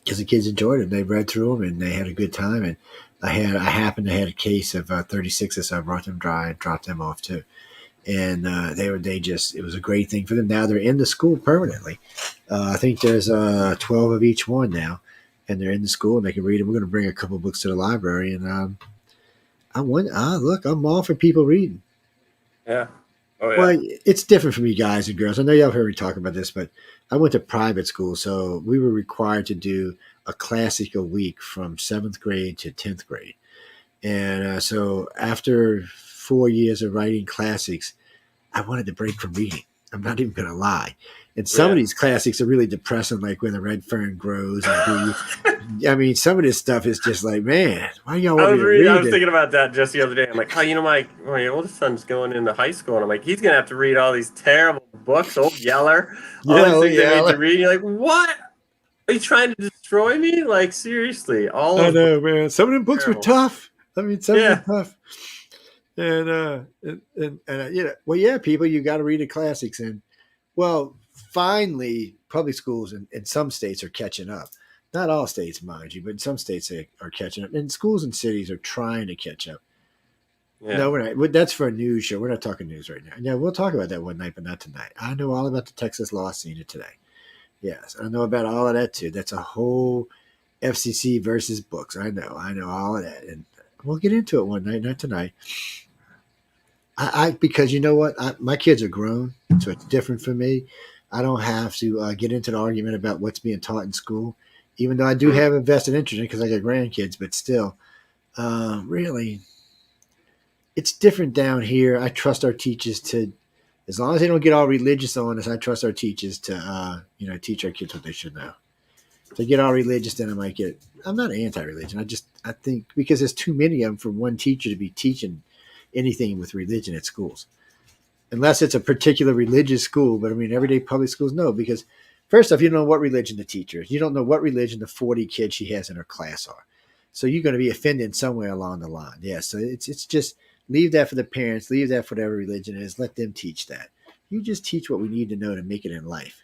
because the kids enjoyed it. They read through them and they had a good time. And I happened to have a case of 36, so I brought them dry and dropped them off too. And it was a great thing for them. Now they're in the school permanently. I think there's 12 of each one now. And they're in the school and they can read them. We're going to bring a couple of books to the library. And I'm all for people reading. Yeah. Oh, yeah. Well, it's different from you guys and girls. I know y'all heard me talk about this, but I went to private school, so we were required to do a classic a week from 7th grade to 10th grade. And so after 4 years of writing classics, I wanted to break from reading. I'm not even going to lie. And some of these classics are really depressing, like When the Red Fern Grows. I mean, some of this stuff is just like, man, why y'all want me to read I was it? thinking about that just the other day. I'm like, my oldest son's going into high school, and I'm like, he's going to have to read all these terrible books, Old Yeller, all these things they made to read. You're like, what? Are you trying to destroy me? Like, seriously. I know, man. Some of them books were tough. I mean, some of them were tough. And people, you got to read the classics. And, well, finally, public schools in some states are catching up. Not all states, mind you, but in some states they are catching up. And schools and cities are trying to catch up. Yeah. No, we're not. That's for a news show. We're not talking news right now. Yeah, we'll talk about that one night, but not tonight. I know all about the Texas law scene today. Yes, I know about all of that too. That's a whole FCC versus books. I know all of that. And we'll get into it one night, not tonight. Because you know what? My kids are grown, so it's different for me. I don't have to get into the argument about what's being taught in school, even though I do have a vested interest in it because I got grandkids, but still, really, it's different down here. I trust our teachers to, as long as they don't get all religious on us, I trust our teachers to, teach our kids what they should know. If they get all religious, then I'm not anti-religion. I think because there's too many of them for one teacher to be teaching anything with religion at schools. Unless it's a particular religious school, but I mean, everyday public schools, no, because first off, you don't know what religion the teacher is. You don't know what religion the 40 kids she has in her class are. So you're going to be offended somewhere along the line. Yeah, so it's just leave that for the parents, leave that for whatever religion is, let them teach that. You just teach what we need to know to make it in life.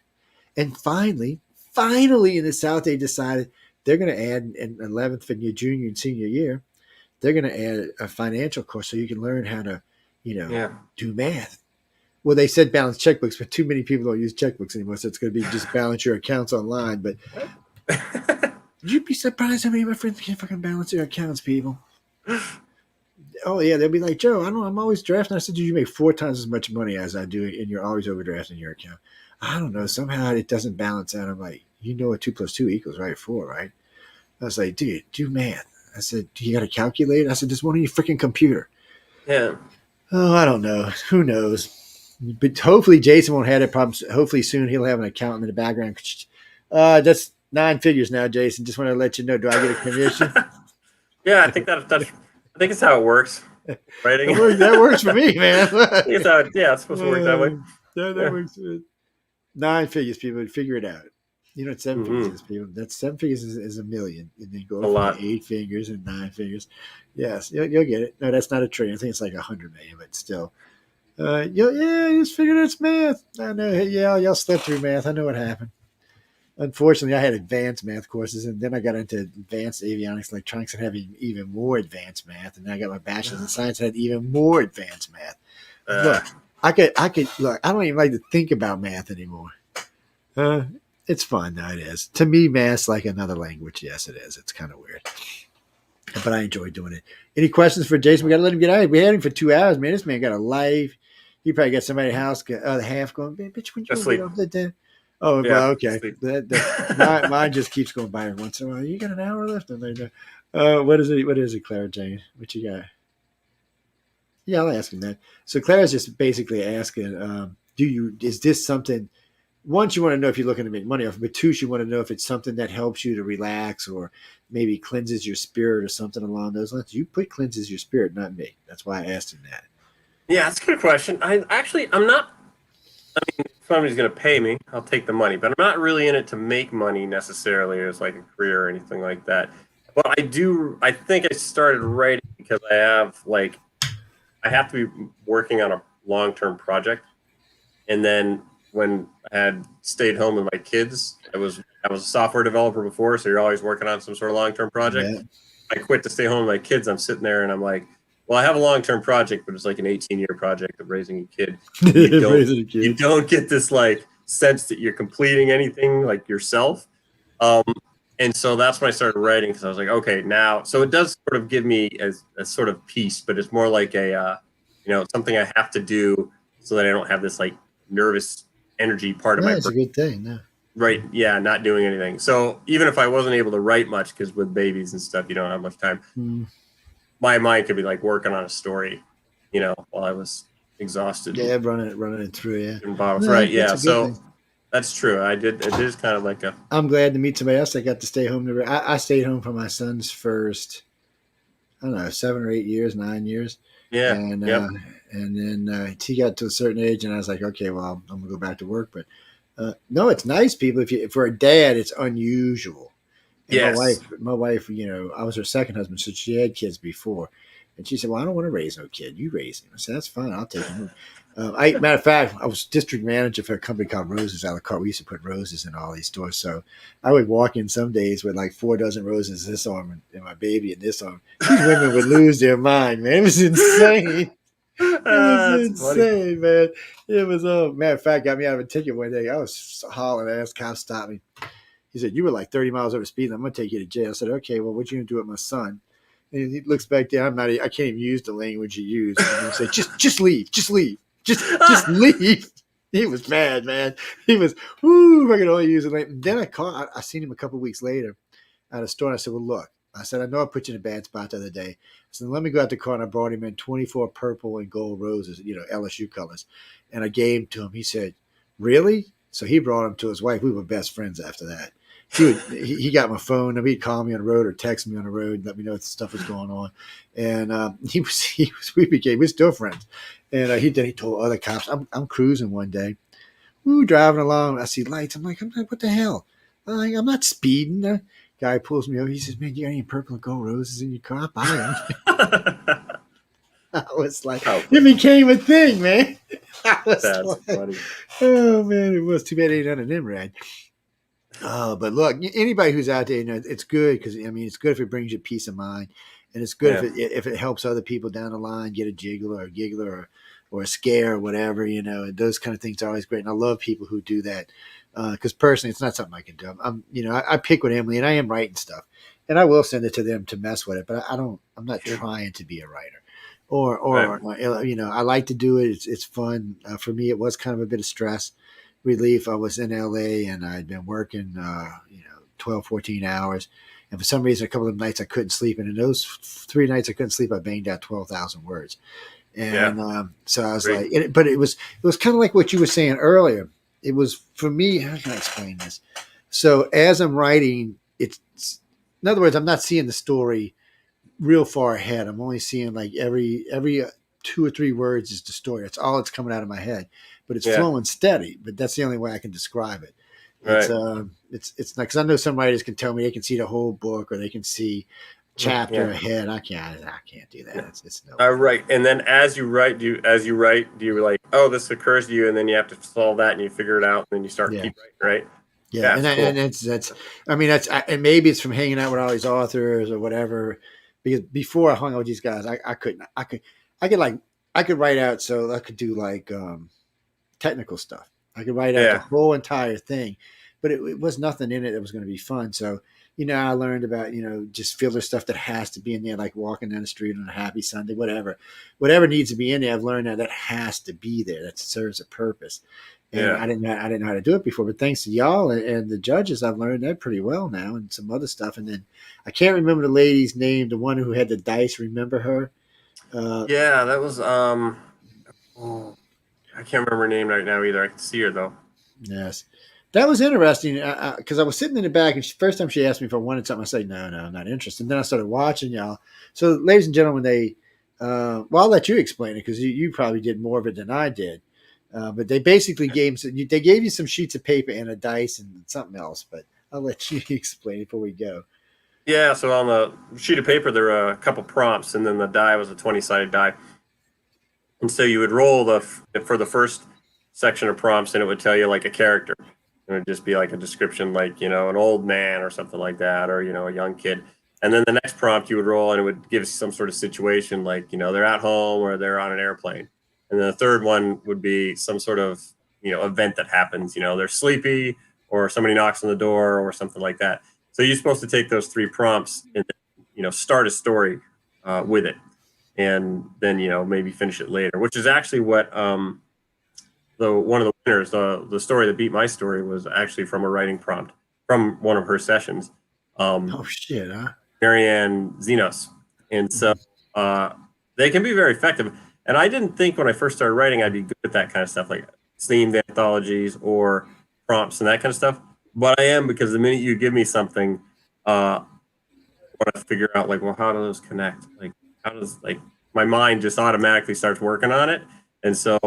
And finally in the South, they decided they're going to add in 11th for your junior and senior year, they're going to add a financial course so you can learn how to, do math. Well, they said balance checkbooks, but too many people don't use checkbooks anymore, so it's going to be just balance your accounts online. But you'd be surprised how many of my friends can't fucking balance their accounts, people. Oh, yeah, they'll be like, Joe, I'm always drafting. I said, dude, you make 4 times as much money as I do, and you're always overdrafting your account. I don't know. Somehow it doesn't balance out. I'm like, what 2 + 2 equals, right? 4, right? I was like, dude, do math. I said, do you got a calculator? I said, just one on your freaking computer. Yeah. Oh, I don't know. Who knows? But hopefully Jason won't have that problem. Hopefully soon he'll have an accountant in the background. That's 9 figures now, Jason. Just want to let you know. Do I get a commission? Yeah, I think it's how it works. Right? That works for me, man. It's supposed to work that way. That works. 9 figures, people. Figure it out. You know what 7 figures is, people? That's 7 figures is $1 million. And then go from 8 figures and 9 figures. Yes, you'll get it. No, that's not a trillion. I think it's like 100 million, but still. Just figured it's math. I know. Y'all slept through math. I know what happened. Unfortunately, I had advanced math courses, and then I got into advanced avionics, electronics, and having even more advanced math. And then I got my bachelor's in science and had even more advanced math. Look, I could look. I don't even like to think about math anymore. It's fun though. It is to me. Math's like another language. Yes, it is. It's kind of weird, but I enjoy doing it. Any questions for Jason? We got to let him get out. We had him for 2 hours, man. This man got a life. He probably got somebody at the house, half going, bitch, when you get off that day? Oh, well, okay. Mine just keeps going by every once in a while. You got an hour left on there. What is it, Clara Jane? What you got? Yeah, I'll ask him that. So Clara's just basically asking, is this something, once you want to know if you're looking to make money off, but 2, you want to know if it's something that helps you to relax or maybe cleanses your spirit or something along those lines. You put cleanses your spirit, not me. That's why I asked him that. Yeah, that's a good question. I'm not. I mean, somebody's going to pay me, I'll take the money. But I'm not really in it to make money necessarily as like a career or anything like that. But I think I started writing because I have to be working on a long-term project. And then when I had stayed home with my kids, I was a software developer before, so you're always working on some sort of long-term project. Yeah. I quit to stay home with my kids. I'm sitting there and I'm like, well, I have a long-term project, but it's like an 18-year project of raising a kid. You don't get this like sense that you're completing anything like yourself. And so that's when I started writing, because I was like, okay, now, so it does sort of give me a sort of peace, but it's more like something I have to do so that I don't have this like nervous energy part of my brain. That's a good thing. Yeah. Right. Yeah. Not doing anything. So even if I wasn't able to write much, because with babies and stuff, you don't have much time. My mind could be like working on a story, while I was exhausted. Yeah. Running it through. Yeah. Right. Yeah. So that's true. It is kind of like I'm glad to meet somebody else. I got to stay home. I stayed home for my son's first, I don't know, 7 or 8 years, 9 years. Yeah. And then he got to a certain age, and I was like, okay, well, I'm gonna go back to work. But no, it's nice, people. If for a dad, it's unusual. And yes. My wife, I was her second husband, so she had kids before, and she said, "Well, I don't want to raise no kid. You raise him." I said, "That's fine. I'll take him." Matter of fact, I was district manager for a company called Roses out of Car. We used to put roses in all these stores. So I would walk in some days with like 4 dozen roses this arm and my baby in this arm. These women would lose their mind, man. It was insane. It was insane, man. It was, matter of fact, got me out of a ticket one day. I was hollering ass. Cop stopped me. He said, "You were like 30 miles over speed. I'm going to take you to jail." I said, "Okay, well, what you going to do with my son?" And he looks back there. I can't even use the language you use. And he said, just leave. Just leave. Just leave. He was mad, man. He was, I can only use it. And then I seen him a couple of weeks later at a store. And I said, "Well, look," I said, "I know I put you in a bad spot the other day." I said, "Let me go out the car." And I brought him in 24 purple and gold roses, LSU colors. And I gave them to him. He said, "Really?" So he brought them to his wife. We were best friends after that. He got my phone. He'd call me on the road or text me on the road and let me know what stuff was going on. And we're still friends. And he told other cops, I'm cruising one day, driving along. I see lights. I'm like, what the hell? I'm not speeding. The guy pulls me over. He says, "Man, you got any purple and gold roses in your car? Buy them." I was like, it became a thing, man. That's funny. Oh, man, it was too bad ain't none of them red. But look, anybody who's out there, it's good because it's good if it brings you peace of mind, and it's good if it helps other people down the line get a jiggler or a giggler or a scare or whatever. Those kind of things are always great, and I love people who do that because personally, it's not something I can do. I pick with Emily, and I am writing stuff, and I will send it to them to mess with it, but I'm not trying to be a writer. I like to do it. It's fun for me. It was kind of a bit of stress relief. I was in LA and I'd been working, 12, 14 hours. And for some reason, a couple of nights I couldn't sleep. And in those 3 nights I couldn't sleep, I banged out 12,000 words. And so I was but it was kind of like what you were saying earlier. It was for me, how can I explain this? So as I'm writing, in other words, I'm not seeing the story real far ahead. I'm only seeing like every 2 or 3 words is the story. That's all that's coming out of my head. But it's flowing steady. But that's the only way I can describe it. Right. It's not because I know some writers can tell me they can see the whole book or they can see chapter ahead. I can't do that. It's no. Right. And then as you write, do you like, oh, this occurs to you, and then you have to solve that, and you figure it out, and then you start keep writing, right? Yeah, and maybe it's from hanging out with all these authors or whatever. Because before I hung out with these guys, I could write out, so I could do like technical stuff. I could write out the whole entire thing, but it was nothing in it that was going to be fun. So, I learned about, just filler stuff that has to be in there, like walking down the street on a happy Sunday, whatever needs to be in there. I've learned that has to be there. That serves a purpose. And I didn't know how to do it before, but thanks to y'all and the judges, I've learned that pretty well now and some other stuff. And then I can't remember the lady's name, the one who had the dice. Remember her? That was, I can't remember her name right now either. I can see her though. Yes. That was interesting because I was sitting in the back and first time she asked me if I wanted something, I said, no, I'm not interested. And then I started watching y'all. So ladies and gentlemen, I'll let you explain it because you probably did more of it than I did. But they basically they gave you some sheets of paper and a dice and something else. But I'll let you explain before we go. Yeah, so on the sheet of paper, there were a couple prompts, and then the die was a 20-sided die. And so you would roll for the first section of prompts, and it would tell you like a character. It would just be like a description, like, an old man or something like that, or, a young kid. And then the next prompt you would roll, and it would give some sort of situation, like, they're at home or they're on an airplane. And then the third one would be some sort of, event that happens, they're sleepy or somebody knocks on the door or something like that. So you're supposed to take those 3 prompts and, start a story with it. And then, maybe finish it later, which is actually what one of the winners, the story that beat my story was actually from a writing prompt from one of her sessions. Oh, shit, huh? Marianne Zenos. And so they can be very effective. And I didn't think when I first started writing I'd be good at that kind of stuff, like themed anthologies or prompts and that kind of stuff. But I am, because the minute you give me something, I want to figure out, like, well, how do those connect? Like, how does, like, my mind just automatically starts working on it. And so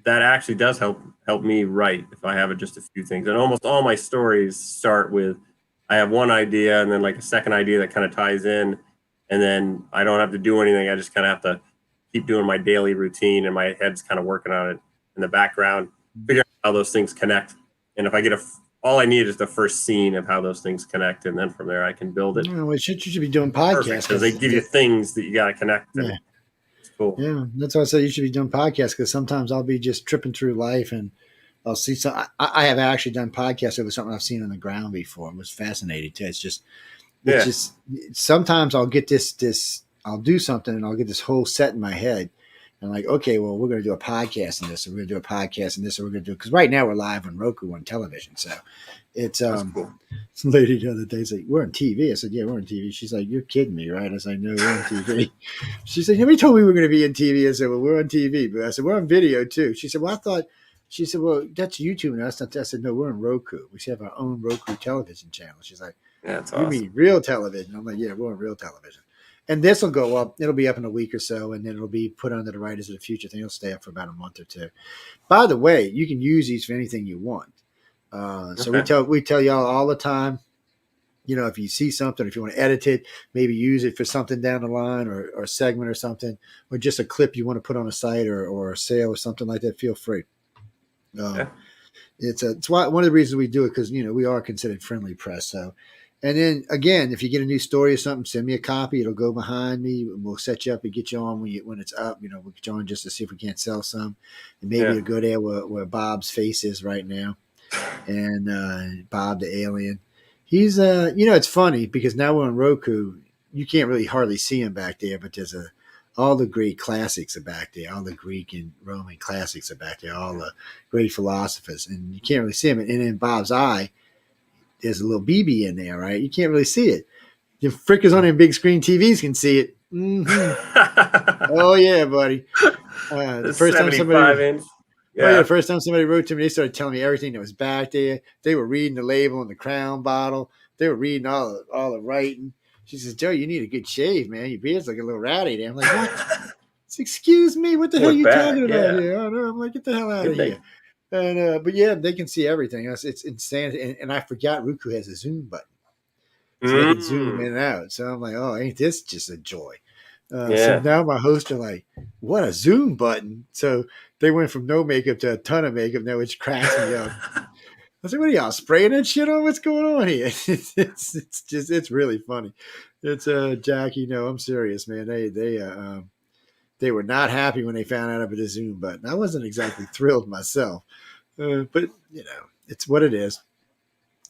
that actually does help me write if I have just a few things. And almost all my stories start with, I have one idea and then like a second idea that kind of ties in, and then I don't have to do anything. I just kind of have to keep doing my daily routine, and my head's kind of working on it in the background, figuring out how those things connect. And if I get all I need is the first scene of how those things connect, and then from there I can build it. Well, you should be doing podcasts, because they give you things that you got to connect. Yeah. It's cool. Yeah, that's why I said you should be doing podcasts, because sometimes I'll be just tripping through life and I'll see some. I have actually done podcasts over something I've seen on the ground before. It was fascinating too. It's just sometimes I'll get this. I'll do something and I'll get this whole set in my head. And like, okay, well, we're going to do a podcast on this, and we're going to do a podcast on this, and we're going to do, because right now we're live on Roku on television. So it's cool. Some lady the other day said, we're on TV. I said, yeah, we're on TV. She's like, you're kidding me, right? I was like, no, we're on TV. She said, nobody told me we were going to be on TV. I said, well, we're on TV. But I said, we're on video too. She said, well, she said, well, that's YouTube. And I said, no, we're on Roku. We should have our own Roku television channel. She's like, yeah, that's you awesome. mean real television? I'm like, yeah, we're on real television. And this will go up. It'll be up in a week or so, and then it'll be put under the Writers of the Future thing. It'll stay up for about a month or two. By the way, you can use these for anything you want. So we tell y'all all the time, if you see something, if you want to edit it, maybe use it for something down the line, or a segment or something, or just a clip you want to put on a site or a sale or something like that, feel free. It's one of the reasons we do it, because, we are considered friendly press. So. And then again, if you get a new story or something, send me a copy. It'll go behind me. We'll set you up and get you on when it's up. We'll get you on just to see if we can't sell some. And maybe you'll go there where Bob's face is right now, and Bob the alien. He's it's funny because now we're on Roku. You can't really hardly see him back there, but there's all the great classics are back there. All the Greek and Roman classics are back there. All the great philosophers, and you can't really see him. And in Bob's eye, there's a little BB in there, right? You can't really see it. The frickers on them big screen TVs can see it. Mm-hmm. Oh yeah, buddy. The first time somebody, the first time somebody wrote to me, they started telling me everything that was back there. They were reading the label on the Crown bottle. They were reading all the writing. She says, "Joe, you need a good shave, man. Your beard's looking a little ratty there." I'm like, "What?" Excuse me, what the hell are you talking about here? Oh, no. I'm like, get the hell out of here. And but yeah, they can see everything. It's insane. And I forgot Roku has a zoom button, so they can zoom in and out. So I'm like, oh, ain't this just a joy? So now my hosts are like, what a zoom button? So they went from no makeup to a ton of makeup now, which cracks me up. I was like, what are y'all spraying that shit on? What's going on here? It's really funny. It's Jackie. No, I'm serious, man. They were not happy when they found out about the zoom button. I wasn't exactly thrilled myself, but it's what it is.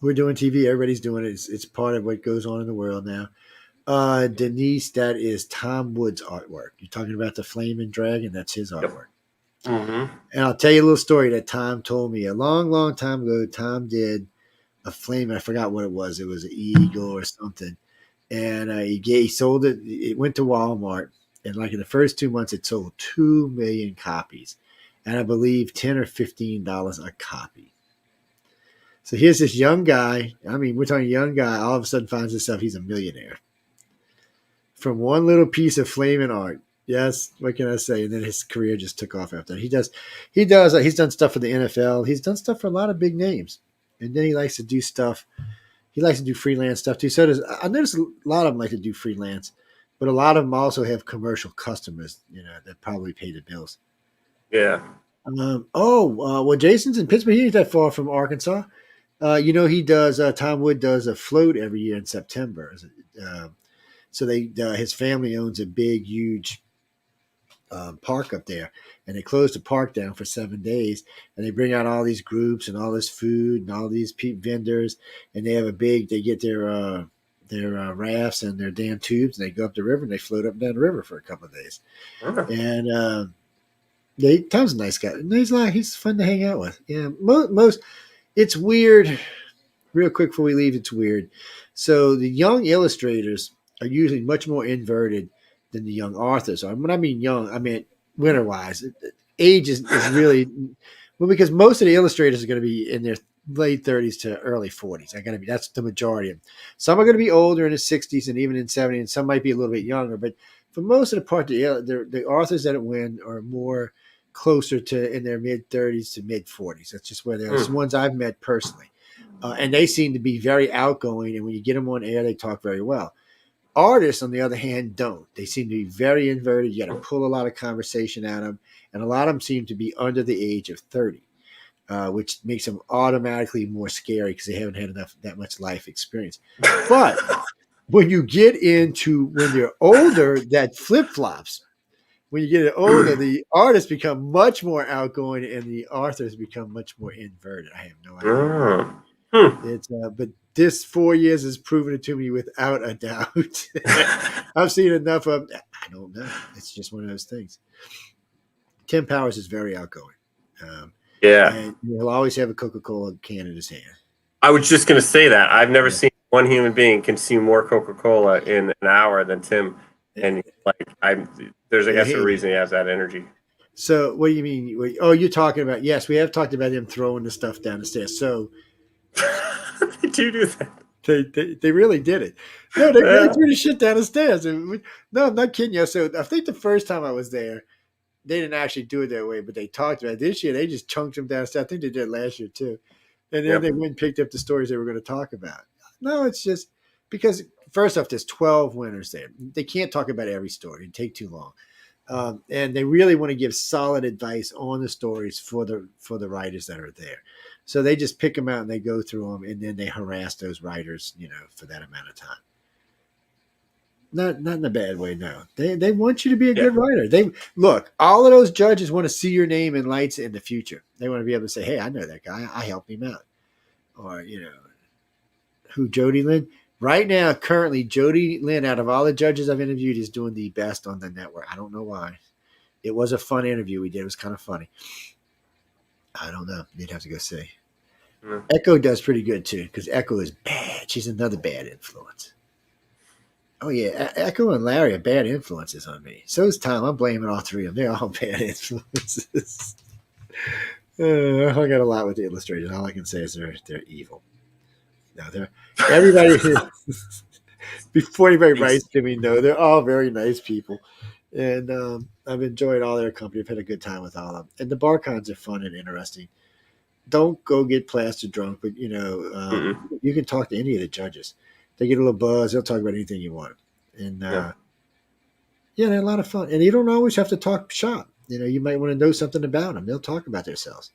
We're doing TV. Everybody's doing it. It's part of what goes on in the world now. Denise, that is Tom Wood's artwork. You're talking about the Flaming Dragon. That's his artwork. Mm-hmm. And I'll tell you a little story that Tom told me a long, long time ago. Tom did a flame. I forgot what it was. It was an eagle or something. And he sold it. It went to Walmart. And like in the first 2 months, it sold 2 million copies. And I believe $10 or $15 a copy. So here's this young guy. I mean, we're talking young guy. All of a sudden finds himself, he's a millionaire. From one little piece of flaming art. Yes. What can I say? And then his career just took off after that. He's done stuff for the NFL. He's done stuff for a lot of big names. And then he likes to do stuff. He likes to do freelance stuff too. So I noticed a lot of them like to do freelance, but a lot of them also have commercial customers, that probably pay the bills. Yeah. Well, Jason's in Pittsburgh. He ain't that far from Arkansas. He does. Tom Wood does a float every year in September. So his family owns a big, huge park up there, and they close the park down for 7 days, and they bring out all these groups and all this food and all these vendors, and they get their rafts and their damn tubes, and they go up the river and they float up and down the river for a couple of days. And Tom's a nice guy. He's fun to hang out with. Yeah, most it's weird. Real quick before we leave, it's weird. So the young illustrators are usually much more inverted than the young authors are. When I mean young, I mean winter-wise. Age is really because most of the illustrators are going to be in their late 30s to early 40s. That's the majority of them. Some are going to be older in the 60s and even in 70s, and some might be a little bit younger. But for most of the part, the authors that win are more closer to in their mid 30s to mid 40s. That's just where they're the ones I've met personally. And they seem to be very outgoing. And when you get them on air, they talk very well. Artists, on the other hand, don't. They seem to be very inverted. You got to pull a lot of conversation out of them. And a lot of them seem to be under the age of 30, which makes them automatically more scary because they haven't had that much life experience. But when you get into when you're older, that flip-flops. When you get older, the artists become much more outgoing and the authors become much more inverted. I have no idea. But this 4 years has proven it to me without a doubt. I've seen enough of I don't know. It's just one of those things. Tim Powers is very outgoing. And he'll always have a Coca-Cola can in his hand. I was just going to say that. I've never seen one human being consume more Coca-Cola in an hour than Tim. And there's a reason he has that energy. So what do you mean? Oh, you're talking about, yes, we have talked about him throwing the stuff down the stairs. So they do that. They really did it. No, they really threw the shit down the stairs. No, I'm not kidding you. So I think the first time I was there, they didn't actually do it that way, but they talked about it. This year. They just chunked them down the stairs. I think they did last year too. And then they went and picked up the stories they were going to talk about. No, it's just because first off, there's 12 winners there. They can't talk about every story. It'd take too long. And they really want to give solid advice on the stories for the writers that are there. So they just pick them out and they go through them, and then they harass those writers, for that amount of time. Not in a bad way, no. They want you to be a good writer. Look, all of those judges want to see your name in lights in the future. They want to be able to say, hey, I know that guy. I helped him out. Or, who, Jody Lynn? Right now, currently, Jody Lynn, out of all the judges I've interviewed, is doing the best on the network. I don't know why. It was a fun interview we did. It was kind of funny. I don't know. You'd have to go see. Echo does pretty good, too, because Echo is bad. She's another bad influence. Oh, yeah. Echo and Larry are bad influences on me. So is Tom. I'm blaming all three of them. They're all bad influences. I got a lot with the illustrators. All I can say is they're evil. No, everybody before anybody writes to me, no, they're all very nice people, and I've enjoyed all their company. I've had a good time with all of them, and the bar cons are fun and interesting. Don't go get plastered drunk, but you can talk to any of the judges. They get a little buzz. They'll talk about anything you want, and they're a lot of fun. And you don't always have to talk shop. You might want to know something about them. They'll talk about themselves.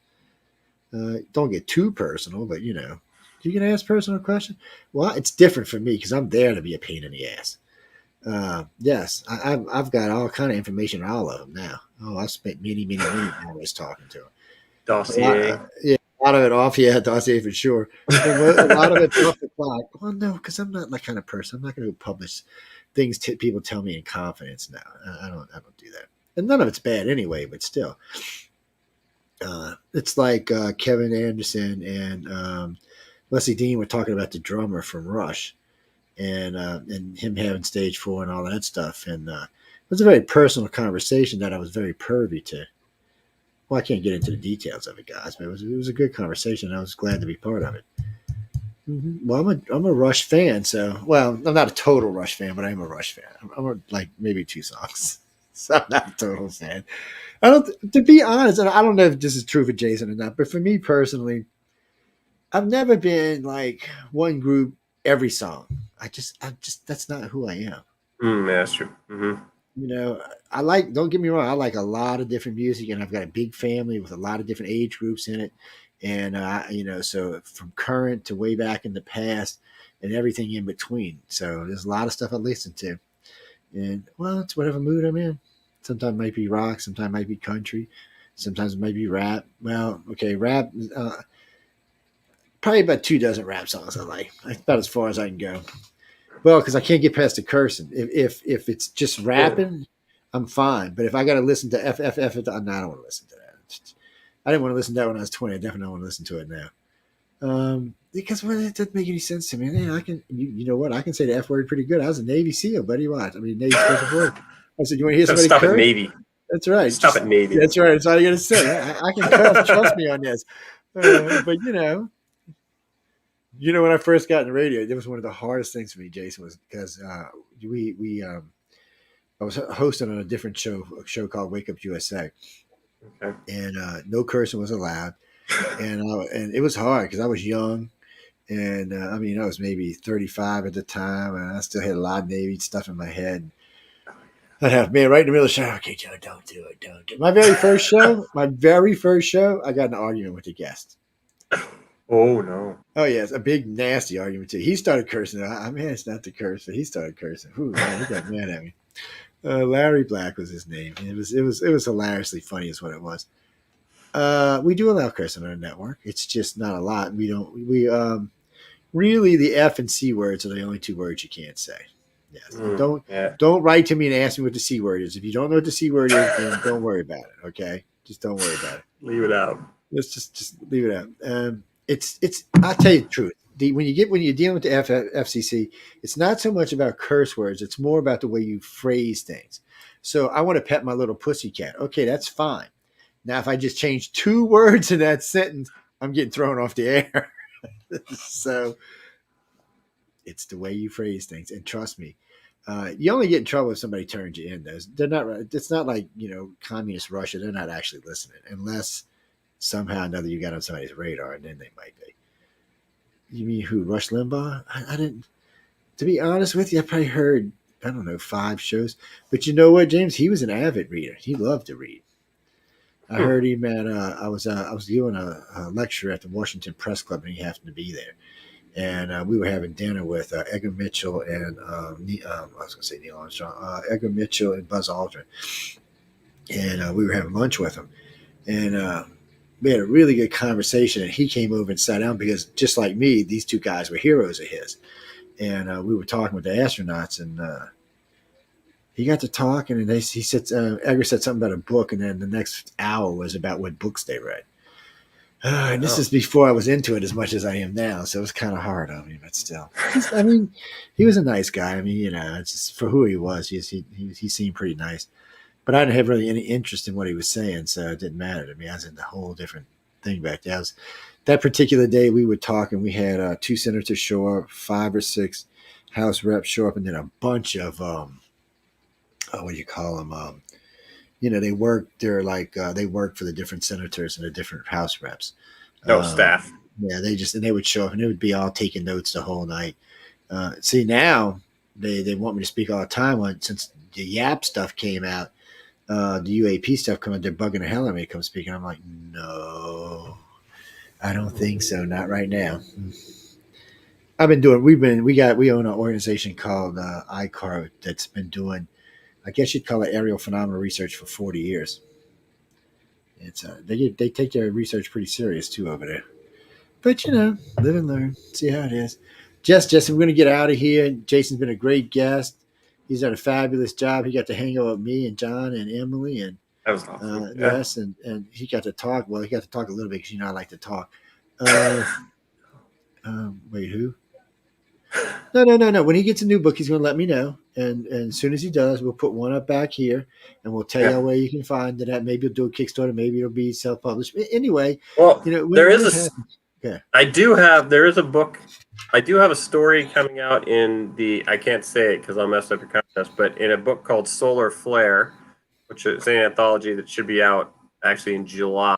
Don't get too personal, but you can ask personal questions. Well, it's different for me because I'm there to be a pain in the ass. Yes, I've got all kind of information on all of them now. Oh, I've spent many hours talking to them. Dossier. A lot of it off. Yeah, dossier for sure. A lot of it's off the clock. Well, no, because I'm not that kind of person. I'm not going to publish things people tell me in confidence now. I don't do that. And none of it's bad anyway, but still. It's like Kevin Anderson and Leslie Dean were talking about the drummer from Rush and him having stage 4 and all that stuff. And it was a very personal conversation that I was very privy to. Well, I can't get into the details of it, guys, but it was a good conversation. I was glad to be part of it. Well, I'm a Rush fan, so I'm not a total Rush fan, but I'm a Rush fan. I'm like maybe 2 songs. So I'm not a total fan. I don't, to be honest, and I don't know if this is true for Jason or not, but for me personally, I've never been like one group every song. That's not who I am. Yeah, that's true. Mm-hmm. You know, I like, don't get me wrong, I like a lot of different music, and I've got a big family with a lot of different age groups in it. And, you know, so from current to way back in the past and everything in between. So there's a lot of stuff I listen to. And, well, it's whatever mood I'm in. Sometimes it might be rock, sometimes it might be country, sometimes it might be rap. Well, okay, rap, probably about 24 rap songs I like. That's about as far as I can go. Well, because I can't get past the cursing. If it's just rapping, I'm fine. But if I got to listen to FFF, no, I don't want to listen to that. I didn't want to listen to that when I was 20. I definitely don't want to listen to it now. Because it doesn't make any sense to me. Yeah, I can, you know what? I can say the F word pretty good. I was a Navy SEAL, buddy. What? I mean, Navy Special Forces. I said, you want to hear somebody Stop curse? at Navy. That's right. Stop at Navy. That's right. That's all you got to say. I can curse. Trust me on this. But you know, when I first got in the radio, it was one of the hardest things for me, Jason, was because I was hosting on a different show, a show called Wake Up USA, Okay. and no cursing was allowed, and it was hard because I was young, and I mean I was maybe 35 at the time, and I still had a lot of Navy stuff in my head. I'd have man right in the middle of the show. Okay, Joe, don't do it. My very first show, I got in an argument with the guest. Oh no! Oh yes, a big nasty argument too. He started cursing. I mean, it's not to curse, but he started cursing. Ooh, man, he got mad at me. Larry Black was his name. It was hilariously funny, is what it was. We do allow cursing on our network. It's just not a lot. We really the F and C words are the only two words you can't say. Yes. Don't write to me and ask me what the C word is. If you don't know what the C word is, then don't worry about it. Okay, just don't worry about it. Leave it out. Let's just leave it out. It's. I'll tell you the truth. When you're dealing with the FCC, it's not so much about curse words. It's more about the way you phrase things. So I want to pet my little pussycat. Okay, that's fine. Now, if I just change 2 words in that sentence, I'm getting thrown off the air. So it's the way you phrase things. And trust me, you only get in trouble if somebody turns you in. They're not. It's not like communist Russia. They're not actually listening unless somehow or another you got on somebody's radar, and then they might be. You mean who? Rush Limbaugh? I didn't. To be honest with you, I probably heard 5 shows. But you know what, James? He was an avid reader. He loved to read. I heard him at. I was doing a lecture at the Washington Press Club, and he happened to be there. And we were having dinner with Edgar Mitchell and I was going to say Neil Armstrong, Edgar Mitchell and Buzz Aldrin, and we were having lunch with him, and we had a really good conversation. And he came over and sat down because, just like me, these 2 guys were heroes of his, and we were talking with the astronauts, and he got to talking, and he said Edgar said something about a book, and then the next hour was about what books they read. And this is before I was into it as much as I am now, so it was kind of hard on me, but still. I mean, he was a nice guy. I mean, it's just for who he was. He seemed pretty nice. But I didn't have really any interest in what he was saying, so it didn't matter to me. I was in a whole different thing back then. That particular day we would talk, and we had 2 senators show up, 5 or 6 House reps show up, and then a bunch of, what do you call them? They work. They're like they work for the different senators and the different House reps. Staff. Yeah, they would show up, and it would be all taking notes the whole night. See, now they want me to speak all the time since the YAP stuff came out, the UAP stuff coming. They're bugging the hell out of me to come speak, and I'm like, no, I don't think so. Not right now. I've been doing. We own an organization called ICAR that's been doing, I guess you'd call it aerial phenomena research, for 40 years. It's they take their research pretty serious too over there. But live and learn. See how it is. Jesse, we're going to get out of here. Jason's been a great guest. He's done a fabulous job. He got to hang out with me and John and Emily, and that was awesome. Yes, and he got to talk. Well, he got to talk a little bit because I like to talk. Wait, who? No. When he gets a new book, he's going to let me know. And as soon as he does, we'll put one up back here, and we'll tell you where you can find it. Maybe he'll do a Kickstarter. Maybe it'll be self-published. Anyway, there is there is a book. I do have a story coming out in I can't say it because I'll mess up your contest, but in a book called Solar Flare, which is an anthology that should be out actually in July.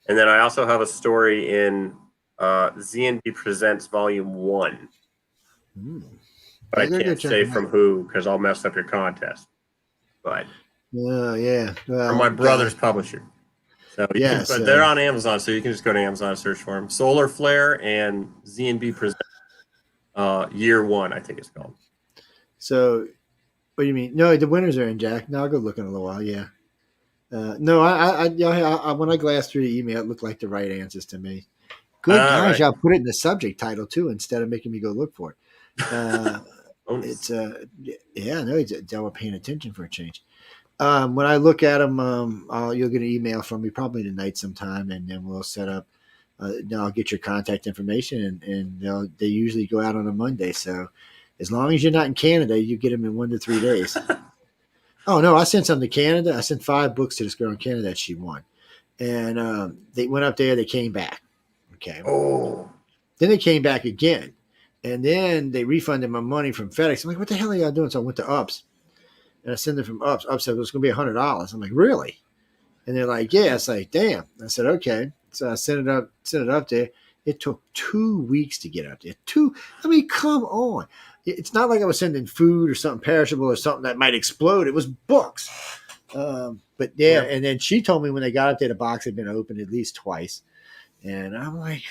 And then I also have a story in Z&B Presents Volume 1. But I can't say from who because I'll mess up your contest. But yeah. Well, from my brother's publisher. So yes, but they're on Amazon, so you can just go to Amazon and search for them. Solar Flare and Z&B Presents Year 1, I think it's called. So, what do you mean? No, the winners are in, Jack. No, I'll go look in a little while. Yeah. No, I when I glanced through the email, it looked like the right answers to me. Good gosh, I'll put it in the subject title too instead of making me go look for it. It's they were paying attention for a change. When I look at them, you'll get an email from me probably tonight sometime, and then we'll set up. I'll get your contact information, and they usually go out on a Monday. So as long as you're not in Canada, you get them in 1 to 3 days. Oh no, I sent some to Canada. I sent 5 books to this girl in Canada that she won, and they went up there. They came back. Okay. Oh. Then they came back again, and then they refunded my money from FedEx. I'm like, what the hell are y'all doing? So I went to Ups. And I sent it from Ups. Ups said it was going to be $100. I'm like, really? And they're like, yeah. It's like, damn. I said, okay. So I sent it up there. It took 2 weeks to get up there. I mean, come on. It's not like I was sending food or something perishable or something that might explode. It was books. But yeah. And then she told me when they got up there, the box had been opened at least twice. And I'm like,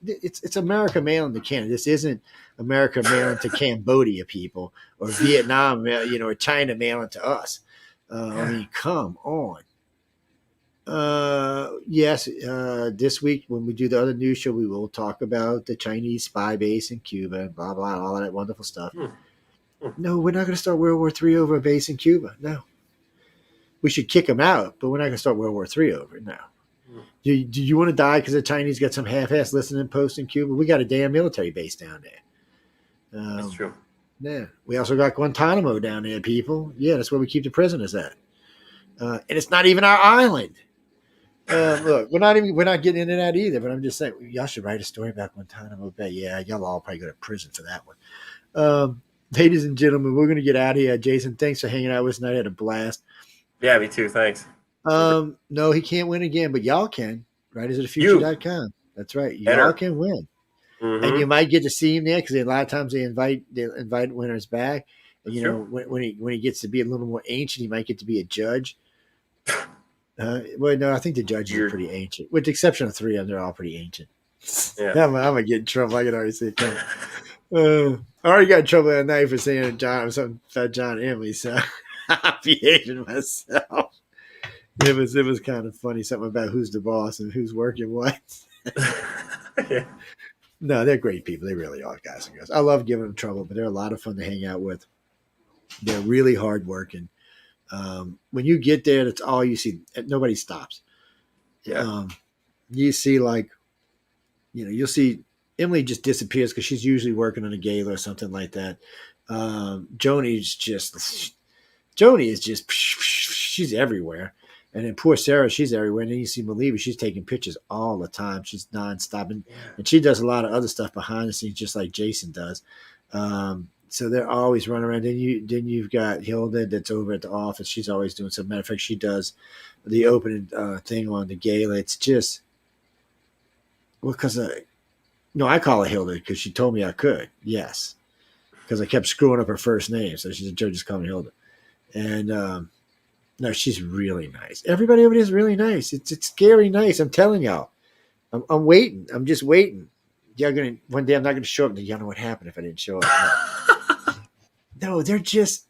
it's America mailing to Canada. This isn't America mailing to Cambodia people or Vietnam, or China mailing to us. I mean, come on. Yes. This week when we do the other news show, we will talk about the Chinese spy base in Cuba and blah, blah, all of that wonderful stuff. No, we're not going to start World War III over a base in Cuba. No. We should kick them out, but we're not going to start World War III over it. No. Do you want to die because the Chinese got some half-ass listening post in Cuba? We got a damn military base down there. That's true. Yeah. We also got Guantanamo down there, people. Yeah, that's where we keep the prisoners at. And it's not even our island. Look, we're not getting into that either, but I'm just saying, y'all should write a story about Guantanamo Bay. Yeah, y'all all probably go to prison for that one. Ladies and gentlemen, we're going to get out of here. Jason, thanks for hanging out with us tonight. I had a blast. Yeah, me too. Thanks. No, he can't win again, but y'all can. WritersOfTheFuture.com. That's right. Y'all can win. Mm-hmm. And you might get to see him there because a lot of times they invite winners back. And, when he gets to be a little more ancient, he might get to be a judge. Well, no, I think the judges are pretty ancient. With the exception of 3 of them, they're all pretty ancient. Yeah. I'm going to get in trouble. I can already see it coming. I already got in trouble that night for saying something about John and Emily, so I behaved myself. It was kind of funny, something about who's the boss and who's working what. Yeah. No, they're great people. They really are, guys and girls. I love giving them trouble, but they're a lot of fun to hang out with. They're really hardworking. When you get there, that's all you see. Nobody stops. Yeah. You see, you'll see Emily just disappears because she's usually working on a GALA or something like that. Joni is just she's everywhere. And then poor Sarah, she's everywhere. And then you see Maliva, she's taking pictures all the time. She's nonstop. And she does a lot of other stuff behind the scenes, just like Jason does. So they're always running around. Then you've got Hilda that's over at the office. She's always doing something. Matter of fact, she does the opening thing on the GALA. It's just, I call her Hilda because she told me I could. Yes. Because I kept screwing up her first name. So she said, Joe, just call me Hilda. And, no, she's really nice. Everybody over there is really nice. It's scary nice. I'm telling y'all. I'm waiting. I'm just waiting. One day I'm not gonna show up. Y'all know what happened if I didn't show up. No, they're just.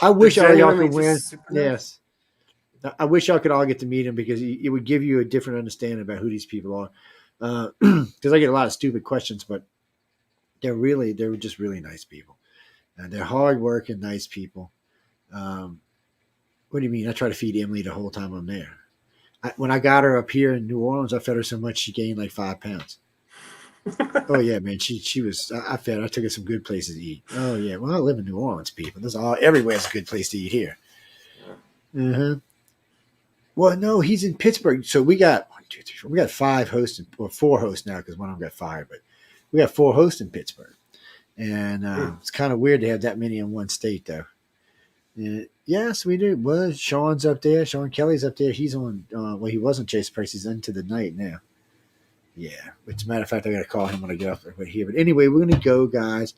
I wish all y'all could win. Yes, I wish y'all could all get to meet them because it would give you a different understanding about who these people are. Because I get a lot of stupid questions, but they're just really nice people. They're hardworking, nice people. What do you mean? I try to feed Emily the whole time I'm there. When I got her up here in New Orleans, I fed her so much she gained like 5 pounds. Oh yeah, man. She was. I took her some good places to eat. Oh yeah. Well, I live in New Orleans, people. Everywhere's a good place to eat here. Uh-huh. Well, no, he's in Pittsburgh. So we got 1, 2, 3, 4. We got 5 hosts, or 4 hosts now because one of them got fired. But we got 4 hosts in Pittsburgh, and it's kind of weird to have that many in one state, though. Yes, we do. Well, Sean's up there. Sean Kelly's up there. He's on. Well, he was on Chase Price. He's into the night now. Yeah. Which, matter of fact, I got to call him when I get off right here. But anyway, we're gonna go, guys.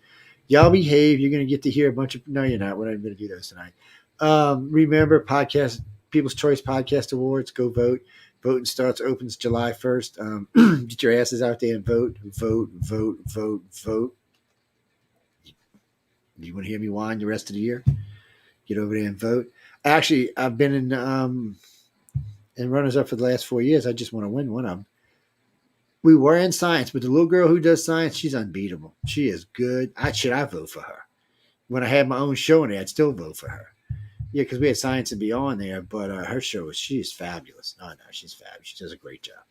Y'all behave. You're gonna get to hear a bunch of. No, you're not. We're not gonna do those tonight. Remember, People's Choice Podcast Awards. Go vote. Voting opens July 1st. Get your asses out there and vote. Vote. Vote. Vote. Vote. You want to hear me whine the rest of the year? Get over there and vote. Actually, I've been in runners-up for the last 4 years. I just want to win one of them. We were in science, but the little girl who does science, she's unbeatable. She is good. I vote for her. When I had my own show in there, I'd still vote for her. Yeah, because we had Science and Beyond there, but her show she is fabulous. No, she's fabulous. She does a great job.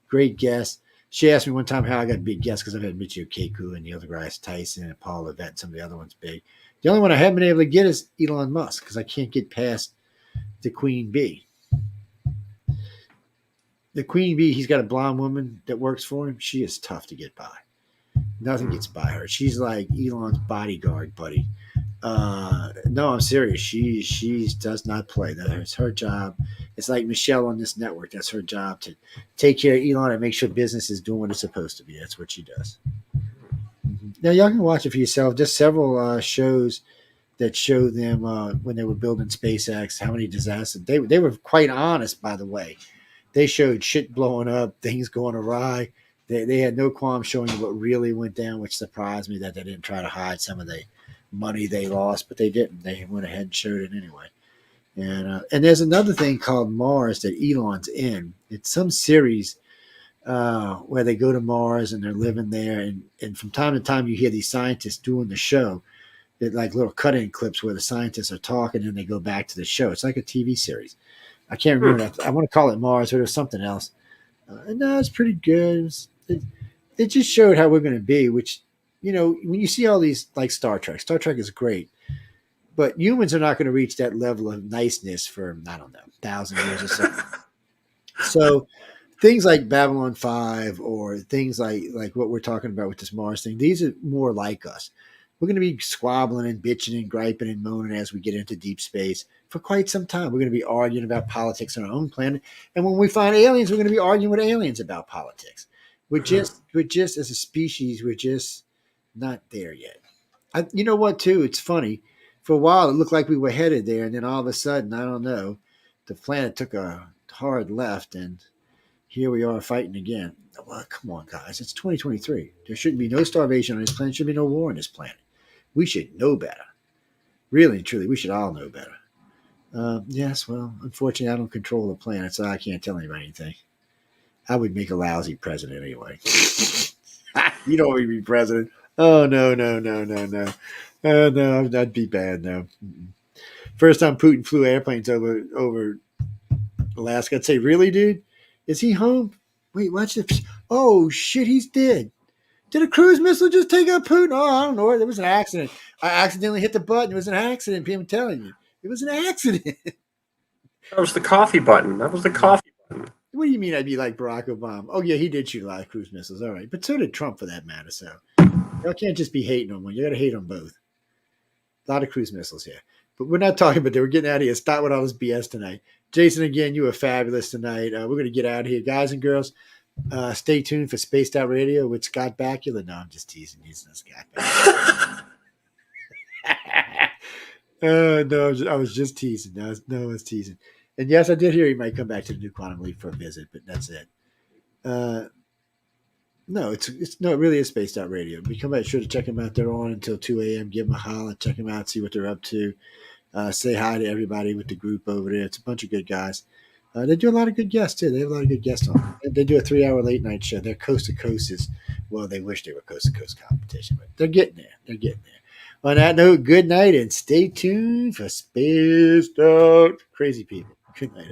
Great guest. She asked me one time how I got big guests because I've had Michio Kaku and the other guys, Tyson and Paul Levette, and some of the other ones big. The only one I haven't been able to get is Elon Musk because I can't get past the Queen Bee. The Queen Bee, he's got a blonde woman that works for him. She is tough to get by. Nothing gets by her. She's like Elon's bodyguard, buddy. No, I'm serious. She does not play. That's her job. It's like Michelle on this network. That's her job to take care of Elon and make sure business is doing what it's supposed to be. That's what she does. Now, y'all can watch it for yourself. There's several shows that show them when they were building SpaceX, how many disasters. They were quite honest, by the way. They showed shit blowing up, things going awry. They had no qualm showing you what really went down, which surprised me that they didn't try to hide some of the money they lost, but they didn't. They went ahead and showed it anyway. And there's another thing called Mars that Elon's in. It's some series where they go to Mars and they're living there. And from time to time, you hear these scientists doing the show. They're like little cut-in clips where the scientists are talking and they go back to the show. It's like a TV series. I can't remember that. I want to call it Mars, but it was something else. No, it's pretty good. It just showed how we're going to be, which, when you see all these, like Star Trek is great, but humans are not going to reach that level of niceness for, I don't know, 1,000 years or so. So things like Babylon 5 or things like what we're talking about with this Mars thing, these are more like us. We're going to be squabbling and bitching and griping and moaning as we get into deep space for quite some time. We're going to be arguing about politics on our own planet. And when we find aliens, we're going to be arguing with aliens about politics. We're just as a species, we're just not there yet. You know what, too? It's funny. For a while, it looked like we were headed there. And then all of a sudden, I don't know, the planet took a hard left. And here we are fighting again. Well, come on, guys. It's 2023. There shouldn't be no starvation on this planet. There should be no war on this planet. We should know better. Really and truly, we should all know better. Yes, well, unfortunately, I don't control the planet, so I can't tell anybody anything. I would make a lousy president anyway. You don't want me to be president. Oh, no. No, that'd be bad, no. First time Putin flew airplanes over Alaska, I'd say, really, dude? Is he home? Wait, watch this. Oh, shit, he's dead. Did a cruise missile just take out Putin? Oh, I don't know. There was an accident. I accidentally hit the button. It was an accident. I'm telling you. It was an accident. That was the coffee button. What do you mean I'd be like Barack Obama? Oh, yeah, he did shoot a lot of cruise missiles. All right. But so did Trump for that matter. So y'all can't just be hating on one. You got to hate on both. A lot of cruise missiles here. But we're not talking about that. We're getting out of here. Stop with all this BS tonight. Jason, again, you were fabulous tonight. We're going to get out of here. Guys and girls, stay tuned for Spaced Out Radio with Scott Bakula. No, I'm just teasing. He's not Scott Bakula. No, I was just teasing. No, I was teasing. And yes, I did hear he might come back to the New Quantum Leap for a visit, but that's it. No, it really is Spaced Out Radio. We come back, sure to check them out. They're on until 2 a.m. Give them a holler, check them out, see what they're up to. Say hi to everybody with the group over there. It's a bunch of good guys. They do a lot of good guests, too. They have a lot of good guests on. They do a 3-hour late night show. Their coast to coast is, well, they wish they were coast to coast competition, but they're getting there. On that note, good night and stay tuned for Spaced Out Crazy People. Good night, everybody.